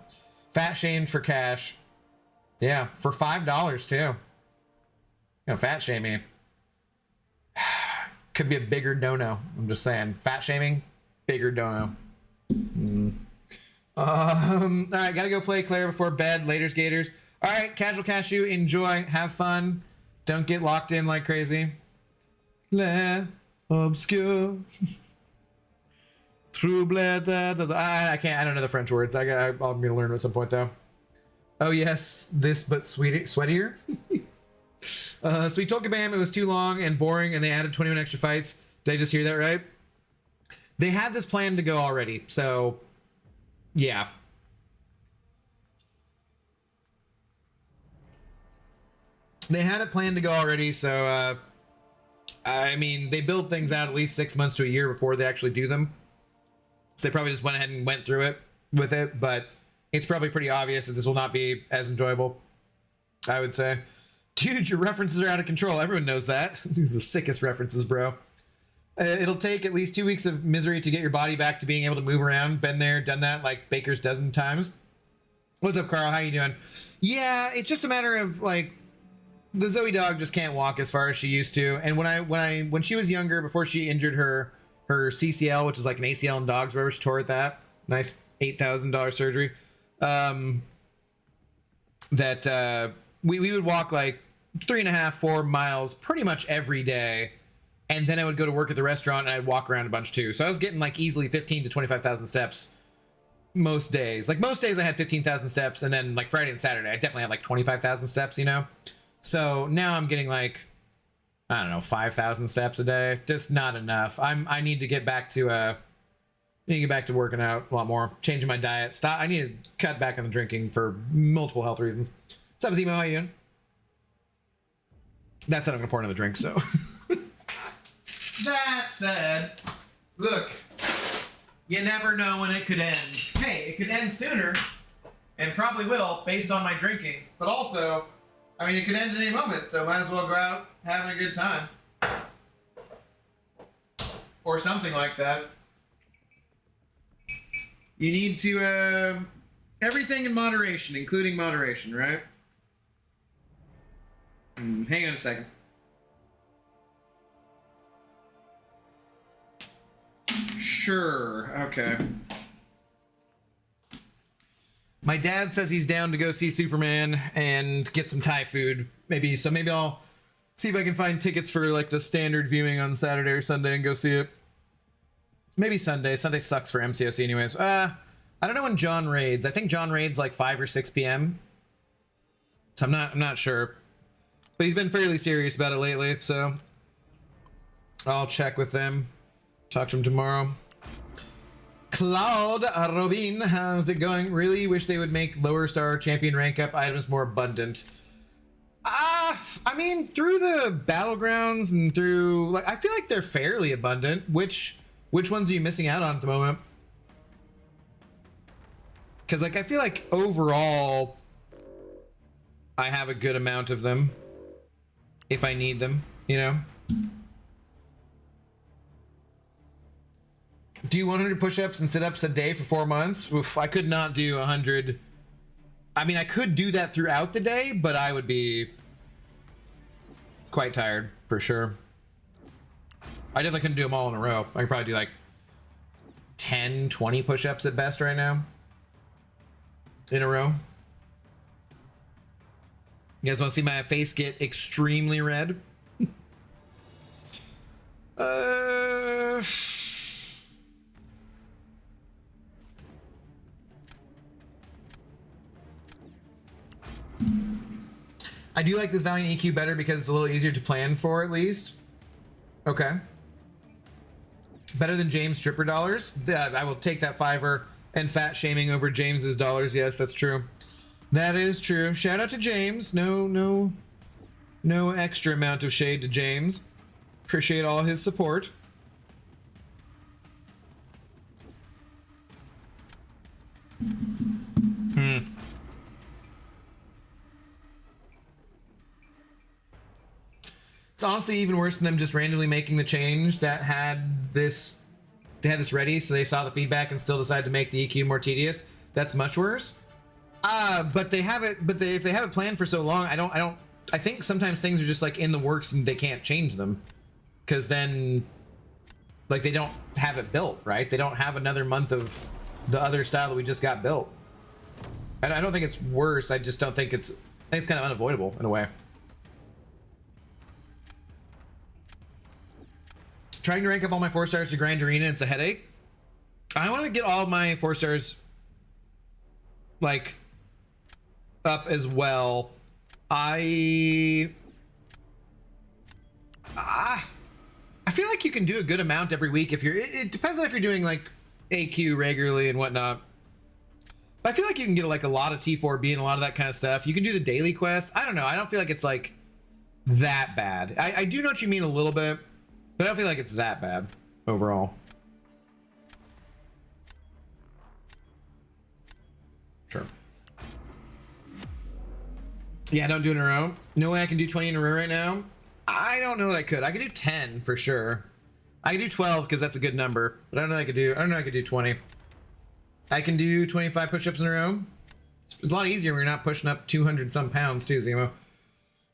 Speaker 1: fat shamed for cash. Yeah, for $5 too. Fat shaming could be a bigger dono. I'm just saying, fat shaming, bigger dono. All right, gotta go play Claire before bed. Laters, Gators. All right, Casual Cashew, enjoy, have fun. Don't get locked in like crazy. Le obscure. Trouble. I can't. I don't know the French words. I'm gonna learn at some point though. Oh yes, this but sweatier. Sweet Tokabam. It was too long and boring, and they added 21 extra fights. Did I just hear that right? They had this plan to go already, so yeah. They had it planned to go already, so I mean, they build things out at least 6 months to a year before they actually do them. So they probably just went ahead and went through it with it, but it's probably pretty obvious that this will not be as enjoyable, I would say. Dude, your references are out of control. Everyone knows that. These are the sickest references, bro. It'll take at least 2 weeks of misery to get your body back to being able to move around. Been there, done that like Baker's dozen times. What's up, Carl? How you doing? Yeah, it's just a matter of like, the Zoe dog just can't walk as far as she used to. And when she was younger, before she injured her CCL, which is like an ACL in dogs, wherever she tore at that nice $8,000 surgery, we would walk like 3.5-4 miles pretty much every day and then I would go to work at the restaurant and I'd walk around a bunch too. So I was getting like easily 15 to 25,000 steps most days. Like most days I had 15,000 steps, and then like Friday and Saturday I definitely had like 25,000 steps, you know. So now I'm getting like, I don't know, 5,000 steps a day. Just not enough. I need to get back to working out a lot more, changing my diet. I need to cut back on the drinking for multiple health reasons. What's up, Zemo? How you doing? That said, I'm gonna pour another drink, so. That said, look, you never know when it could end. Hey, it could end sooner, and probably will, based on my drinking. But also, I mean, it could end at any moment, so might as well go out having a good time. Or something like that. You need to, everything in moderation, including moderation, right? Hang on a second. Sure, okay. My dad says he's down to go see Superman and get some Thai food, maybe. So maybe I'll see if I can find tickets for like the standard viewing on Saturday or Sunday and go see it. Maybe Sunday. Sunday sucks for MCOC anyways. I don't know when John raids. I think John raids like 5 or 6 p.m. So I'm not sure. But he's been fairly serious about it lately, so I'll check with them. Talk to him tomorrow. Claude Robin, how's it going? Really wish they would make lower star champion rank up items more abundant. I mean, through the Battlegrounds and through, like, I feel like they're fairly abundant. Which ones are you missing out on at the moment? Because, like, I feel like overall I have a good amount of them if I need them, you know? Do 100 push-ups and sit-ups a day for 4 months? Oof, I could not do 100. I mean, I could do that throughout the day, but I would be quite tired, for sure. I definitely couldn't do them all in a row. I could probably do like 10, 20 push-ups at best right now. In a row. You guys want to see my face get extremely red? I do like this Valiant EQ better because it's a little easier to plan for, at least. Okay. Better than James stripper dollars. I will take that $5 and fat shaming over James's dollars. Yes, that's true. That is true. Shout out to James. No extra amount of shade to James. Appreciate all his support. It's honestly even worse than them just randomly making the change that had this ready, so they saw the feedback and still decided to make the EQ more tedious. That's much worse. But they have it. But if they have it planned for so long, I think sometimes things are just like in the works and they can't change them, because then, like, they don't have it built, right? They don't have another month of the other style that we just got built. And I don't think it's worse. I just don't think it's. I think it's kind of unavoidable in a way. Trying to rank up all my 4 stars to grind arena, it's a headache. I want to get all my 4 stars like up as well. I feel like you can do a good amount every week if you're. It depends on if you're doing like AQ regularly and whatnot. But I feel like you can get like a lot of T4B and a lot of that kind of stuff. You can do the daily quests. I don't know. I don't feel like it's like that bad. I do know what you mean a little bit. But I don't feel like it's that bad overall. Sure. Yeah, don't do it in a row. No way I can do 20 in a row right now. I don't know that I could. I could do 10 for sure. I could do 12 because that's a good number. But I don't know I could do 20. I can do 25 push-ups in a row. It's a lot easier when you're not pushing up 200 some pounds too, Zemo.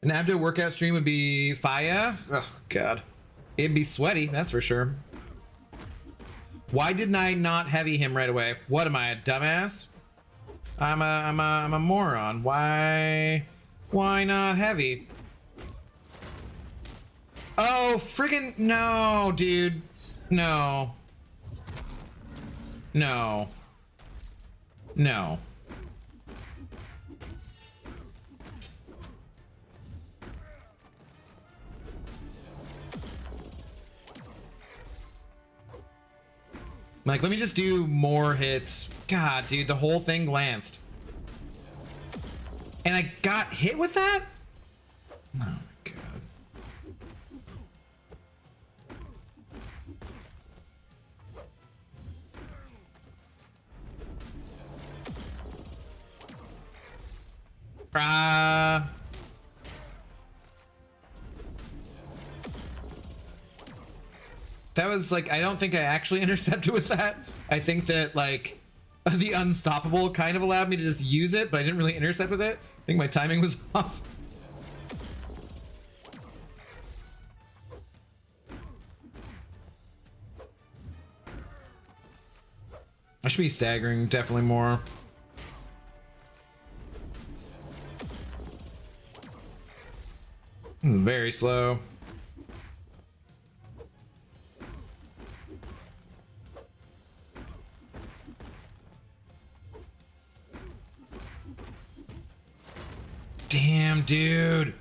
Speaker 1: An abdo workout stream would be fire. Oh god. It'd be sweaty, that's for sure. Why didn't I not heavy him right away? What am I, a dumbass? I'm a moron. Why not heavy? Oh, friggin' no, dude. No. No. No. Like, let me just do more hits. God, dude, the whole thing glanced. And I got hit with that? Oh my god. That was like, I don't think I actually intercepted with that. I think that like the unstoppable kind of allowed me to just use it, but I didn't really intercept with it. I think my timing was off. I should be staggering definitely more. Very slow. Damn, dude.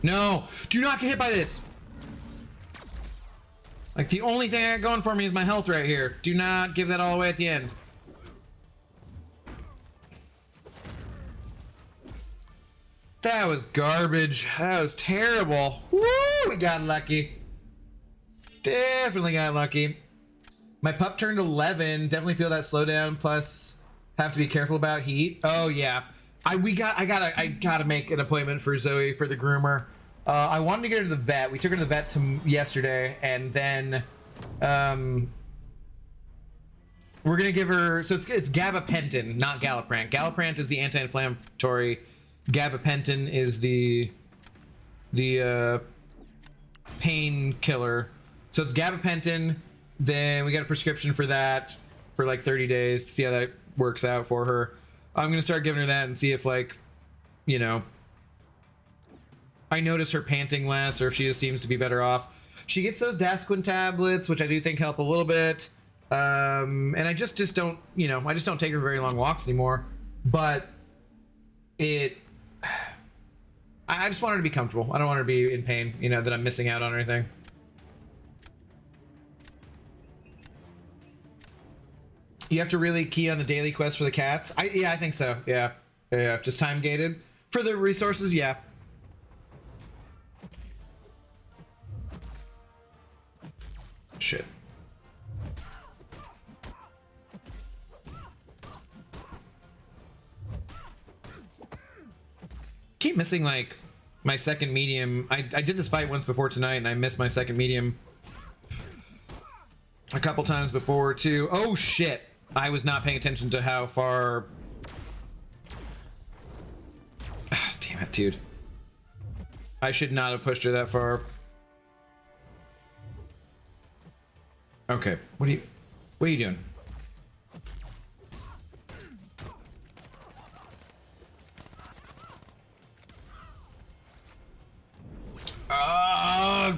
Speaker 1: No, do not get hit by this. Like, the only thing I got going for me is my health right here. Do not give that all away at the end. That was garbage. That was terrible. Woo, we got lucky. Definitely got lucky. My pup turned 11. Definitely feel that slowdown. Plus, have to be careful about heat. Oh yeah. I gotta make an appointment for Zoe for the groomer. I wanted to get her to the vet. We took her to the vet yesterday, and then we're gonna give her. So it's gabapentin, not Galliprant. Galliprant is the anti-inflammatory. Gabapentin is the painkiller. So it's gabapentin. Then we got a prescription for that for like 30 days to see how that works out for her. I'm gonna start giving her that and see if, like, you know, I notice her panting less, or if she just seems to be better off. She gets those Dasquin tablets, which I do think help a little bit. And I just don't, you know, I just don't take her very long walks anymore. But I just want her to be comfortable. I don't want her to be in pain, you know, that I'm missing out on or anything. You have to really key on the daily quest for the cats. Yeah, I think so. Yeah. Just time gated for the resources. Yeah. Shit. Keep missing like my second medium. I did this fight once before tonight, and I missed my second medium a couple times before too. Oh shit. I was not paying attention to how far. Ah, damn it, dude. I should not have pushed her that far. Okay, what are you doing?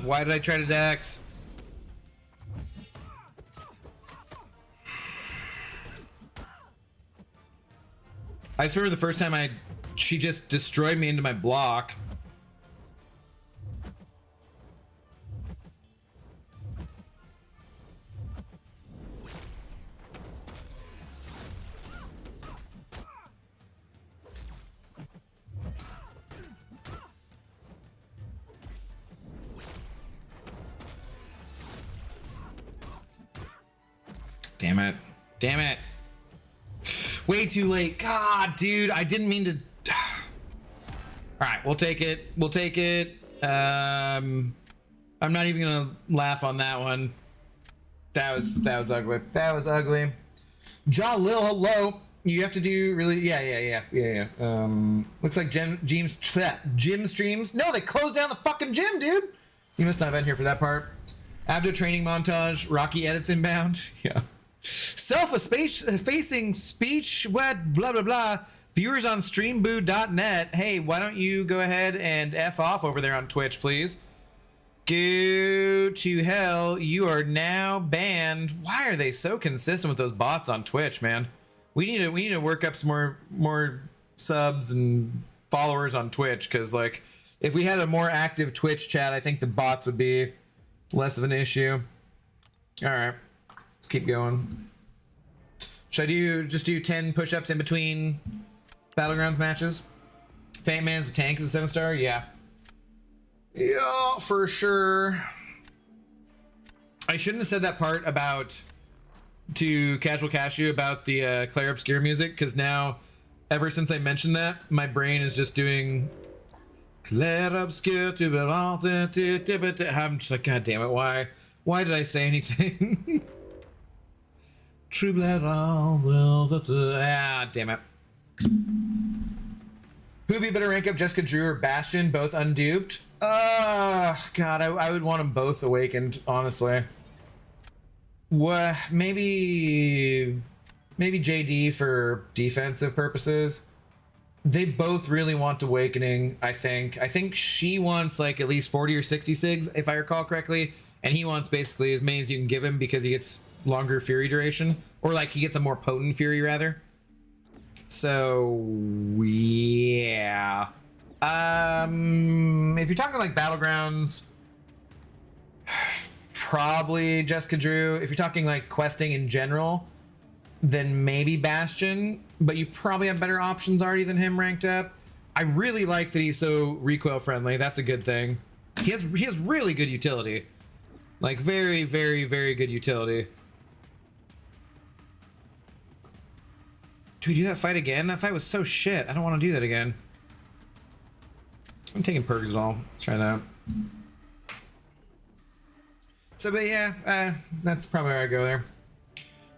Speaker 1: Why did I try to Dax? I just remember the first time she just destroyed me into my block. Damn it. Damn it. Way too late. God, dude, I didn't mean to. All right, we'll take it. We'll take it. I'm not even gonna laugh on that one. That was ugly. That was ugly. Ja Lil, hello. You have to do really. Yeah. Looks like gym streams. No, they closed down the fucking gym, dude. You must not have been here for that part. Abdo training montage. Rocky edits inbound. Yeah. Self-facing speech, what, blah, blah, blah. Viewers on streamboo.net. Hey, why don't you go ahead and F off over there on Twitch, please? Go to hell. You are now banned. Why are they so consistent with those bots on Twitch, man? We need to work up some more subs and followers on Twitch, because like if we had a more active Twitch chat, I think the bots would be less of an issue. All right, let's keep going. Should I just do 10 push-ups in between Battlegrounds matches? Fat Man's the tank is a 7-star? Yeah. Yeah, for sure. I shouldn't have said that part about to Casual Cashew about the Claire Obscure music, because now, ever since I mentioned that, my brain is just doing Claire Obscure. I'm just like, God damn it, why did I say anything? True blood, ah, damn it. Who'd be better rank up, Jessica Drew or Bastion, both unduped? God, I would want them both awakened, honestly. What? Maybe JD for defensive purposes. They both really want awakening, I think. I think she wants like at least 40 or 60 SIGs, if I recall correctly, and he wants basically as many as you can give him because he gets longer fury duration, or like he gets a more potent fury rather. So yeah. If you're talking like Battlegrounds, probably Jessica Drew. If you're talking like questing in general, then maybe Bastion, but you probably have better options already than him ranked up. I really like that he's so recoil friendly. That's a good thing. He has really good utility. Like very, very, very good utility. Do we do that fight again? That fight was so shit. I don't want to do that again. I'm taking Pergazol. Let's try that. So, but yeah, that's probably where I go there.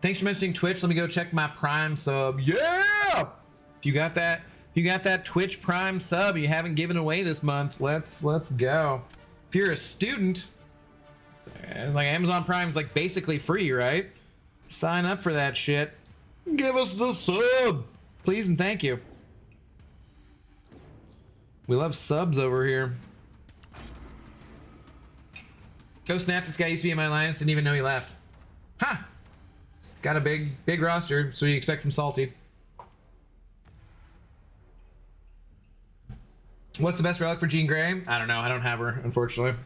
Speaker 1: Thanks for mentioning Twitch. Let me go check my Prime sub. Yeah! If you got that Twitch Prime sub you haven't given away this month, let's go. If you're a student, like Amazon Prime is like basically free, right? Sign up for that shit. Give us the sub, please and thank you. We love subs over here. Go snap, this guy used to be in my alliance, didn't even know he left. Ha! It's got a big roster, so you expect from Salty. What's the best relic for Jean Grey? I don't know, I don't have her, unfortunately.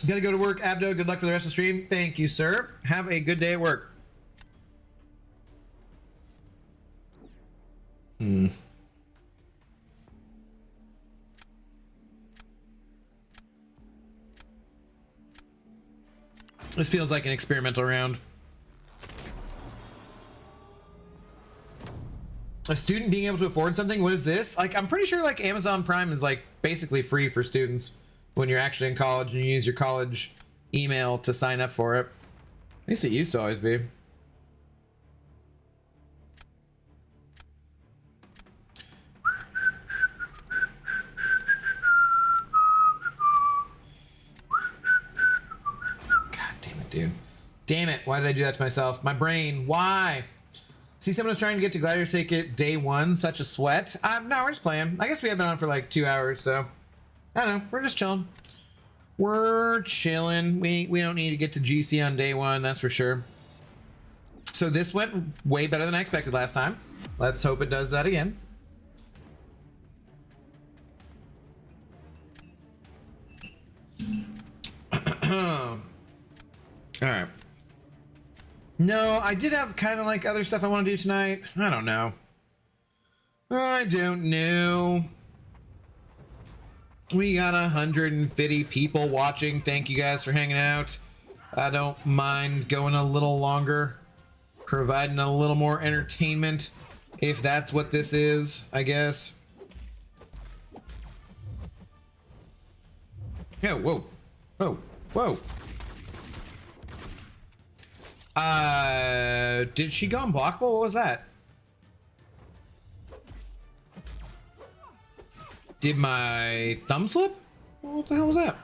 Speaker 1: Gotta go to work, Abdo. Good luck for the rest of the stream. Thank you, sir. Have a good day at work. This feels like an experimental round. A student being able to afford something? What is this? Like, I'm pretty sure like Amazon Prime is like basically free for students when you're actually in college and you use your college email to sign up for it. At least it used to always be. Dude. Damn it, why did I do that to myself? My brain, why? See, someone was trying to get to Gladiator's Ticket day one, such a sweat. No, we're just playing. I guess we have been on for like 2 hours, so I don't know, we're just chilling. We're chilling. We don't need to get to GC on day one, that's for sure. So this went way better than I expected last time. Let's hope it does that again. All right. No, I did have kind of like other stuff I want to do tonight. I don't know. I don't know. We got 150 people watching. Thank you guys for hanging out. I don't mind going a little longer, providing a little more entertainment, if that's what this is, I guess. Yeah, whoa. Whoa. Whoa. Did she go unblockable? What was that? Did my thumb slip? What the hell was that?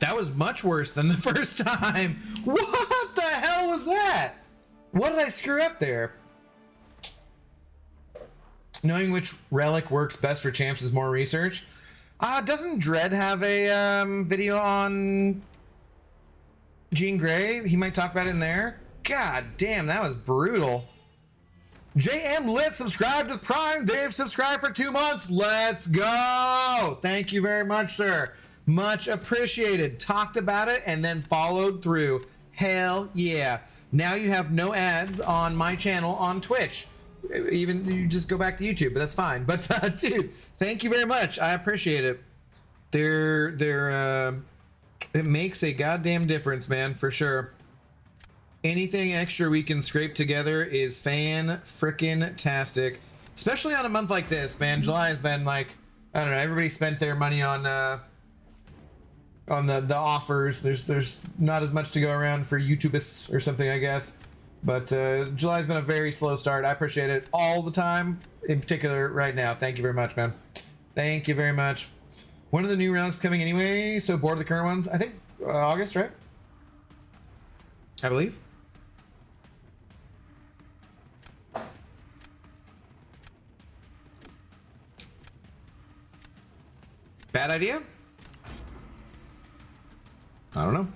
Speaker 1: That was much worse than the first time. What the hell was that? What did I screw up there? Knowing which relic works best for champs is more research. Doesn't Dread have a video on Jean Grey? He might talk about it in there. God damn, that was brutal. JM Lit subscribed to Prime. Dave subscribed for 2 months. Let's go. Thank you very much, sir. Much appreciated. Talked about it and then followed through. Hell yeah. Now you have no ads on my channel on Twitch. Even you just go back to YouTube, but that's fine. But dude, thank you very much. I appreciate it. It makes a goddamn difference, man, for sure. Anything extra we can scrape together is fan-frickin-tastic. Especially on a month like this, man. July has been like, I don't know, everybody spent their money on the offers. There's not as much to go around for YouTubists or something, I guess. But July's been a very slow start. I appreciate it all the time, in particular right now. Thank you very much, man. Thank you very much. When are the new relics coming anyway? So bored of the current ones? I think August, right? I believe. Bad idea? I don't know.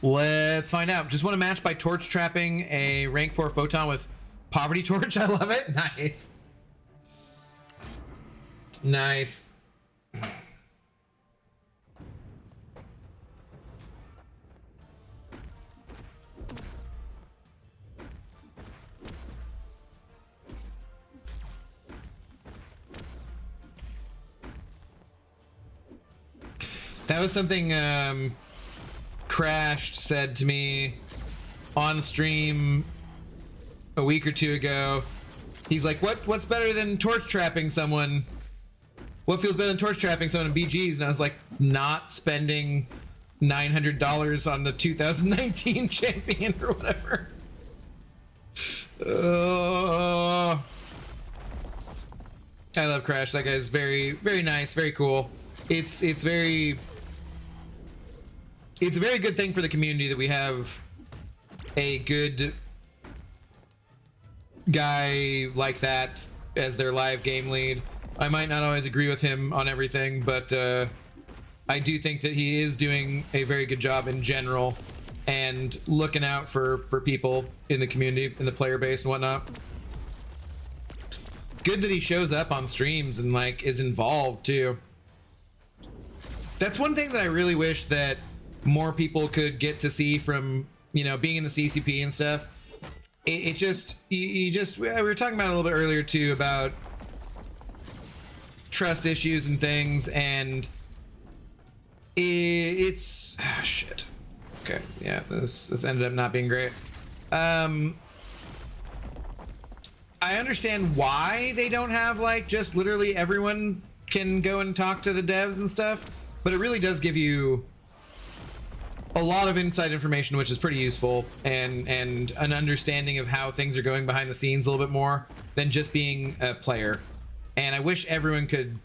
Speaker 1: Let's find out. Just want to match by torch trapping a rank 4 photon with poverty torch. I love it. Nice. Nice. That was something Crashed said to me on stream a week or two ago. He's like, what's better than torch trapping someone? What feels better than torch trapping someone in BGs? And I was like, not spending $900 on the 2019 champion or whatever. I love Crash. That guy's very, very nice, very cool. It's a very good thing for the community that we have a good guy like that as their live game lead. I might not always agree with him on everything, but I do think that he is doing a very good job in general and looking out for people in the community, in the player base and whatnot. Good that he shows up on streams and like is involved too. That's one thing that I really wish that more people could get to see from, you know, being in the CCP and stuff. We were talking about it a little bit earlier too about trust issues and things, and it's shit. Okay, yeah, this ended up not being great. I understand why they don't have like just literally everyone can go and talk to the devs and stuff, but it really does give you a lot of inside information, which is pretty useful, and an understanding of how things are going behind the scenes a little bit more than just being a player. And I wish everyone could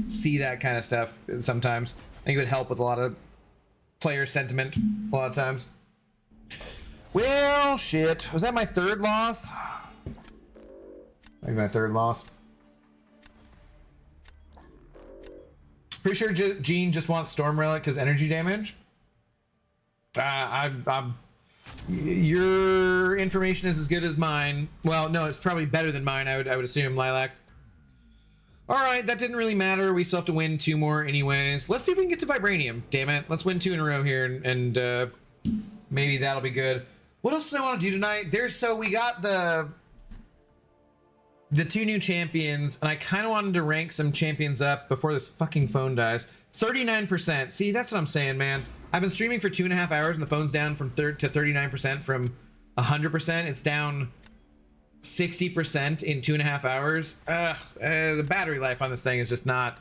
Speaker 1: see that kind of stuff sometimes. I think it would help with a lot of player sentiment a lot of times. Well, shit. Was that my third loss? I think my third loss. Pretty sure Gene just wants Storm Relic because energy damage. Your information is as good as mine. Well, no, it's probably better than mine. I would assume, Lilac. All right, that didn't really matter. We still have to win 2 more anyways. Let's see if we can get to Vibranium. Damn it, let's win 2 in a row here, and maybe that'll be good. What else do I want to do tonight? We got the 2 new champions, and I kind of wanted to rank some champions up before this fucking phone dies. 39%. See, that's what I'm saying, man. I've been streaming for 2.5 hours, and the phone's down from 39% from 100%. It's down 60% in 2.5 hours. The battery life on this thing is just not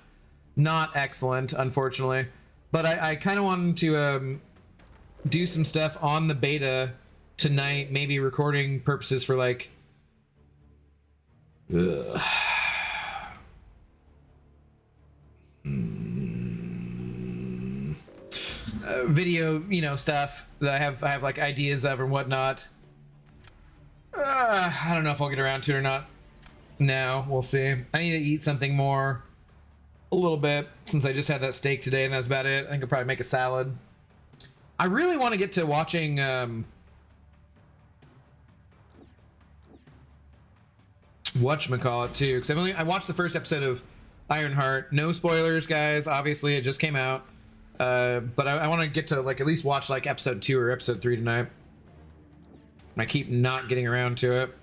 Speaker 1: excellent, unfortunately. But I kind of wanted to do some stuff on the beta tonight, maybe recording purposes for like. video, you know, stuff that I have like ideas of and whatnot. I don't know if I'll get around to it or not. No, we'll see. I need to eat something more a little bit since I just had that steak today and that's about it. I think I'll probably make a salad. I really want to get to watching whatchamacallit too, because I watched the first episode of Ironheart. No spoilers, guys. Obviously, it just came out. But I want to get to like at least watch like episode 2 or episode 3 tonight. I keep not getting around to it.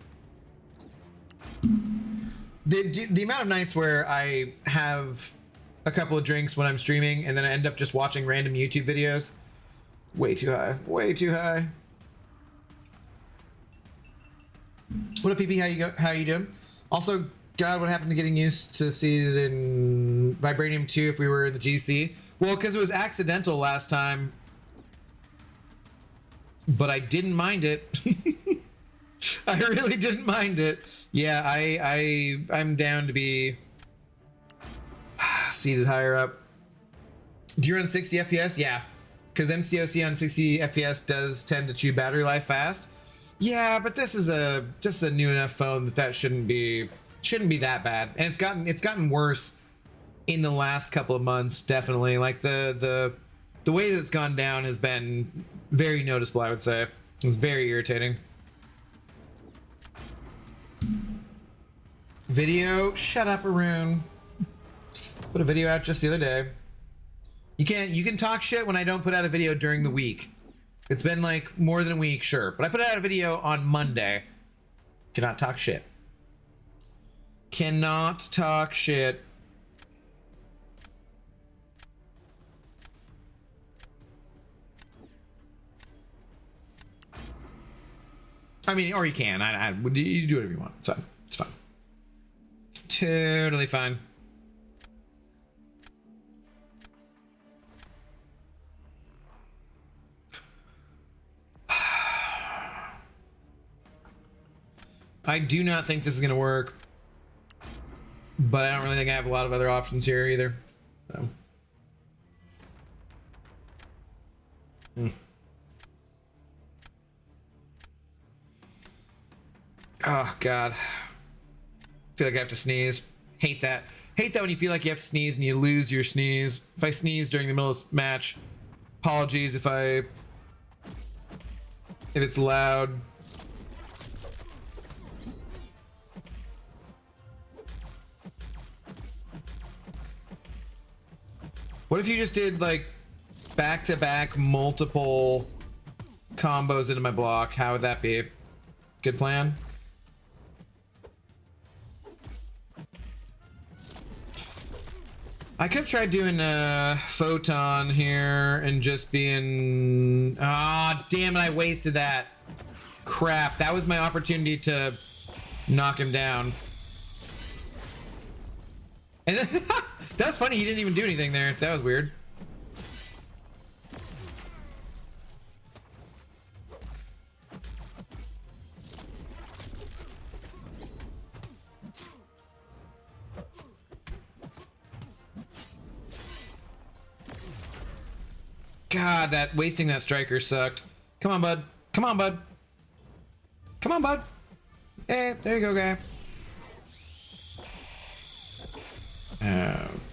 Speaker 1: The amount of nights where I have a couple of drinks when I'm streaming and then I end up just watching random YouTube videos, way too high. Way too high. What up, PP? How you doing? Also, God, what happened to getting used to seated in Vibranium 2 if we were in the GC? Well, because it was accidental last time, but I didn't mind it. I really didn't mind it. Yeah, I'm down to be seated higher up. Do you run 60 FPS? Yeah, because MCOC on 60 FPS does tend to chew battery life fast. Yeah, but this is a new enough phone that shouldn't be that bad, and it's gotten worse in the last couple of months. Definitely, like the way that it's gone down has been very noticeable. I would say it's very irritating. Video, shut up, Arun. Put a video out just the other day. You can talk shit when I don't put out a video during the week. It's been like more than a week, sure, but I put out a video on Monday. Cannot talk shit. Cannot talk shit. I mean, or you can. You do whatever you want. It's fine. It's fine. Totally fine. I do not think this is going to work, but I don't really think I have a lot of other options here either. So. Oh, God. Feel like I have to sneeze. Hate that. Hate that when you feel like you have to sneeze and you lose your sneeze. If I sneeze during the middle of this match, apologies if it's loud. What if you just did like back-to-back multiple combos into my block? How would that be? Good plan? I could have tried doing a photon here and just being... Ah, damn it, I wasted that. Crap, that was my opportunity to knock him down. And then, that was funny, he didn't even do anything there. That was weird. God, wasting that striker sucked. Come on, bud. Come on, bud. Come on, bud. Hey, there you go, guy.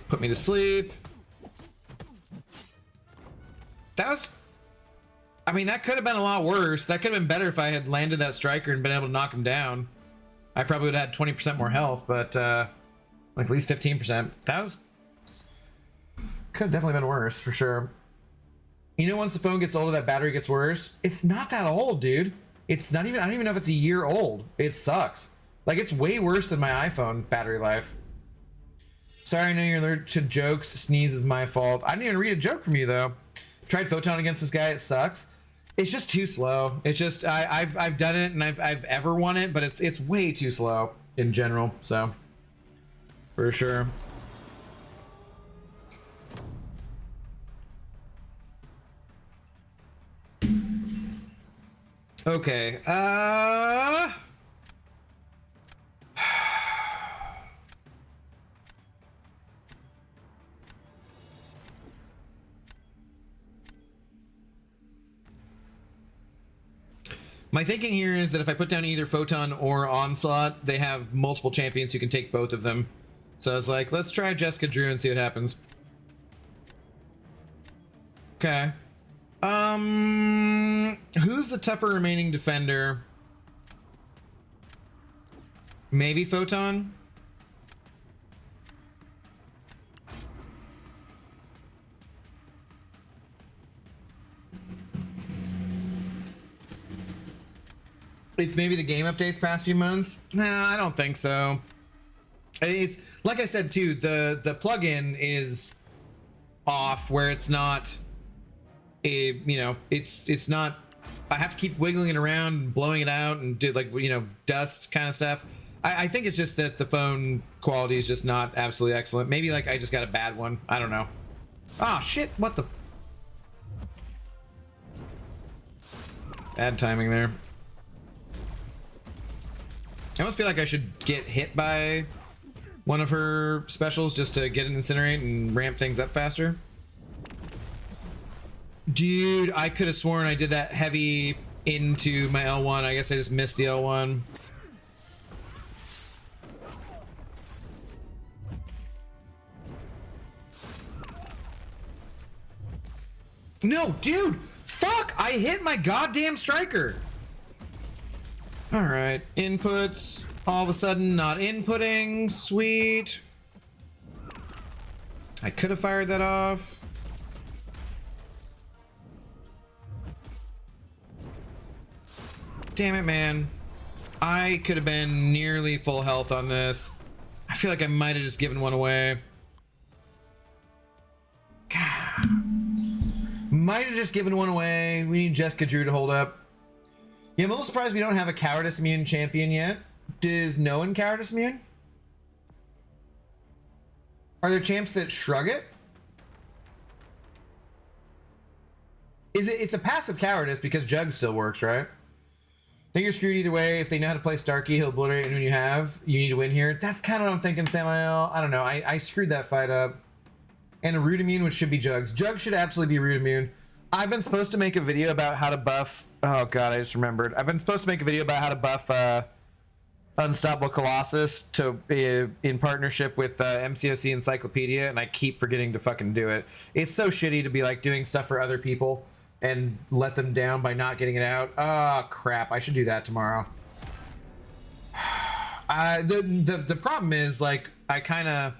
Speaker 1: Put me to sleep. That was... I mean, that could have been a lot worse. That could have been better if I had landed that striker and been able to knock him down. I probably would have had 20% more health, but like at least 15%. That was... Could have definitely been worse, for sure. You know, once the phone gets older, that battery gets worse. It's not that old, dude. It's not even... I don't even know if it's a year old. It sucks. Like, it's way worse than my iPhone battery life. Sorry, I know you're allergic to jokes. Sneeze is my fault. I didn't even read a joke from you, though. Tried photon against this guy. It sucks. It's just too slow. It's just... I've done it, and I've ever won it, but it's way too slow in general, so... For sure. Okay, My thinking here is that if I put down either Photon or Onslaught, they have multiple champions who can take both of them. So I was like, let's try Jessica Drew and see what happens. Okay. Who's the tougher remaining defender? Maybe Photon? It's maybe the game updates past few months? Nah, I don't think so. It's like I said too, the plugin is off where it's not it's not, I have to keep wiggling it around and blowing it out and do like, dust kind of stuff. I think it's just that the phone quality is just not absolutely excellent. Maybe like I just got a bad one. I don't know. Oh shit, what the? Bad timing there. I almost feel like I should get hit by one of her specials just to get an incinerate and ramp things up faster. Dude, I could have sworn I did that heavy into my L1. I guess I just missed the L1. No, dude! Fuck! I hit my goddamn striker! Alright, inputs. All of a sudden not inputting. Sweet. I could have fired that off. Damn it, man. I could have been nearly full health on this. I feel like I might have just given one away. God. Might have just given one away. We need Jessica Drew to hold up. Yeah, I'm a little surprised we don't have a cowardice immune champion yet. Does no one cowardice immune? Are there champs that shrug it? It's a passive cowardice because Jug still works, right? I think you're screwed either way. If they know how to play Starkey, he'll obliterate anyone you have. You need to win here. That's kind of what I'm thinking, Samuel. I don't know. I screwed that fight up. And a root immune, which should be Jugs. Jug should absolutely be root immune. I've been supposed to make a video about how to buff... Oh god, I just remembered. I've been supposed to make a video about how to buff Unstoppable Colossus to in partnership with MCOC Encyclopedia, and I keep forgetting to fucking do it. It's so shitty to be like doing stuff for other people and let them down by not getting it out. Oh crap, I should do that tomorrow. The problem is, like, I kind of...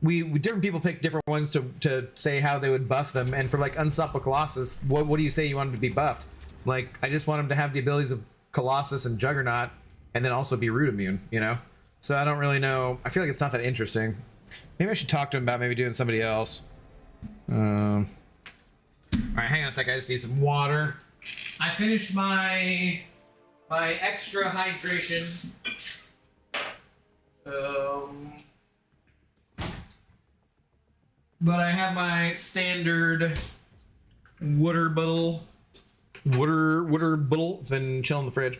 Speaker 1: We different people pick different ones to say how they would buff them, and for like Unstoppable Colossus, what do you say you want him to be buffed? Like, I just want him to have the abilities of Colossus and Juggernaut, and then also be root immune, you know? So I don't really know. I feel like it's not that interesting. Maybe I should talk to him about maybe doing somebody else. All right, hang on a sec. I just need some water. I finished my extra hydration. But I have my standard water bottle. Water bottle. It's been chilling in the fridge.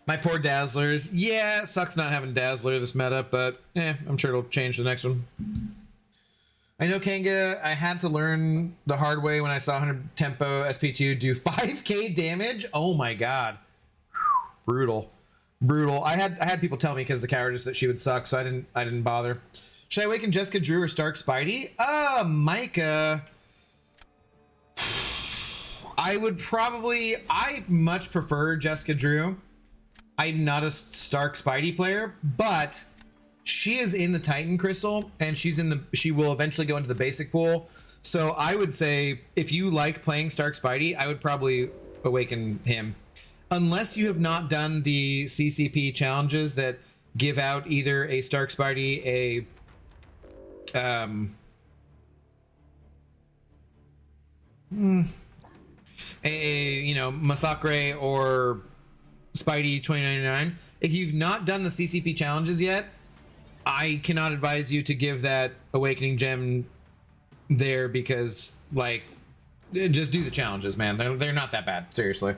Speaker 1: My poor Dazzlers. Yeah, it sucks not having Dazzler this meta, but I'm sure it'll change the next one. I know Kanga, I had to learn the hard way when I saw 100 tempo SP2 do 5k damage. Oh my god. Brutal. Brutal. I had people tell me because the cowardice that she would suck, so I didn't bother. Should I awaken Jessica Drew or Stark Spidey? Micah. I much prefer Jessica Drew. I'm not a Stark Spidey player, but she is in the Titan Crystal, and she will eventually go into the basic pool. So I would say if you like playing Stark Spidey, I would probably awaken him. Unless you have not done the CCP challenges that give out either a Stark Spidey, a Massacre or Spidey 2099. If you've not done the CCP challenges yet, I cannot advise you to give that awakening gem there, because like, just do the challenges, man. They're not that bad, seriously.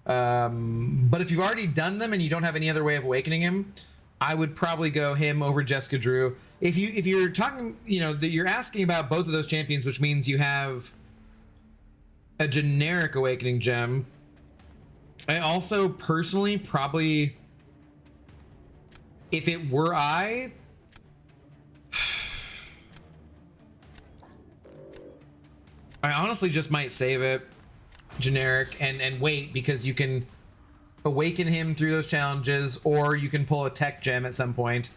Speaker 1: But if you've already done them and you don't have any other way of awakening him, I would probably go him over Jessica Drew. If you're talking, you know, that you're asking about both of those champions, which means you have a generic Awakening Gem. I also personally probably, if it were I honestly just might save it generic and wait, because you can awaken him through those challenges, or you can pull a tech gem at some point,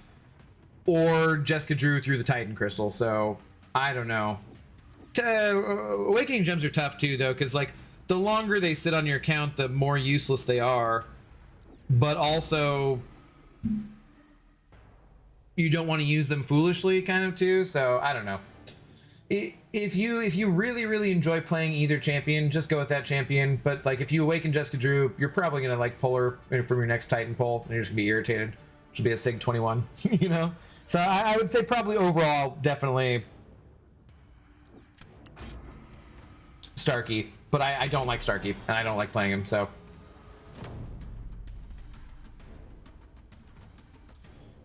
Speaker 1: or Jessica Drew through the Titan Crystal. So I don't know. Awakening gems are tough too, though, because like the longer they sit on your account, the more useless they are. But also, you don't want to use them foolishly, kind of too. So I don't know. If you really enjoy playing either champion, just go with that champion. But like if you awaken Jessica Drew, you're probably gonna like pull her from your next Titan pull, and you're just gonna be irritated. Should be a Sig 21, you know. So I would say probably overall, definitely Starkey. But I don't like Starkey, and I don't like playing him. So.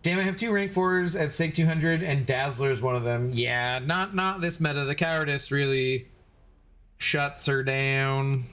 Speaker 1: Damn, I have 2 rank 4s at Sig 200, and Dazzler's one of them. Yeah, not this meta. The Cowardice really shuts her down.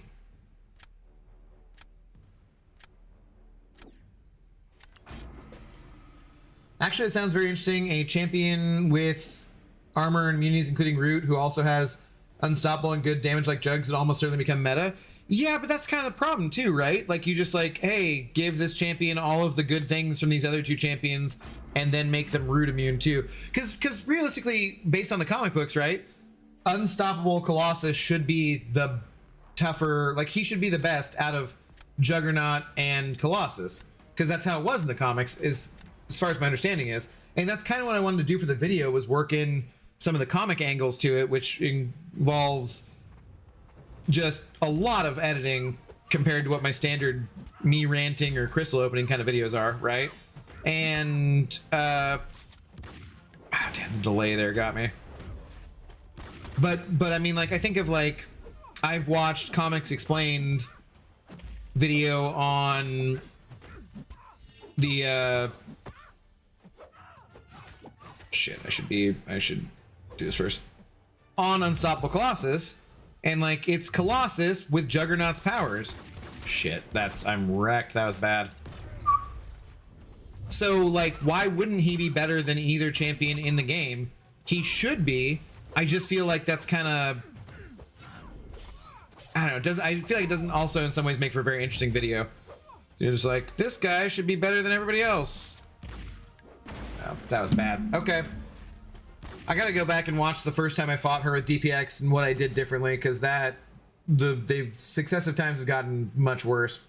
Speaker 1: Actually, it sounds very interesting. A champion with armor and immunities, including Root, who also has unstoppable and good damage like Jugs, would almost certainly become meta. Yeah, but that's kind of the problem too, right? Like, you just like, hey, give this champion all of the good things from these other 2 champions, and then make them Root immune too. Because realistically, based on the comic books, right? Unstoppable Colossus should be the tougher, like he should be the best out of Juggernaut and Colossus. Because that's how it was in the comics, is as far as my understanding is. And that's kind of what I wanted to do for the video, was work in some of the comic angles to it, which involves just a lot of editing compared to what my standard me ranting or crystal opening kind of videos are, right? And damn, the delay there got me. But I mean, like, I think of like, I've watched Comics Explained video on the shit, I should do this first, on Unstoppable Colossus. And like, it's Colossus with Juggernaut's powers. Shit, I'm wrecked. That was bad. So like, why wouldn't he be better than either champion in the game? He should be. I just feel like that's kind of, I don't know. I feel like it doesn't also in some ways make for a very interesting video. You're just like, this guy should be better than everybody else. Oh, that was bad. Okay. I gotta go back and watch the first time I fought her with DPX and what I did differently, because the successive times have gotten much worse.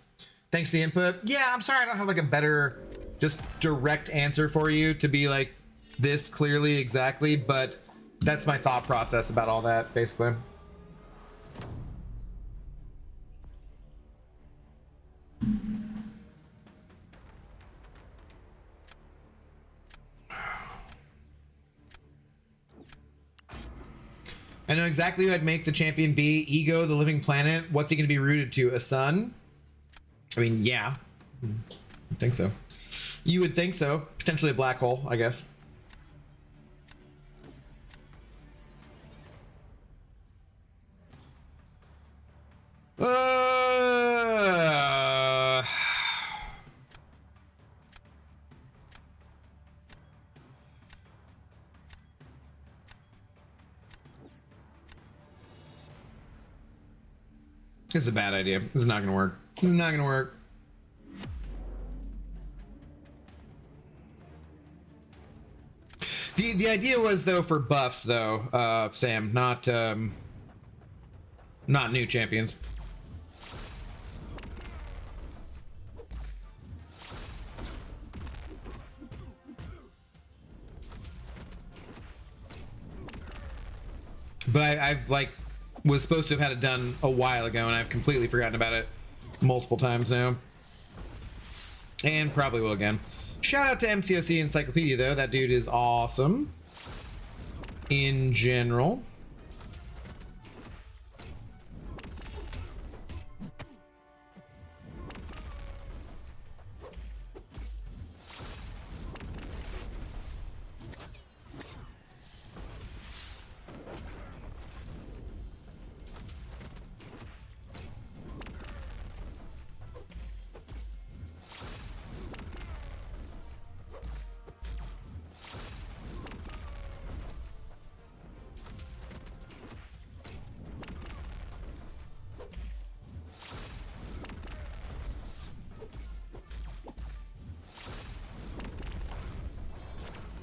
Speaker 1: Thanks to the input. Yeah, I'm sorry I don't have like a better, just direct answer for you to be like this clearly exactly, but that's my thought process about all that, basically. I know exactly who I'd make the champion be. Ego, the living planet. What's he going to be rooted to? A sun? I mean, yeah. I think so. You would think so. Potentially a black hole, I guess. This is a bad idea. This is not gonna work. This is not gonna work. The idea was though for buffs though, Sam, not new champions. But I've like was supposed to have had it done a while ago, and I've completely forgotten about it multiple times now, and probably will again. Shout out to MCOC Encyclopedia though, that dude is awesome in general.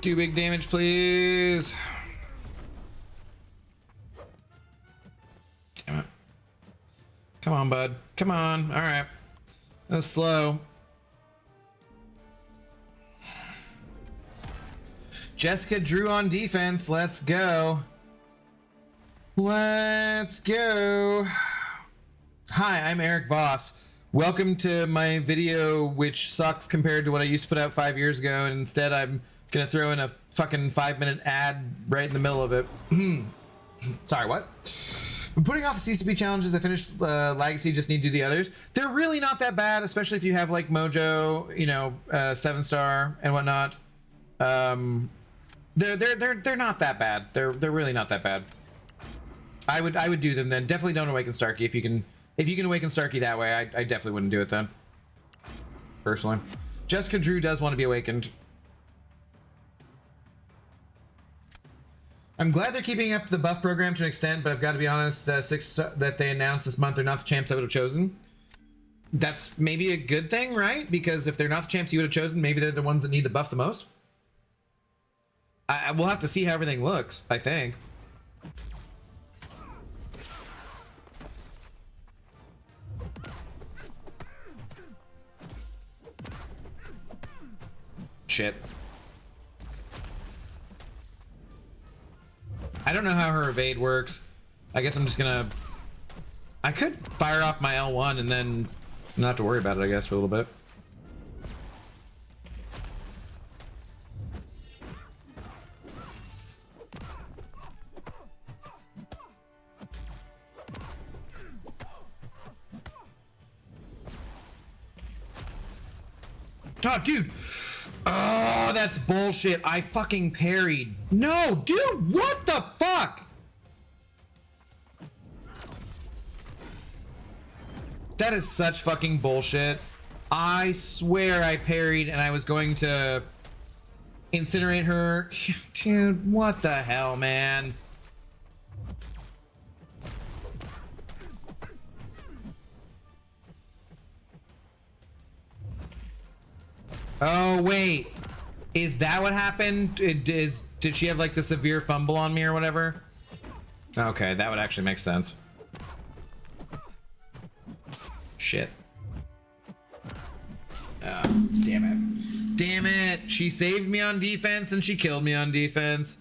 Speaker 1: Do big damage, please. Damn it. Come on, bud. Come on. All right. That's slow. Jessica Drew on defense. Let's go. Let's go. Hi, I'm Eric Voss. Welcome to my video, which sucks compared to what I used to put out 5 years ago, and instead I'm gonna throw in a fucking 5-minute ad right in the middle of it. Sorry, what? I'm putting off the CCP challenges. I finished Legacy, just need to do the others. They're really not that bad, especially if you have like Mojo, you know, 7-star and whatnot. They're not that bad. They're really not that bad. I would do them then. Definitely don't awaken Starkey if you can awaken Starkey that way. I definitely wouldn't do it then. Personally, Jessica Drew does want to be awakened. I'm glad they're keeping up the buff program to an extent, but I've got to be honest, the 6 that they announced this month are not the champs I would have chosen. That's maybe a good thing, right? Because if they're not the champs you would have chosen, maybe they're the ones that need the buff the most. We'll have to see how everything looks, I think. Shit. I don't know how her evade works. I guess I'm just gonna... I could fire off my L1 and then not have to worry about it, I guess, for a little bit. Oh, dude! Oh, that's bullshit. I fucking parried. No, dude, what the fuck? That is such fucking bullshit. I swear I parried and I was going to incinerate her. Dude, what the hell, man? Oh, wait. Is that what happened? Did she have like the severe fumble on me or whatever? Okay, that would actually make sense. Shit. Damn it. Damn it. She saved me on defense and she killed me on defense.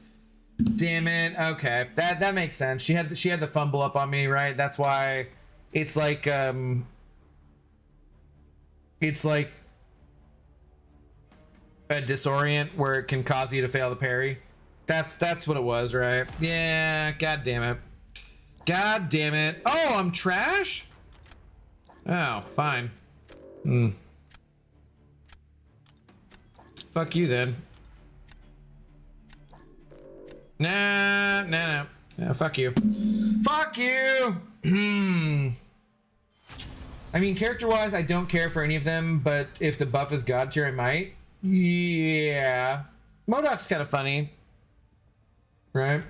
Speaker 1: Damn it. Okay. That makes sense. She had the fumble up on me, right? That's why it's like a disorient where it can cause you to fail the parry. That's what it was, right? Yeah, god damn it. God damn it. Oh, I'm trash? Oh, fine. Fuck you then. Nah. Yeah, fuck you. Fuck you! I mean, character-wise, I don't care for any of them, but if the buff is god tier, I might. Yeah. MODOK's kind of funny. Right?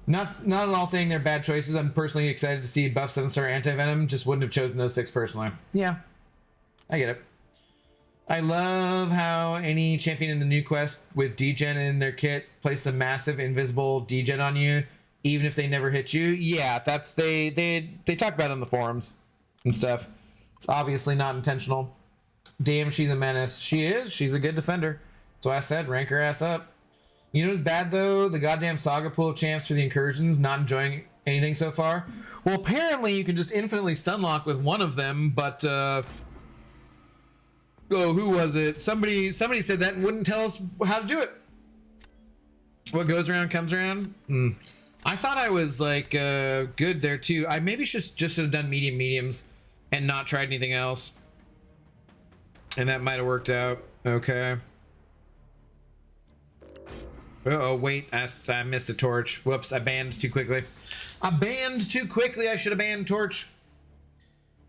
Speaker 1: Not at all saying they're bad choices. I'm personally excited to see buff 7-star anti-venom. Just wouldn't have chosen those 6 personally. Yeah. I get it. I love how any champion in the new quest with degen in their kit place a massive invisible degen on you, even if they never hit you. Yeah, that's they talk about it on the forums and stuff. It's obviously not intentional. Damn, she's a menace. She is. She's a good defender. That's why I said rank her ass up. You know what's bad though? The goddamn saga pool of champs for the incursions. Not enjoying anything so far. Well, apparently you can just infinitely stun lock with one of them, but oh, who was it? Somebody said that and wouldn't tell us how to do it. What goes around comes around. I thought I was like good there too. I maybe just should have done mediums and not tried anything else. And that might have worked out. Okay. Uh-oh, wait. I missed a torch. Whoops, I banned too quickly. I should have banned torch.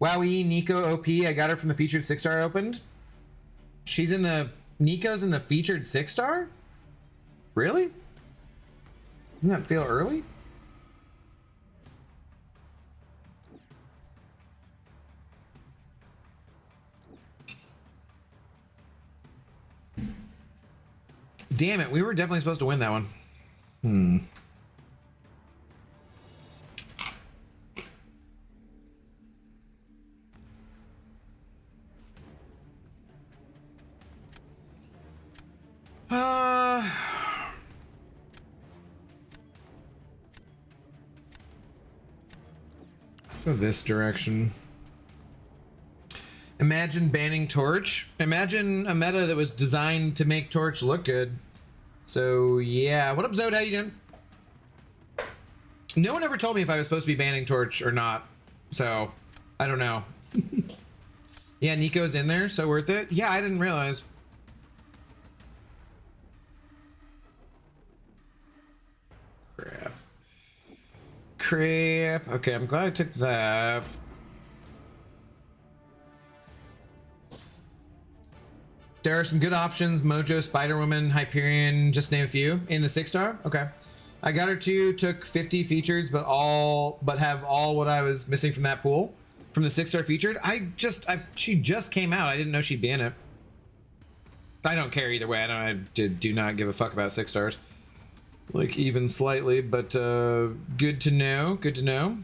Speaker 1: Wowie, Nico OP. I got her from the featured 6-star opened. She's in the... Nico's in the featured 6-star? Really? Doesn't that feel early? Damn it, we were definitely supposed to win that one. Hmm. Go this direction. Imagine banning Torch. Imagine a meta that was designed to make Torch look good. So yeah, what up, Zod? How you doing? No one ever told me if I was supposed to be banning Torch or not, so I don't know. Yeah, Nico's in there, so worth it. Yeah, I didn't realize. Crap. Okay, I'm glad I took that. There are some good options. Mojo, Spider-Woman, Hyperion, just name a few. In the 6-star? Okay. I got her too, took 50 features, but have all what I was missing from that pool. From the 6-star featured. She just came out. I didn't know she'd be in it. I don't care either way. I do not give a fuck about 6 stars. Like, even slightly, but good to know. Good to know.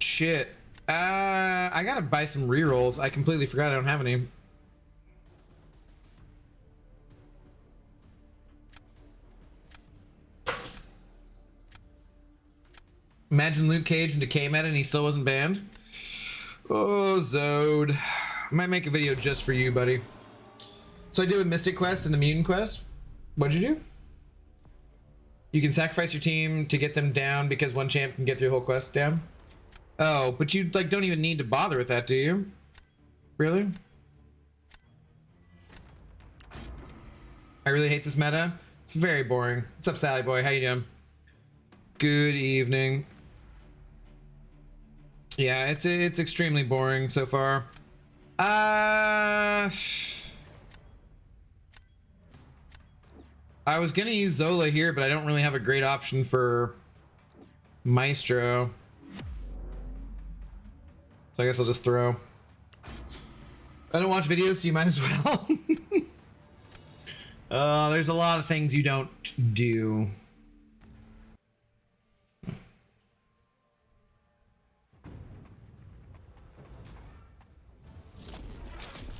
Speaker 1: Shit. I gotta buy some rerolls. I completely forgot I don't have any. Imagine Luke Cage into K-Meta and he still wasn't banned. Oh, Zod. I might make a video just for you, buddy. So I did a Mystic Quest and the Mutant Quest. What'd you do? You can sacrifice your team to get them down because one champ can get through the whole quest down. Oh, but you like don't even need to bother with that, do you? Really? I really hate this meta. It's very boring. What's up, Sally Boy? How you doing? Good evening. Yeah, it's extremely boring so far. I was gonna use Zola here, but I don't really have a great option for Maestro. So I guess I'll just throw. I don't watch videos, so you might as well. There's a lot of things you don't do.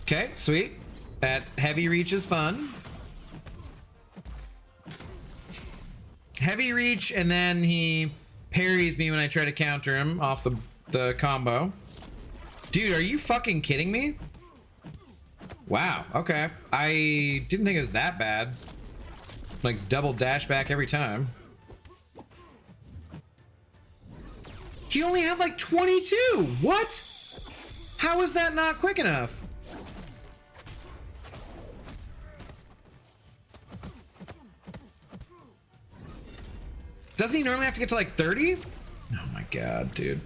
Speaker 1: Okay, sweet. That heavy reach is fun. Heavy reach, and then he parries me when I try to counter him off the combo. Dude, are you fucking kidding me? Wow, okay. I didn't think it was that bad. Like, double dash back every time. He only had like 22! What? How is that not quick enough? Doesn't he normally have to get to like 30? Oh my god, dude.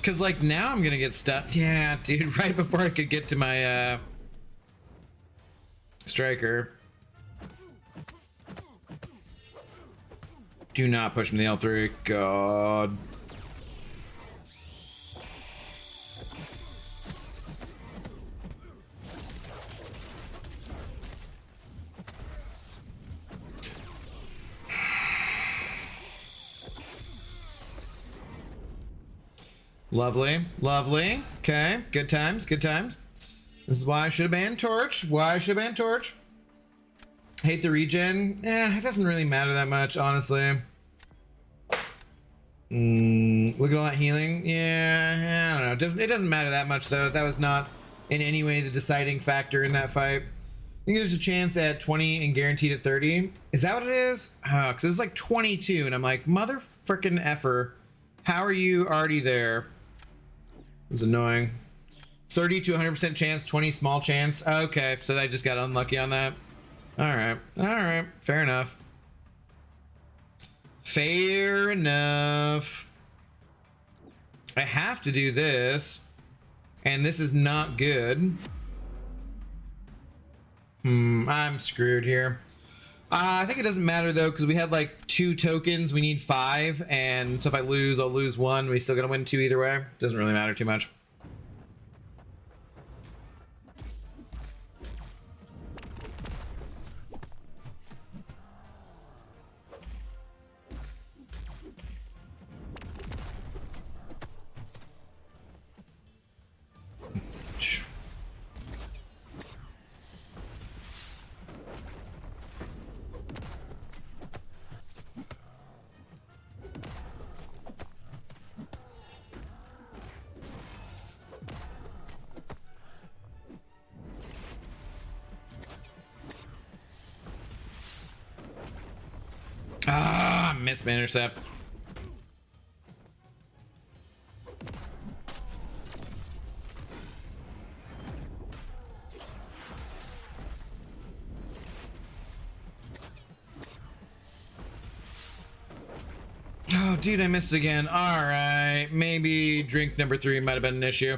Speaker 1: Cause like now I'm gonna get stuck. Yeah, dude, right before I could get to my striker. Do not push me to the L3. God. Lovely, lovely. Okay, good times, good times. This is why I should have banned Torch. Why I should have banned Torch. Hate the regen. It doesn't really matter that much, honestly. Look at all that healing. Yeah, I don't know. It doesn't matter that much, though. That was not in any way the deciding factor in that fight. I think there's a chance at 20 and guaranteed at 30. Is that what it is? Because it was like 22, and I'm like, mother frickin' effer. How are you already there? It was annoying. 30 to 100% chance, 20 small chance. Okay, so I just got unlucky on that. All right, fair enough. Fair enough. I have to do this, and this is not good. I'm screwed here. I think it doesn't matter though, because we had like 2 tokens. We need 5, and so if I lose, I'll lose 1. We still gonna win 2 either way. Doesn't really matter too much. Ah, missed my intercept. Oh, dude, I missed again. All right, maybe drink number 3 might have been an issue.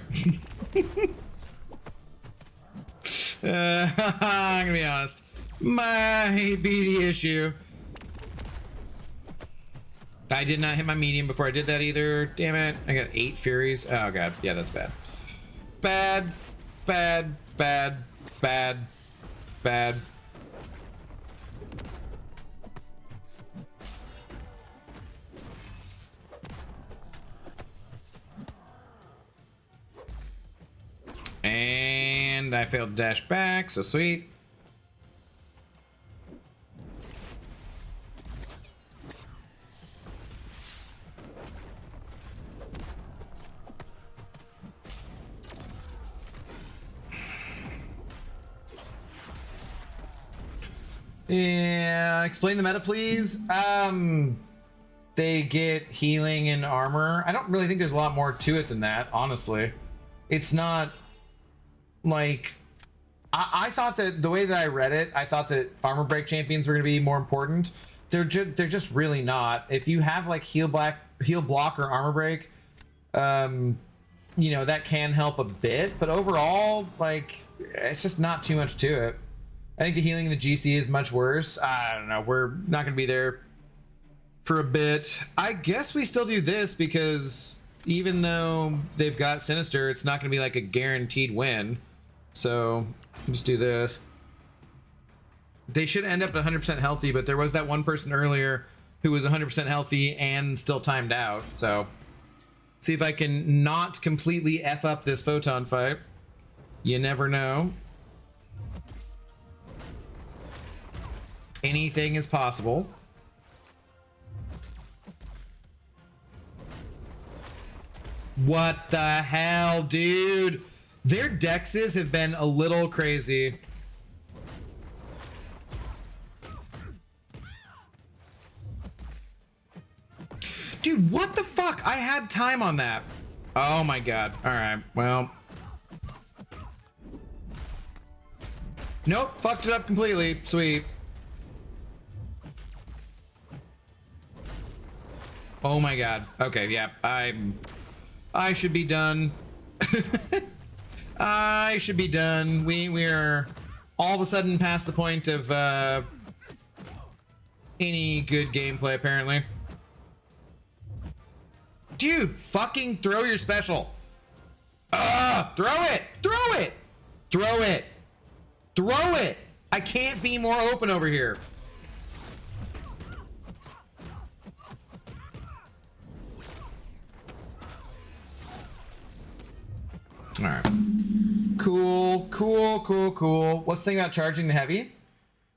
Speaker 1: I'm gonna be honest. Might be the issue. I did not hit my medium before I did that either. Damn it. I got 8 Furies. Oh, God. Yeah, that's bad. Bad. Bad. Bad. Bad. Bad. And I failed to dash back, so sweet. Yeah, explain the meta, please. They get healing and armor. I don't really think there's a lot more to it than that, honestly. It's not like I thought that the way that I read it, I thought that armor break champions were going to be more important. They're just really not. If you have like heal block, or armor break, you know, that can help a bit. But overall, like, it's just not too much to it. I think the healing in the GC is much worse. I don't know. We're not going to be there for a bit. I guess we still do this because even though they've got Sinister, it's not going to be like a guaranteed win. So just do this. They should end up at 100% healthy, but there was that one person earlier who was 100% healthy and still timed out. So see if I can not completely F up this photon fight. You never know. Anything is possible. What the hell, dude? Their dexes have been a little crazy. Dude, what the fuck? I had time on that. Oh my god. All right, well. Nope, fucked it up completely. Sweet. Oh my god. Okay, yeah, I should be done. I should be done. We're all of a sudden past the point of any good gameplay, apparently. Dude, fucking throw your special. Throw it! Throw it! Throw it! Throw it! I can't be more open over here. All right. Cool, cool, cool, cool. What's the thing about charging the heavy?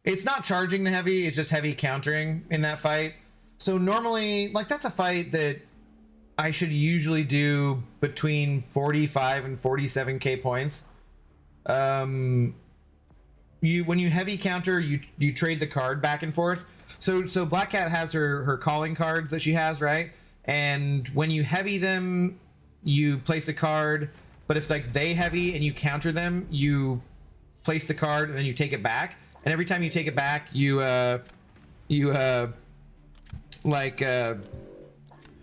Speaker 1: It's not charging the heavy, it's just heavy countering in that fight. So normally, like, that's a fight that I should usually do between 45 and 47k points. When you heavy counter, you trade the card back and forth. So Black Cat has her calling cards that she has, right? And when you heavy them, you place a card, but if like they heavy and you counter them, you place the card and then you take it back. And every time you take it back, you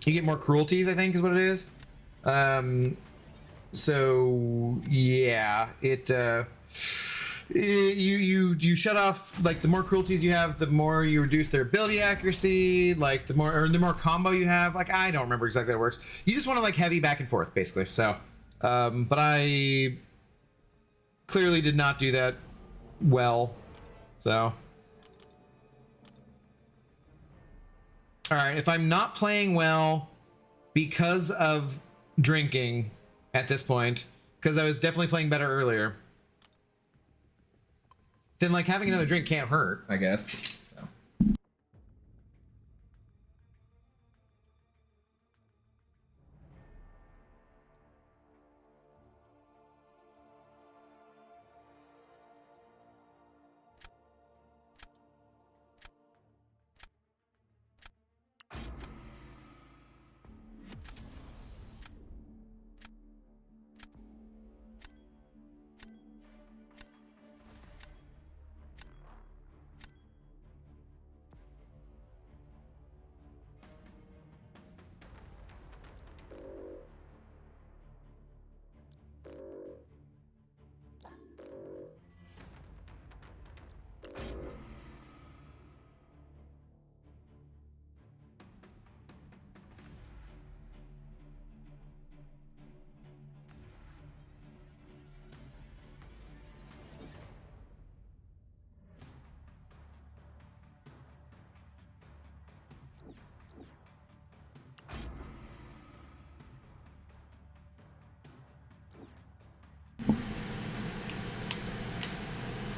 Speaker 1: get more cruelties, I think is what it is. So yeah, you shut off, like, the more cruelties you have, the more you reduce their ability accuracy, like the more combo you have. Like, I don't remember exactly how it works. You just want to like heavy back and forth basically. So but I clearly did not do that well. So all right, if I'm not playing well because of drinking at this point, because I was definitely playing better earlier, then like having another drink can't hurt, I guess. So.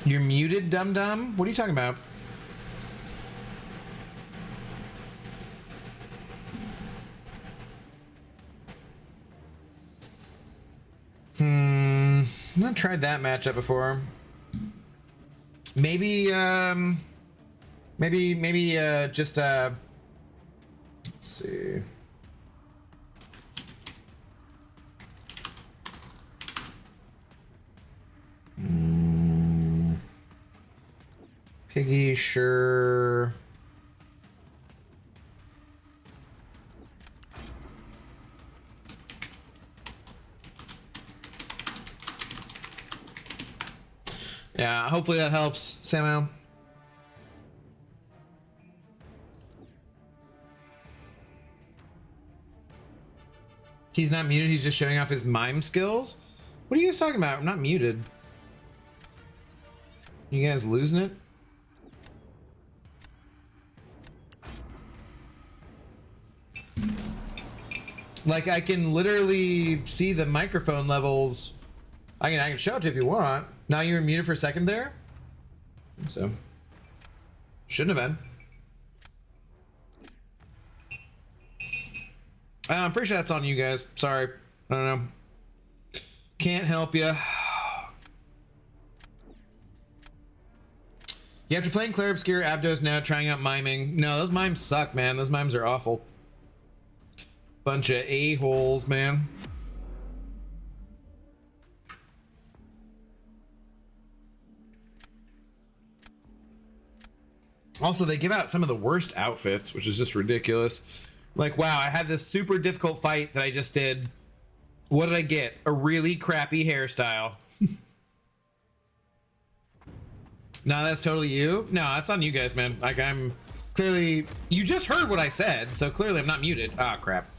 Speaker 1: You're muted, dum-dum? What are you talking about? I've not tried that matchup before. Maybe, just, let's see. Piggy, sure. Yeah, hopefully that helps, Samuel. He's not muted, he's just showing off his mime skills? What are you guys talking about? I'm not muted. You guys losing it? Like, I can literally see the microphone levels. I can show it to you if you want. Now you were muted for a second there? So, shouldn't have been. I'm pretty sure that's on you guys. Sorry. I don't know. Can't help you. You after playing Claire Obscure, Abdo's now trying out miming. No, those mimes suck, man. Those mimes are awful. Bunch of a-holes, man. Also, they give out some of the worst outfits, which is just ridiculous. Like, wow, I had this super difficult fight that I just did. What did I get? A really crappy hairstyle. No, that's totally you. No, that's on you guys, man. Like, I'm clearly... You just heard what I said, so clearly I'm not muted. Ah, crap.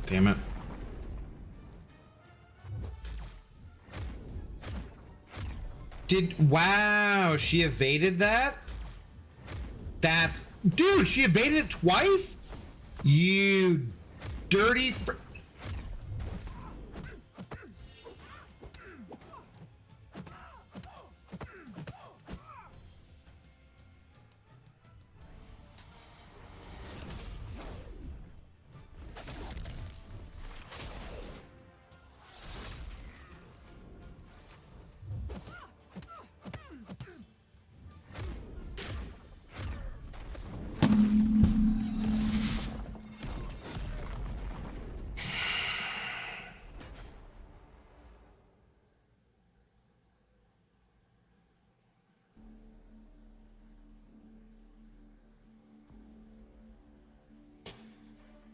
Speaker 1: Damn it. Wow, she evaded that? That's... Dude, she evaded it twice? You dirty...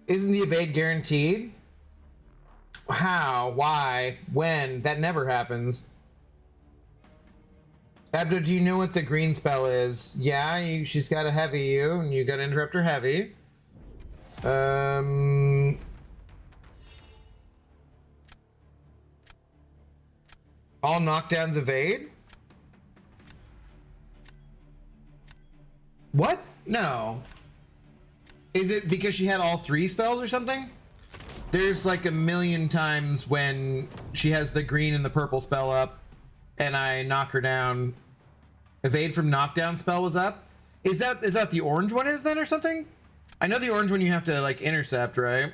Speaker 1: Isn't the evade guaranteed? How? Why? When? That never happens. Abdo, do you know what the green spell is? Yeah, she's got to heavy you, and you got to interrupt her heavy. All knockdowns evade? What? No. Is it because she had all 3 spells or something? There's like a million times when she has the green and the purple spell up and I knock her down. Evade from knockdown spell was up. Is that the orange one is then or something? I know the orange one you have to like intercept, right?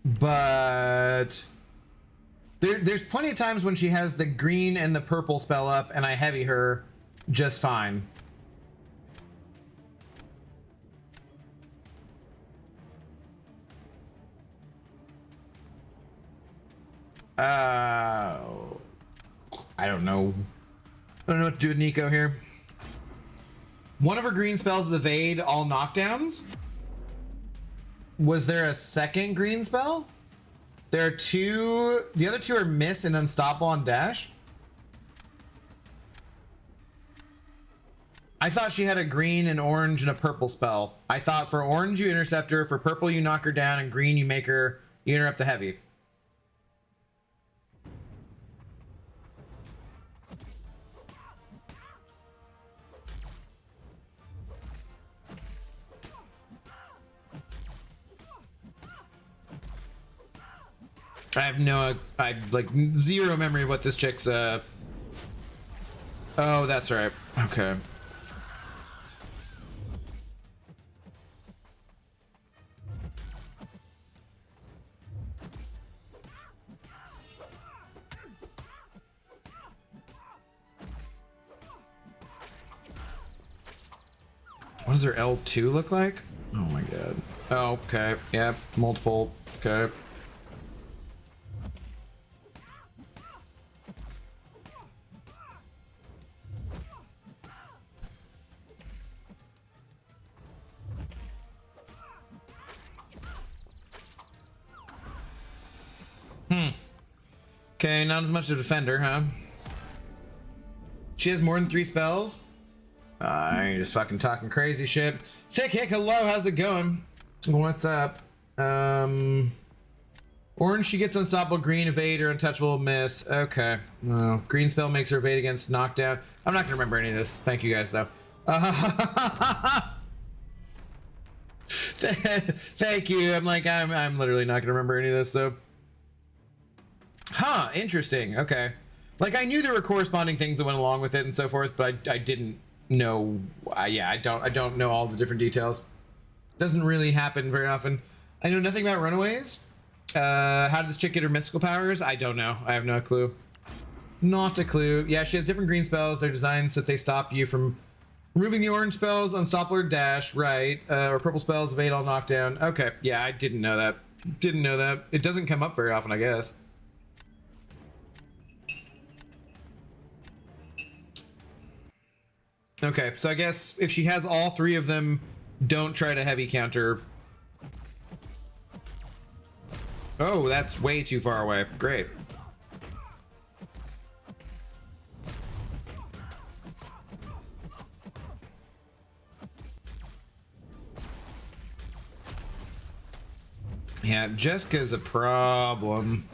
Speaker 1: But there's plenty of times when she has the green and the purple spell up and I heavy her just fine. I don't know. I don't know what to do with Nico here. One of her green spells is evade all knockdowns. Was there a second green spell? There are 2. The other 2 are miss and unstoppable on dash. I thought she had a green, an orange, and a purple spell. I thought for orange you intercept her, for purple you knock her down, and green you interrupt the heavy. I have like zero memory of what this chick's oh, that's right. Okay. What does her L2 look like? Oh my god. Oh, okay. Yep. Multiple. Okay. Okay, not as much of a defender, huh? She has more than 3 spells? You're just fucking talking crazy shit. Thick Hick, hello, how's it going? What's up? Orange, she gets unstoppable, green, evade, or untouchable, miss. Okay. Well, green spell makes her evade against knockdown. I'm not gonna remember any of this. Thank you guys, though. Thank you. I'm literally not gonna remember any of this, though. Huh, interesting. Okay. Like, I knew there were corresponding things that went along with it and so forth, but I didn't know. Yeah, I don't know all the different details. Doesn't really happen very often. I know nothing about runaways. How did this chick get her mystical powers? I don't know. I have no clue. Not a clue. Yeah, she has different green spells. They're designed so that they stop you from removing the orange spells, unstoppable or dash, right? Or purple spells, evade all knockdown. Okay, yeah, I didn't know that. Didn't know that. It doesn't come up very often, I guess. Okay, so I guess if she has all 3 of them, don't try to heavy counter. Oh, that's way too far away. Great. Yeah, Jessica's a problem.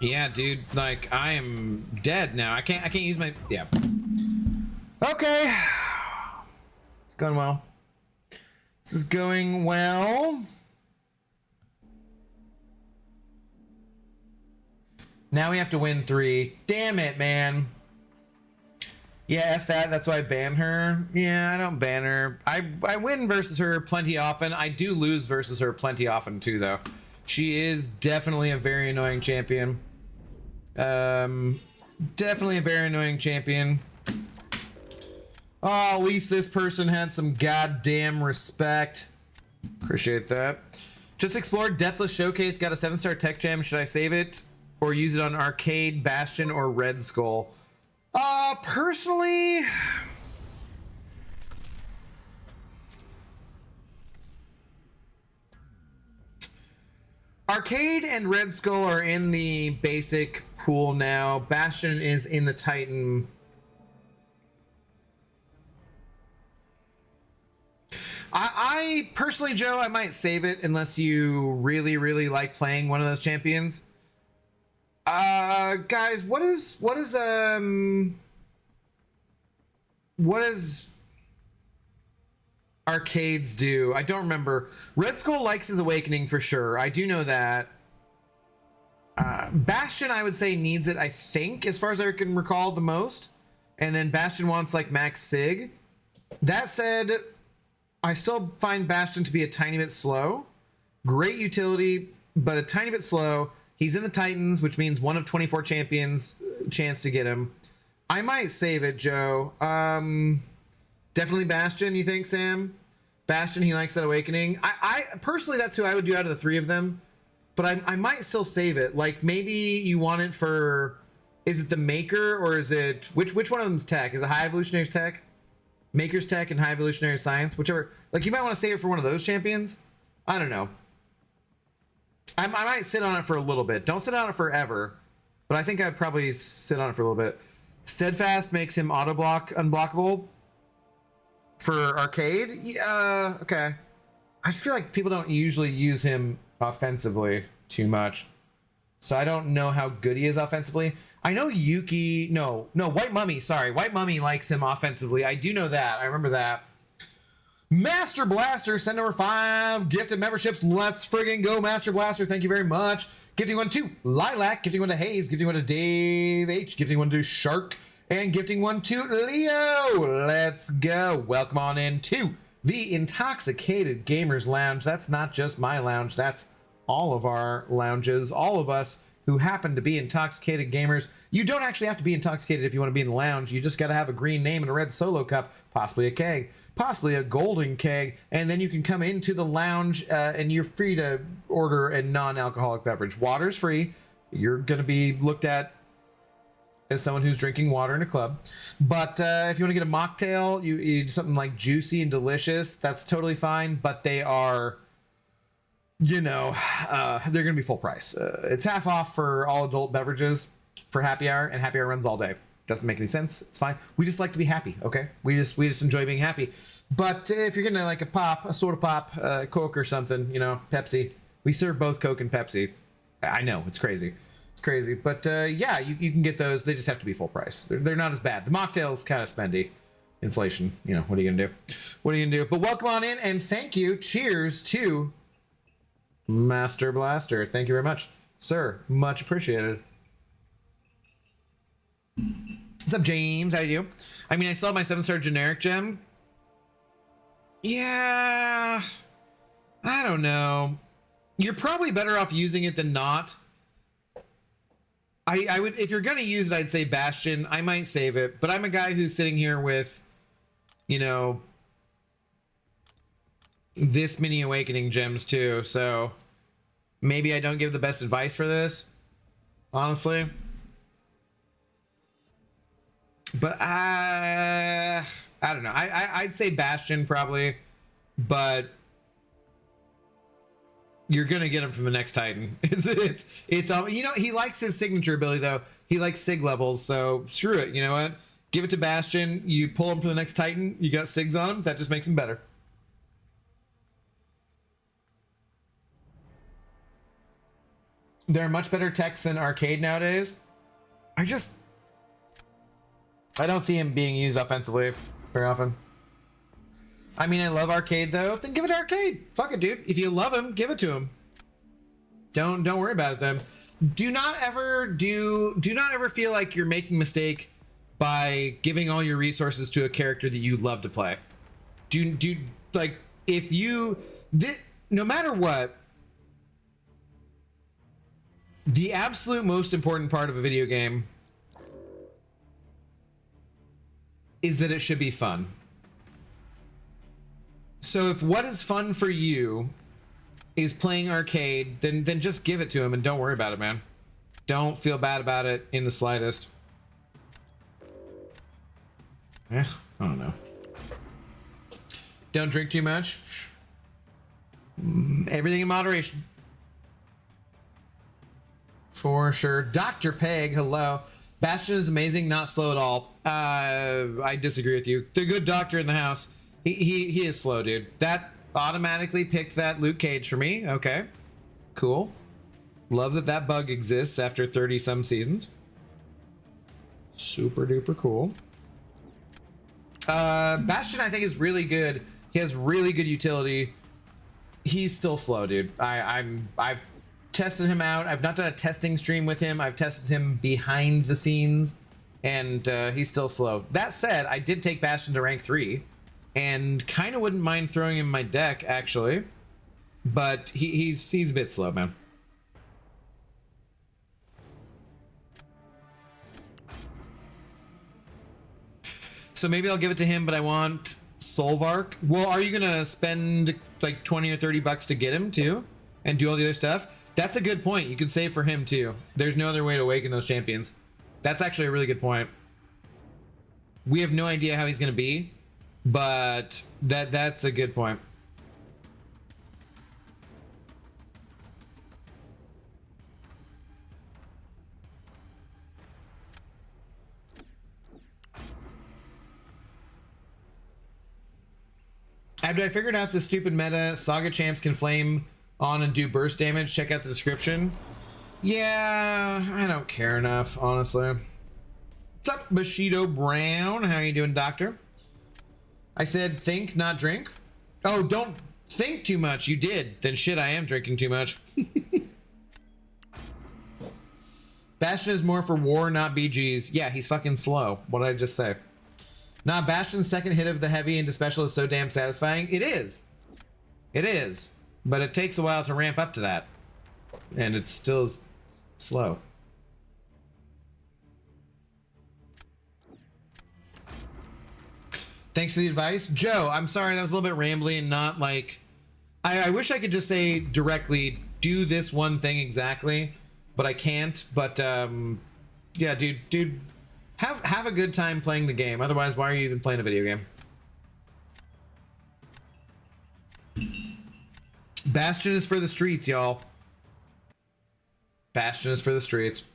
Speaker 1: Yeah, dude, like I am dead now. I can't use my yeah. Okay. It's going well. This is going well. Now we have to win 3. Damn it, man. Yeah, F that. That's why I ban her. Yeah, I don't ban her. I win versus her plenty often. I do lose versus her plenty often too, though. She is definitely a very annoying champion. Definitely a very annoying champion. Oh, at least this person had some goddamn respect. Appreciate that. Just explored Deathless Showcase. Got a 7-star tech gem. Should I save it? or use it on Arcade, Bastion, or Red Skull? Personally, Arcade and Red Skull are in the basic pool now. Bastion is in the Titan. I personally, Joe, I might save it unless you really, really like playing one of those champions. Guys, what is Arcades do? I don't remember. Red Skull likes his Awakening for sure. I do know that. Bastion, I would say, needs it, I think, as far as I can recall, the most. And then Bastion wants, like, Max Sig. That said, I still find Bastion to be a tiny bit slow. Great utility, but a tiny bit slow. He's in the Titans, which means 1 of 24 champions chance to get him. I might save it, Joe. Definitely Bastion, you think, Sam? Bastion, he likes that Awakening. I personally, that's who I would do out of the 3 of them. But I might still save it. Like, maybe you want it for... Is it the Maker, or is it... Which one of them's tech? Is it High Evolutionary's tech? Maker's tech and High Evolutionary Science? Whichever... Like, you might want to save it for one of those champions? I don't know. I might sit on it for a little bit. Don't sit on it forever. But I think I'd probably sit on it for a little bit. Steadfast makes him auto-block unblockable. For Arcade? Yeah, okay. I just feel like people don't usually use him offensively too much. So I don't know how good he is offensively. I know Yuki... No, White Mummy, sorry. White Mummy likes him offensively. I do know that. I remember that. Master Blaster, send over 5 gifted memberships. Let's friggin' go, Master Blaster. Thank you very much. Gifting 1 to Lilac, gifting 1 to Hayes, gifting 1 to Dave H, gifting 1 to Shark, and gifting 1 to Leo. Let's go. Welcome on in to the Intoxicated Gamers Lounge. That's not just my lounge. That's all of our lounges. All of us who happen to be intoxicated gamers. You don't actually have to be intoxicated if you want to be in the lounge. You just got to have a green name and a red solo cup, possibly a keg, possibly a golden keg, and then you can come into the lounge and you're free to order a non-alcoholic beverage. Water's free. You're going to be looked at as someone who's drinking water in a club. But if you want to get a mocktail, you eat something like juicy and delicious, that's totally fine, but they are... You know, they're going to be full price. It's half off for all adult beverages for happy hour, and happy hour runs all day. Doesn't make any sense. It's fine. We just like to be happy, okay? We just enjoy being happy. But if you're getting like a pop, a soda pop, Coke or something, you know, Pepsi. We serve both Coke and Pepsi. I know, it's crazy. It's crazy. But yeah, you can get those. They just have to be full price. They're not as bad. The mocktail's kind of spendy. Inflation, you know, what are you going to do? What are you going to do? But welcome on in, and thank you. Cheers to... Master Blaster, thank you very much, sir. Much appreciated. What's up, James? How you do? I mean, I still have my 7-star generic gem. Yeah, I don't know. You're probably better off using it than not. I would, if you're gonna use it, I'd say Bastion. I might save it, but I'm a guy who's sitting here with, you know, this many Awakening gems too, so maybe I don't give the best advice for this, honestly. But I don't know. I'd say Bastion probably, but you're gonna get him from the next Titan. It's you know, he likes his signature ability though. He likes sig levels, so screw it. You know what? Give it to Bastion. You pull him from the next Titan. You got sigs on him. That just makes him better. There are much better techs than Arcade nowadays. I don't see him being used offensively very often. I mean, I love Arcade though. Then give it to Arcade. Fuck it, dude. If you love him, give it to him. Don't worry about it then. Do not ever feel like you're making a mistake by giving all your resources to a character that you love to play. Like, if you no matter what, the absolute most important part of a video game is that it should be fun. So if what is fun for you is playing Arcade, then just give it to him and don't worry about it, man. Don't feel bad about it in the slightest. I don't know. Don't drink too much. Everything in moderation. For sure. Dr. Peg, hello. Bastion is amazing, not slow at all. I disagree with you. The good doctor in the house. He is slow, dude. That automatically picked that Luke Cage for me. Okay. Cool. Love that that bug exists after 30 some seasons. Super duper cool. Bastion I think is really good. He has really good utility. He's still slow, dude. I've tested him out. I've not done a testing stream with him. I've tested him behind the scenes, and he's still slow. That said, I did take Bastion to rank 3, and kind of wouldn't mind throwing him in my deck actually, but he's a bit slow, man. So maybe I'll give it to him, but I want Solvark. Well, are you gonna spend like 20 or 30 bucks to get him too and do all the other stuff? That's a good point. You can save for him too. There's no other way to awaken those champions. That's actually a really good point. We have no idea how he's gonna be, but that's a good point. After I figured out the stupid meta, Saga champs can flame on and do burst damage. Check out the description. Yeah, I don't care enough, honestly. What's up, Bushido Brown? How you doing, doctor? I said think, not drink. Oh, don't think too much. You did. Then shit, I am drinking too much. Bastion is more for war, not BGs. Yeah, he's fucking slow. What did I just say? Nah, Bastion's second hit of the heavy into special is so damn satisfying. It is. It is. But it takes a while to ramp up to that. And it's still slow. Thanks for the advice. Joe, I'm sorry that was a little bit rambly and not like... I wish I could just say directly, do this one thing exactly, but I can't. But, yeah, dude... Have a good time playing the game. Otherwise, why are you even playing a video game? Bastion is for the streets, y'all. Bastion is for the streets.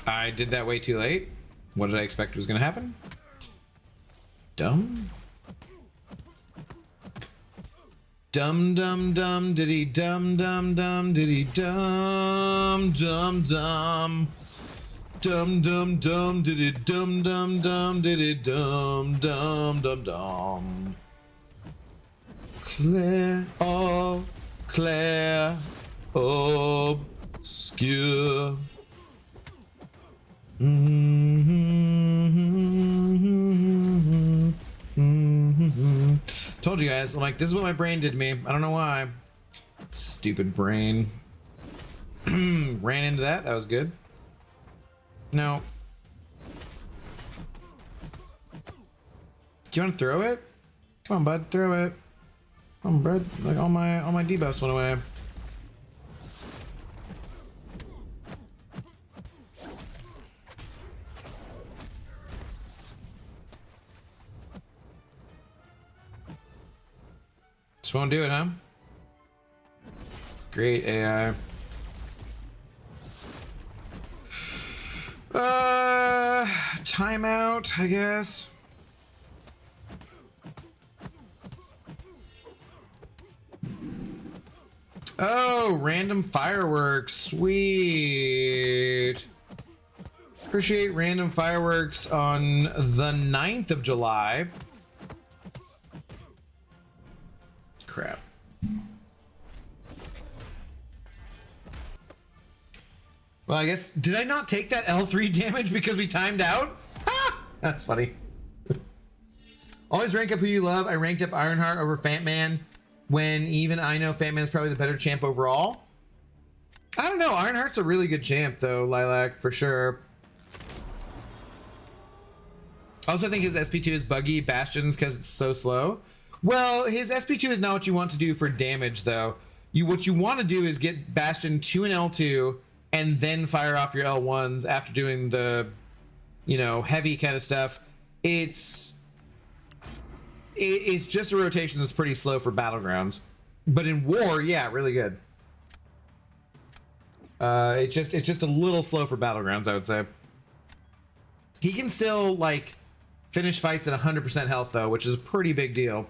Speaker 1: I did that way too late. What did I expect was going to happen? Dumb. Dum dum dum diddy dum dum dum diddy dum dum dum. Dum dum dum diddy dum dum dum diddy dum dum dum dum. Claire, oh, Claire, obscure. Told you guys, like, this is what my brain did to me. I don't know why. Stupid brain. Ran into that. That was good. No. Do you want to throw it? Come on, bud. Throw it. Come on, bud. Like, all my debuffs went away. Just won't do it, huh? Great AI. Timeout, I guess. Oh, random fireworks. Sweet. Appreciate random fireworks on the 9th of July. Crap. Well, I guess, did I not take that L3 damage because we timed out? Ha! That's funny. Always rank up who you love. I ranked up Ironheart over Fat Man when even I know Fat Man is probably the better champ overall. I don't know. Ironheart's a really good champ, though, Lilac, for sure. I also think his SP2 is buggy. Bastion's because it's so slow. Well, his SP2 is not what you want to do for damage, though. What you want to do is get Bastion to an L2 and then fire off your L1s after doing the, you know, heavy kind of stuff. It's just a rotation that's pretty slow for Battlegrounds. But in war, yeah, really good. It's just a little slow for Battlegrounds, I would say. He can still, like, finish fights at 100% health, though, which is a pretty big deal.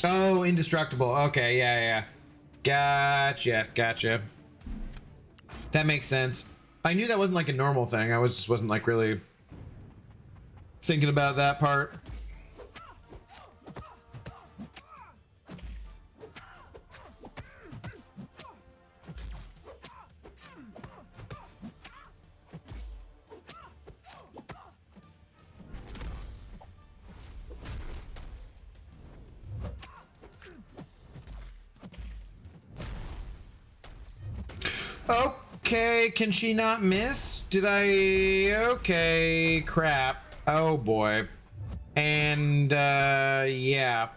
Speaker 1: Oh, indestructible. Okay, yeah. Gotcha. That makes sense. I knew that wasn't like a normal thing. I just wasn't like really thinking about that part. Okay, can she not miss? Did I? Okay, crap. Oh boy. And yeah.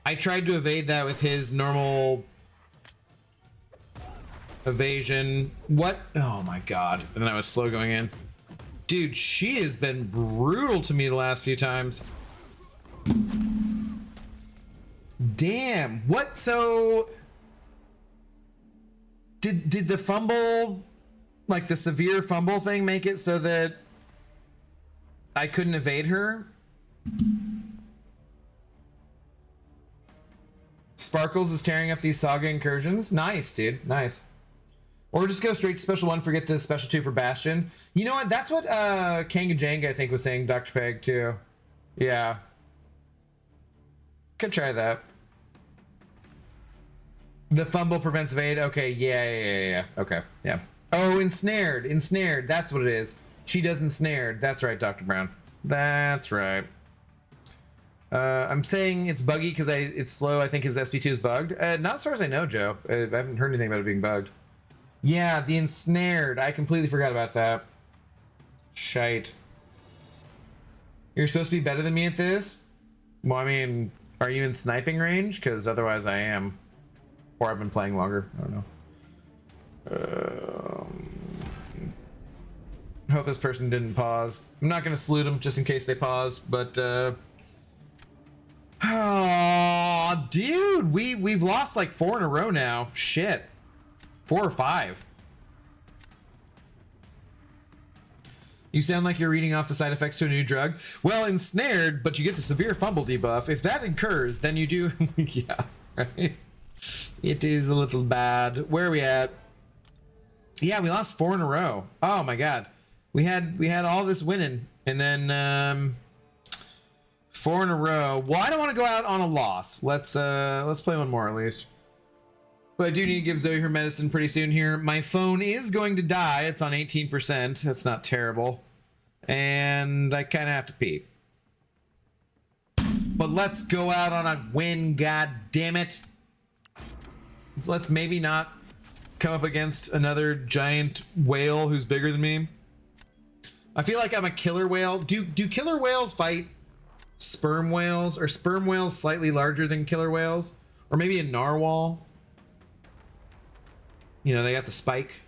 Speaker 1: I tried to evade that with his normal evasion. What? Oh my god. And then I was slow going in. Dude, she has been brutal to me the last few times. Damn. What? So did the fumble, like the severe fumble thing, make it so that I couldn't evade her? Sparkles is tearing up these Saga incursions. Nice, dude. Nice. Or just go straight to special 1, forget the special 2 for Bastion. You know what? That's what Kanga Janga, I think, was saying, Dr. Peg, too. Yeah. Could try that. The fumble prevents evade. Okay, yeah. Okay, yeah. Oh, ensnared. That's what it is. She does ensnared. That's right, Dr. Brown. That's right. I'm saying it's buggy because it's slow. I think his SP2 is bugged. Not as far as I know, Joe. I haven't heard anything about it being bugged. Yeah, the ensnared. I completely forgot about that. Shite. You're supposed to be better than me at this? Well, I mean, are you in sniping range? Because otherwise I am. Or I've been playing longer. I don't know. Hope this person didn't pause. I'm not going to salute them just in case they pause, but oh, dude, we've lost like 4 in a row now. Shit. 4 or 5. You sound like you're reading off the side effects to a new drug. Well, ensnared, but you get the severe fumble debuff. If that incurs, then you do. Yeah, right. It is a little bad. Where are we at? Yeah, we lost 4 in a row. Oh my god. We had all this winning, and then 4 in a row. Well, I don't want to go out on a loss. Let's play one more at least. But I do need to give Zoe her medicine pretty soon here. My phone is going to die. It's on 18%. That's not terrible. And I kind of have to pee. But let's go out on a win, god damn it. So let's maybe not come up against another giant whale who's bigger than me. I feel like I'm a killer whale. Do killer whales fight sperm whales? Are sperm whales slightly larger than killer whales? Or maybe a narwhal? You know, they got the spike.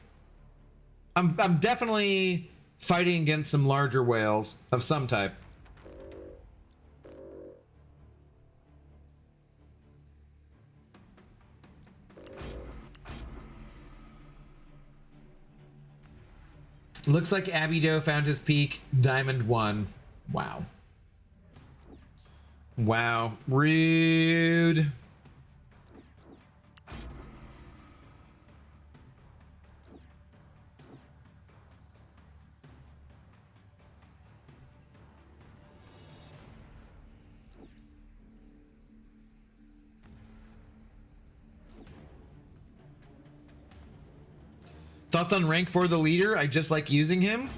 Speaker 1: I'm definitely fighting against some larger whales of some type. Looks like Abido found his peak, Diamond 1. Wow. Wow. Rude. Thoughts on rank for the leader? I just like using him.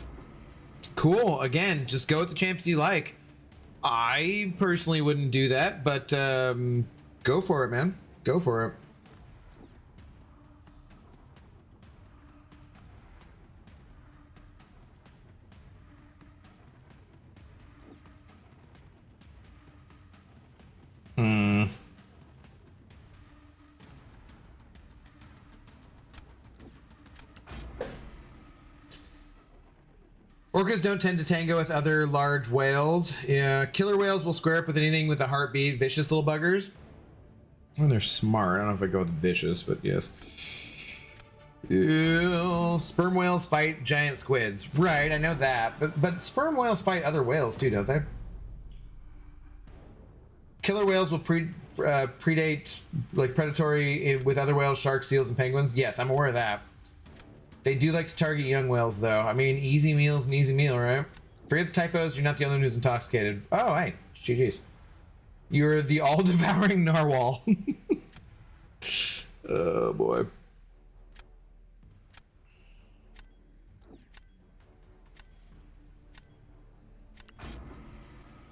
Speaker 1: Cool. Again, just go with the champs you like. I personally wouldn't do that, but go for it, man. Go for it. Orcas don't tend to tango with other large whales. Yeah, killer whales will square up with anything with a heartbeat. Vicious little buggers. Oh, they're smart. I don't know if I go with vicious, but yes. Ew, sperm whales fight giant squids. Right, I know that. But sperm whales fight other whales too, don't they? Killer whales will predate, like predatory with other whales, sharks, seals, and penguins. Yes, I'm aware of that. They do like to target young whales, though. I mean, easy meal's an easy meal, right? Forget the typos. You're not the only one who's intoxicated. Oh, hey, GG's. You're the all-devouring narwhal. Oh boy.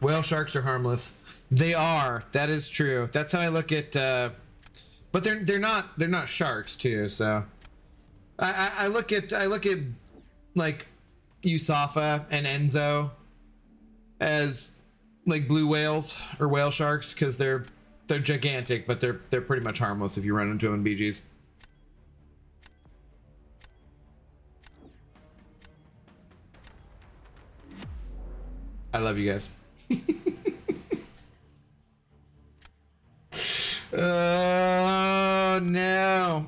Speaker 1: Whale sharks are harmless. They are. That is true. That's how I look at. But they're not sharks too. So I look at like Usafa and Enzo as like blue whales or whale sharks because they're gigantic, but they're pretty much harmless if you run into them in BGs. I love you guys. Oh no.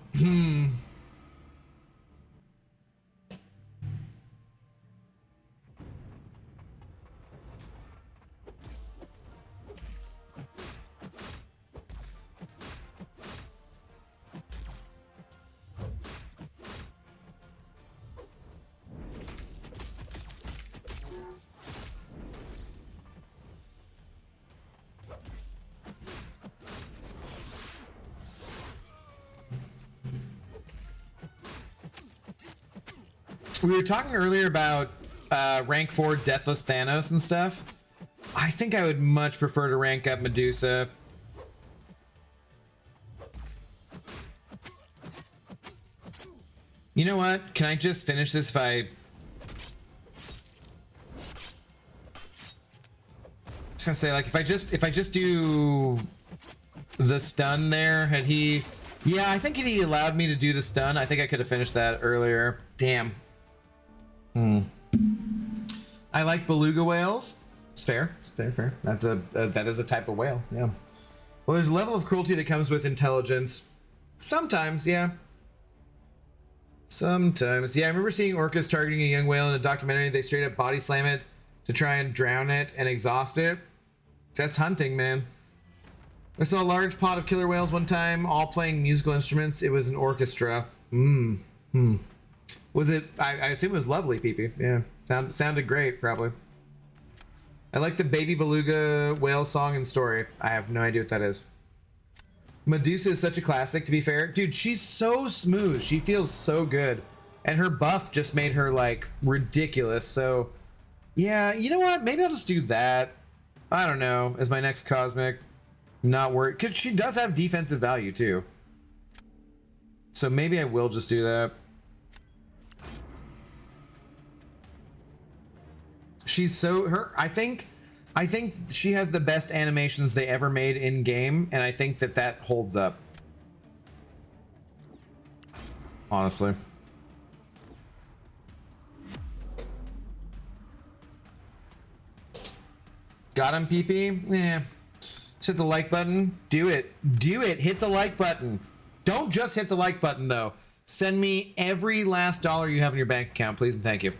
Speaker 1: We were talking earlier about rank 4 Deathless Thanos and stuff. I think I would much prefer to rank up Medusa. You know what? Can I just finish this if I... I was gonna say, like, if I just do the stun there, had he... Yeah, I think if he allowed me to do the stun, I think I could have finished that earlier. Damn. I like beluga whales. It's fair. It's fair. That's that is a type of whale. Yeah. Well, there's a level of cruelty that comes with intelligence. Sometimes, yeah. Sometimes, yeah. I remember seeing orcas targeting a young whale in a documentary. They straight up body slam it to try and drown it and exhaust it. That's hunting, man. I saw a large pod of killer whales one time, all playing musical instruments. It was an orchestra. Was it? I assume it was lovely, PP. Yeah, sounded great, probably. I like the baby beluga whale song and story. I have no idea what that is. Medusa is such a classic, to be fair. Dude, she's so smooth. She feels so good. And her buff just made her, like, ridiculous. So, yeah, you know what? Maybe I'll just do that. I don't know. As my next Cosmic. Not worried. Because she does have defensive value, too. So maybe I will just do that. She's so I think she has the best animations they ever made in game, and I think that holds up. Honestly. Got him, PP? Yeah. Just hit the like button. Do it. Do it. Hit the like button. Don't just hit the like button, though. Send me every last dollar you have in your bank account, please and thank you.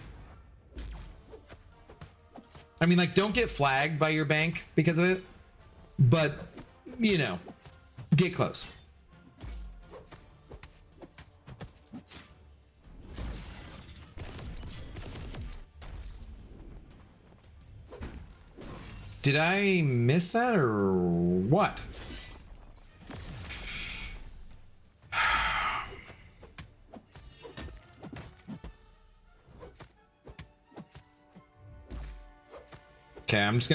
Speaker 1: I mean, like, don't get flagged by your bank because of it, but, you know, get close. Did I miss that or what? Okay, I'm just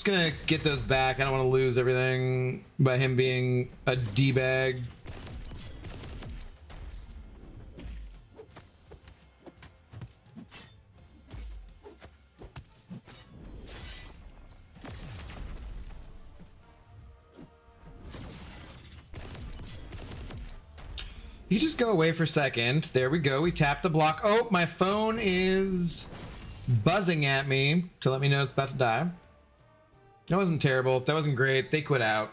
Speaker 1: gonna get those back. I don't want to lose everything by him being a D-bag. You just go away for a second. There we go. We tapped the block. Oh, my phone is buzzing at me to let me know it's about to die. That wasn't terrible. That wasn't great. They quit out.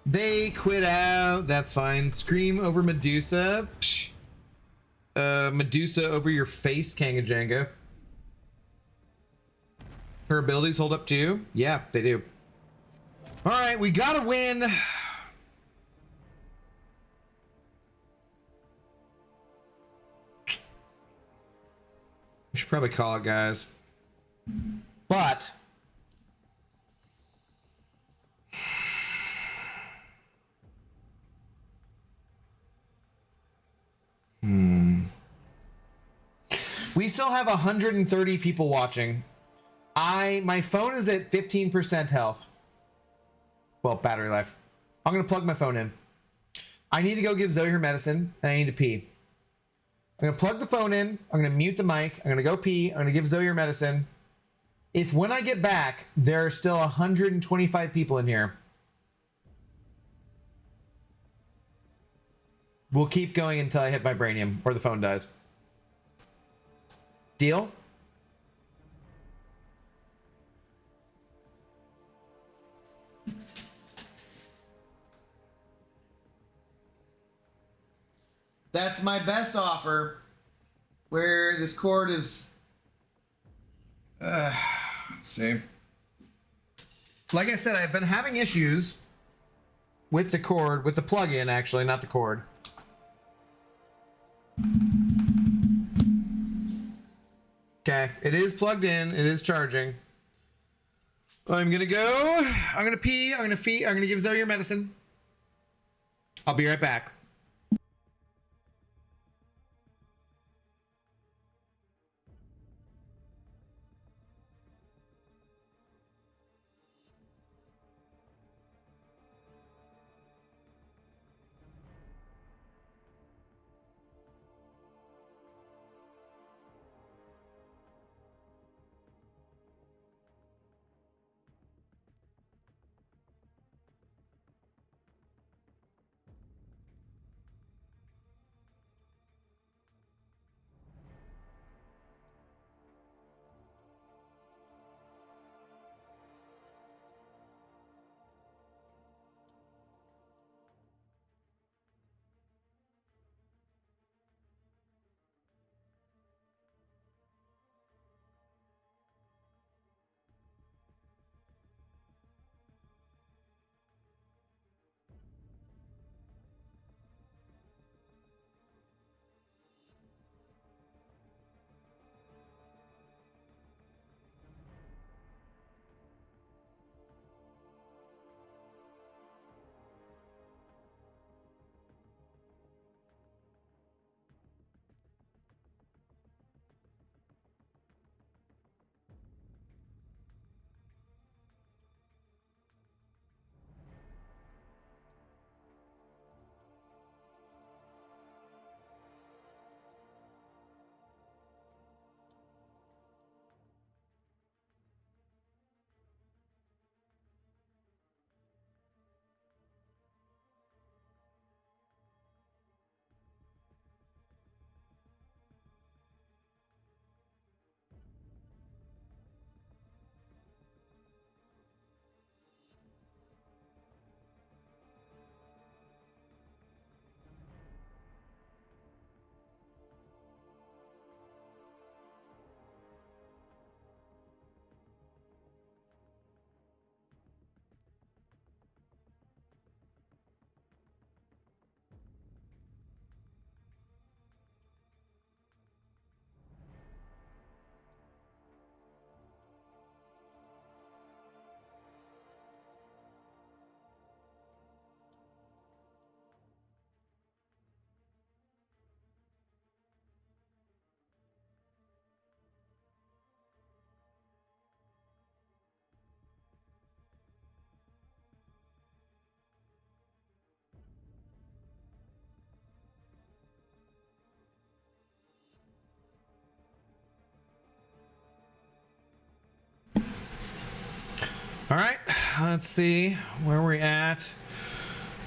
Speaker 1: They quit out. That's fine. Scream over Medusa. Psh. Medusa over your face, Kangajanga. Her abilities hold up too? Yeah, they do. All right, we gotta win. We should probably call it, guys. But we still have 130 people watching. My phone is at 15% health. Well, battery life. I'm gonna plug my phone in. I need to go give Zoe her medicine, and I need to pee. I'm gonna plug the phone in. I'm gonna mute the mic. I'm gonna go pee. I'm gonna give Zoe her medicine. If when I get back, there are still 125 people in here, we'll keep going until I hit vibranium or the phone dies. Deal? That's my best offer. Where this cord is... let's see. Like I said, I've been having issues with the cord, with the plug-in actually, not the cord. Okay, it is plugged in, it is charging. I'm gonna go, I'm gonna pee, I'm gonna feed, I'm gonna give Zoe your medicine. I'll be right back. All right, let's see where we're at.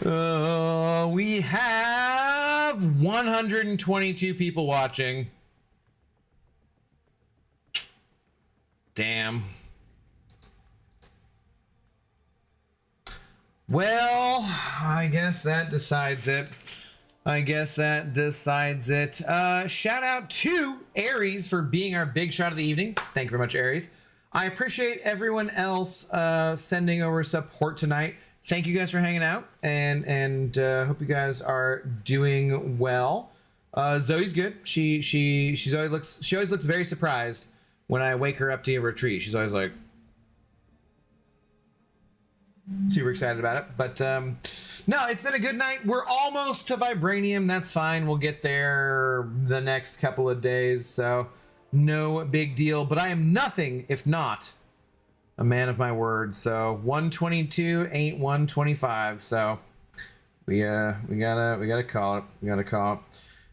Speaker 1: We have 122 people watching. Damn. Well, I guess that decides it. Shout out to Aries for being our big shot of the evening. Thank you very much, Aries. I appreciate everyone else sending over support tonight. Thank you guys for hanging out, and hope you guys are doing well. Zoe's good. She always looks very surprised when I wake her up to give her a treat. She's always like super excited about it. But no, it's been a good night. We're almost to Vibranium. That's fine. We'll get there the next couple of days, so no big deal. But I am nothing if not a man of my word. So 122 ain't 125. So we gotta call it.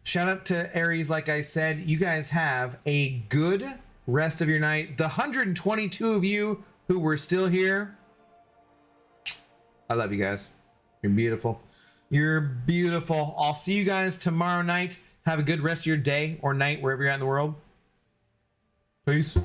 Speaker 1: Shout out to Aries. Like I said, you guys have a good rest of your night. The 122 of you who were still here, I love you guys. You're beautiful. You're beautiful. I'll see you guys tomorrow night. Have a good rest of your day or night, wherever you're at in the world. Peace.